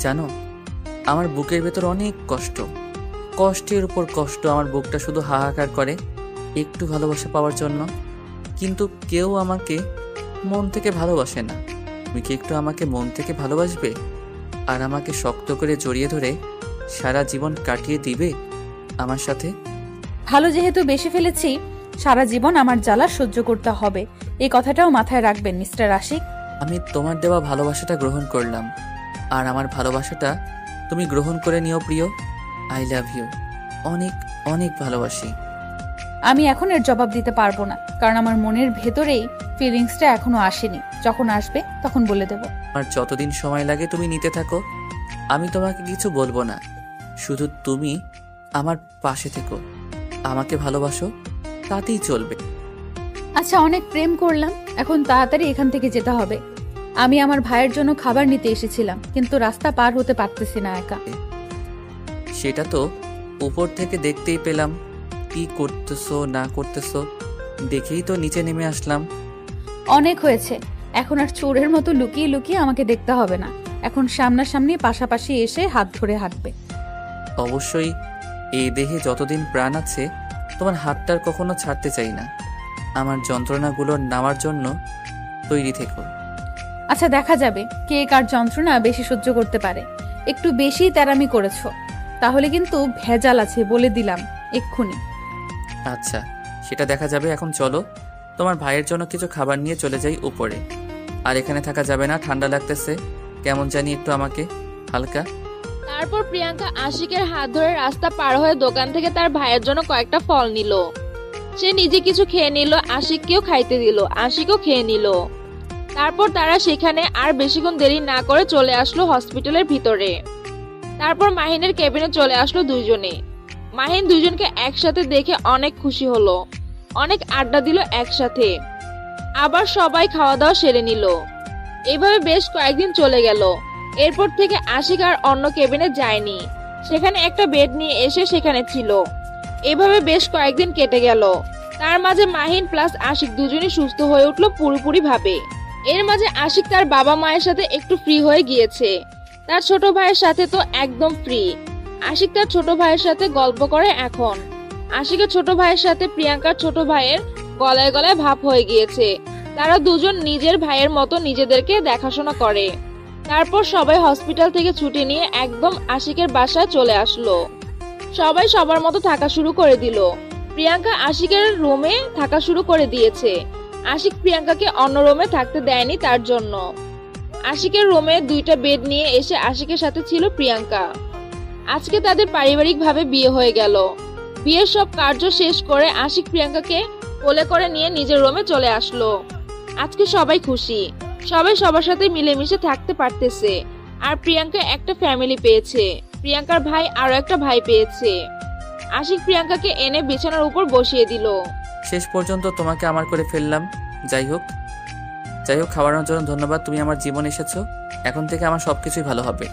জানো, আমার বুকের ভেতর অনেক কষ্ট, কষ্টের উপর কষ্ট। আমার বুকটা শুধু হাহাকার করে একটু ভালোবাসা পাওয়ার জন্য, কিন্তু কেউ আমাকে মন থেকে ভালোবাসে না। তুমি কি একটু আমাকে মন থেকে ভালোবাসবে আর আমাকে শক্ত করে জড়িয়ে ধরে সারা জীবন কাটিয়ে দিবে আমার সাথে? ভালো যেহেতু বেশি ফেলেছি, সারা জীবন আমার জ্বালা সহ্য করতে হবে, এই কথাটাও মাথায় রাখবেন মিস্টার আশিক। আমি তোমার দেওয়া ভালোবাসাটা গ্রহণ করলাম, আর আমার ভালোবাসাটা তুমি গ্রহণ করে নিও প্রিয়। আই লাভ ইউ, অনেক অনেক ভালোবাসি। আমি এখন এর জবাব দিতে পারবো না, কারণ আমার মনের ভেতরেই ফিলিংসটা এখনো আসেনি। যখন আসবে তখন বলে দেব। আর যতদিন সময় লাগে তুমি নিতে থাকো, আমি তোমাকে কিছু বলবো না। শুধু তুমি আমার পাশে থেকো, আমাকে ভালোবাসো, তাতেই চলবে। আচ্ছা, অনেক প্রেম করলাম, এখন তাড়াতাড়ি এখান থেকে যেতে হবে। আমি আমার ভাইয়ের জন্য খাবার নিতে এসেছিলাম, কিন্তু রাস্তা পার হতে পারতেছি না একা। সেটা তো উপর থেকে দেখতেই পেলাম, কি করতেছো না করতেছো, দেখেই তো নিচে নেমে আসলাম। অনেক হয়েছে, এখন আর চোরের মতো লুকিয়ে লুকিয়ে আমাকে দেখতে হবে না। এখন সামনাসামনি পাশাপাশি এসে হাত ধরে হাঁটবে। অবশ্যই, এই দেহে যতদিন প্রাণ আছে তোমার হাতটার কখনো ছাড়তে চাই না। আমার যন্ত্রণাগুলো নেওয়ার জন্য তৈরি থেকো। আচ্ছা, দেখা যাবে কে কার যন্ত্রণা বেশি সহ্য করতে পারে। একটু বেশি তেরামি করেছো, তাহলে কিন্তু ভেজাল আছে বলে দিলাম এক্ষুনি। আচ্ছা, সেটা দেখা যাবে। এখন চলো, তোমার ভাইয়ের জন্য কিছু খাবার নিয়ে চলে যাই উপরে। আর এখানে থাকা যাবে না, ঠান্ডা লাগতেছে কেমন জানি একটু আমাকে, হালকা। তারপর প্রিয়াঙ্কা আশিকের হাত ধরে রাস্তা পার হয়ে দোকান থেকে তার ভাইয়ের জন্য কয়েকটা ফল নিল। সে নিজে কিছু খেয়ে নিল, আশিককেও খাইতে দিল, আশিকও খেয়ে নিল। তারপর তারা সেখানে আর বেশিক্ষণ দেরি না করে চলে আসলো হসপিটালের ভিতরে। তারপর মাহিনের কেবিনে চলে আসলো দুইজনে। মাহিন দুইজনকে একসাথে দেখে অনেক খুশি হলো, অনেক আড্ডা দিল একসাথে। আবার সবাই খাওয়া দাওয়া সেরে নিল। এইভাবে বেশ কয়েকদিন চলে গেল। এরপর থেকে আশিক আর অন্য কেবিনে যায়নি, সেখানে একটা বেড নিয়ে এসে সেখানে ছিল। এভাবে বেশ কয়েকদিন কেটে গেল। তার মাঝে মাহিন প্লাস আশিক দুজনই সুস্থ হয়ে উঠলো পুরোপুরি ভাবে। এর মাঝে আশিক তার বাবা মায়ের সাথে একটু ফ্রি হয়ে গিয়েছে। তার ছোট ভাইয়ের সাথে তো একদম ফ্রি। আশিক তার ছোট ভাইয়ের সাথে গল্প করে এখন। আশিকের ছোট ভাইয়ের সাথে প্রিয়াঙ্কার ছোট ভাইয়ের গলায় গলায় ভাব হয়ে গিয়েছে। তারা দুজন নিজের ভাইয়ের মতো নিজেদেরকে দেখাশোনা করে। তারপর সবাই হসপিটাল থেকে ছুটি নিয়ে একদম আশিকের বাসায় চলে আসলো। সবাই সবার মতো থাকা শুরু করে দিল। প্রিয়াঙ্কা আশিকের রুমে থাকা শুরু করে দিয়েছে। আশিক প্রিয়াঙ্কাকে অন্য রুমে থাকতে দেয়নি তার জন্য। আশিকের রুমে দুইটা বেড নিয়ে এসে আশিকের সাথে ছিল প্রিয়াঙ্কা। আজকে তাদের পারিবারিকভাবে বিয়ে হয়ে গেল। বিয়ের সব কার্য শেষ করে আশিক প্রিয়াঙ্কাকে কোলে করে নিয়ে নিজের রুমে চলে আসলো। আজকে সবাই খুশি, সবাই সবার সাথে মিলেমিশে থাকতে পারতেছে। আর প্রিয়াঙ্কা একটা ফ্যামিলি পেয়েছে, প্রিয়াঙ্কার ভাই আরো একটা ভাই পেয়েছে। আশিক প্রিয়াঙ্কাকে এনে বিছানার উপর বসিয়ে দিল। শেষ পর্যন্ত তোমাকে আমার করে ফেললাম। যাই হোক, খাওয়ানোর জন্য ধন্যবাদ। তুমি আমার জীবন এসেছো, এখন থেকে আমার সবকিছুই ভালো হবে।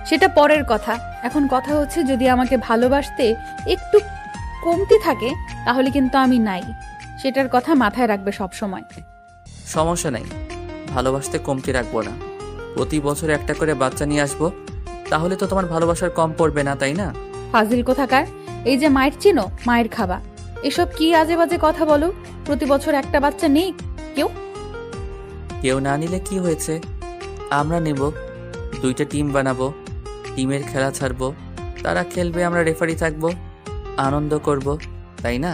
সেটা পরের কথা। এখন কথা হচ্ছে, যদি আমাকে ভালোবাসতে একটু কমতি থাকে তাহলে কিন্তু আমি নাই। সেটার কথা মাথায় রাখবে সব সময়। সমস্যা নাই, ভালোবাসতে কমতি রাখবো না। প্রতি বছর একটা করে বাচ্চা নিয়ে আসবো, তাহলে তো তোমার ভালোবাসার কম পড়বে না, তাই না? ফাজিল কোথাকার। এই যে মায়ের চিনো, মায়ের খাবা, এসব কি আজে বাজে কথা বলো। প্রতি বছর একটা বাচ্চা নেই কেউ না নিলে কি হয়েছে, আমরা নেব। দুইটা টিম বানাবো, টিমের খেলা ছাড়বো, তারা খেলবে, আমরা রেফারি থাকবো, আনন্দ করব, তাই না?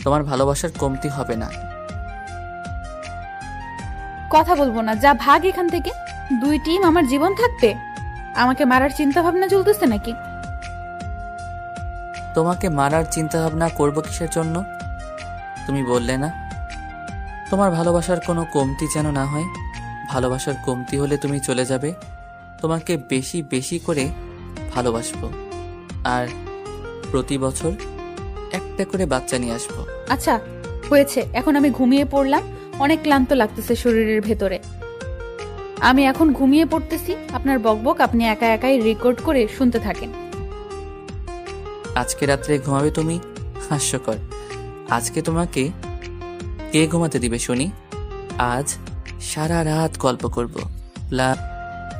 তোমার ভালোবাসার কমতি হবে না। কথা বলবো না, যা ভাগ এখান থেকে। দুই টিম আমার জীবন থাকবে, আমাকে মারার চিন্তা ভাবনা চলতেছে নাকি? তোমাকে মারার চিন্তা ভাবনা করবো কিসের জন্য? তুমি বললে না তোমার ভালোবাসার কোনো কমতি যেন না হয়। ভালোবাসার কমতি হলে তুমি চলে যাবে। তোমাকে বেশি বেশি করে ভালোবাসবো, আর প্রতি বছর একটা করে বাচ্চা নিয়ে আসবো। আচ্ছা হয়েছে, এখন আমি ঘুমিয়ে পড়লাম, অনেক ক্লান্ত লাগতেছে শরীরের ভেতরে। আমি এখন ঘুমিয়ে পড়তেছি, আপনার বকবক আপনি একা একাই রেকর্ড করে শুনতে থাকেন। আজকে রাত্রে ঘুমাবে তুমি? হাস্যকর। আজকে তোমাকে কে ঘুমাতে দিবে শুনি? আজ সারা রাত গল্প করব।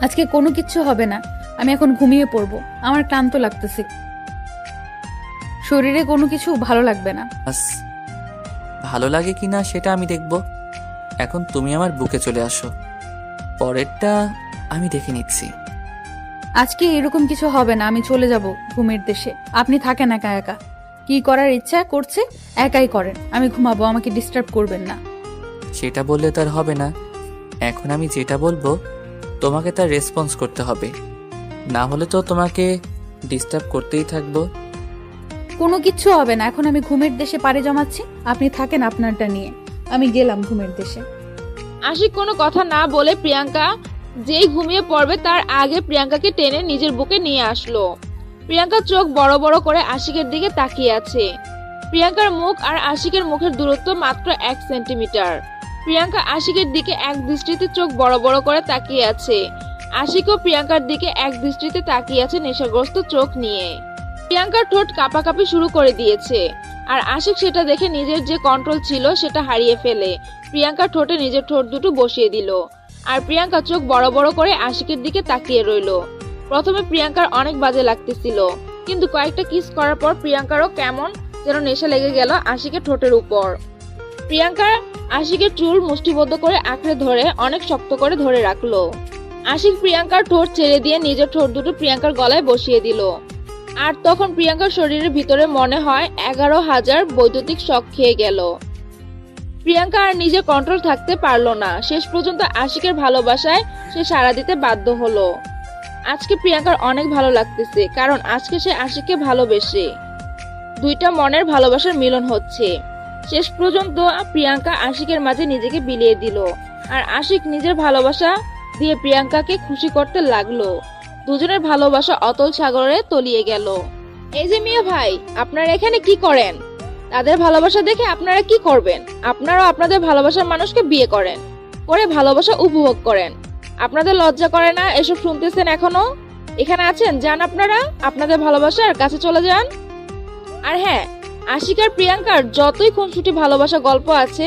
আজকে কোনো কিচ্ছু হবে না, আমি এখন ঘুমিয়ে পড়বো, আমার ক্লান্ত লাগতেছে, শরীরে কোনো কিছু ভালো লাগবে না। ভালো লাগে কিনা সেটা আমি দেখব। এখন তুমি আমার বুকে চলে আসো, পরেরটা আমি দেখে নিচ্ছি। আজকে এরকম কিছু হবে না, আমি চলে যাব ঘুমের দেশে, আপনি থাকেন একা একা, কি করার ইচ্ছা করছে একাই করেন, আমি ঘুমাবো, আমাকে ডিস্টার্ব করবেন না। সেটা বললে তার হবে না। এখন আমি যেটা বলবো তোমাকে তার রেসপন্স করতে হবে, না হলে তো তোমাকে ডিস্টার্ব করতেই থাকবো। কোনো কিচ্ছু হবে না, এখন আমি ঘুমের দেশে পাড়ি জমাচ্ছি, আপনি থাকেন আপনারটা নিয়ে, আমি গেলাম ঘুমের দেশে। আশিক কোনো কথা না বলে প্রিয়াঙ্কা যেই ঘুমিয়ে পড়বে তার আগে প্রিয়াঙ্কাকে টেনে নিজের বুকে নিয়ে আসলো। প্রিয়াঙ্কা চোখ বড় বড় করে আশিকের দিকে তাকিয়ে আছে। প্রিয়াঙ্কার মুখ আর আশিকের মুখের দূরত্ব মাত্র 1 সেন্টিমিটার। প্রিয়াঙ্কা আশিকের দিকে এক দৃষ্টিতে চোখ বড় বড় করে তাকিয়ে আছে। আশিকও প্রিয়াঙ্কার দিকে এক দৃষ্টিতে তাকিয়ে আছে নেশাগ্রস্ত চোখ নিয়ে। প্রিয়াঙ্কার ঠোঁট কাঁপাকাঁপি শুরু করে দিয়েছে, আর আশিক সেটা দেখে নিজের যে কন্ট্রোল ছিল সেটা হারিয়ে ফেলে প্রিয়াঙ্কার ঠোঁটে নিজের ঠোঁট দুটো বসিয়ে দিল। আর প্রিয়াঙ্কা চোখ বড় বড় করে আশিকের দিকে তাকিয়ে রইল। প্রথমে প্রিয়াঙ্কার অনেক বাজে লাগতেছিল, কিন্তু কয়েকটা কিস করার পর প্রিয়াঙ্কারও কেমন যেন নেশা লেগে গেল আশিকের ঠোঁটের উপর। প্রিয়াঙ্কা আশিকের চুল মুষ্টিবদ্ধ করে আঁকড়ে ধরে অনেক শক্ত করে ধরে রাখলো। আশিক প্রিয়াঙ্কার ঠোঁট ছেড়ে দিয়ে নিজের ঠোঁট দুটো প্রিয়াঙ্কার গলায় বসিয়ে দিল। আর তখন প্রিয়াঙ্কার শরীরের ভিতরে মনে হয় 11,000 বৈদ্যুতিক শক খেয়ে গেল। প্রিয়াঙ্কা আর নিজের কন্ট্রোল থাকতে পারলো না, শেষ পর্যন্ত আশিকের ভালোবাসায় সে সাড়া দিতে বাধ্য হলো। আজকে প্রিয়াঙ্কার অনেক ভালো লাগতেছে, কারণ আজকে সে আশিককে ভালোবেসে দুইটা মনের ভালোবাসার মিলন হচ্ছে। শেষ পর্যন্ত প্রিয়াঙ্কা আশিকের মাঝে নিজেকে বিলিয়ে দিল, আর আশিক নিজের ভালোবাসা দিয়ে প্রিয়াঙ্কাকে খুশি করতে লাগলো। দুজনের ভালোবাসা অতল সাগরে তলিয়ে গেল। এই যে মিয়া ভাই, আপনারা এখানে কি করেন? তাদের ভালোবাসা দেখে আপনারা কি করবেন? আপনারাও আপনাদের ভালোবাসার মানুষকে বিয়ে করেন, করে ভালোবাসা উপভোগ করেন। আপনাদের লজ্জা করে না এসব শুনতেছেন এখনো? এখানে আছেন, যান আপনারা আপনাদের ভালোবাসার কাছে চলে যান। আর হ্যাঁ, আশিক আর প্রিয়াঙ্কার যতই খুনসুটি ভালোবাসা গল্প আছে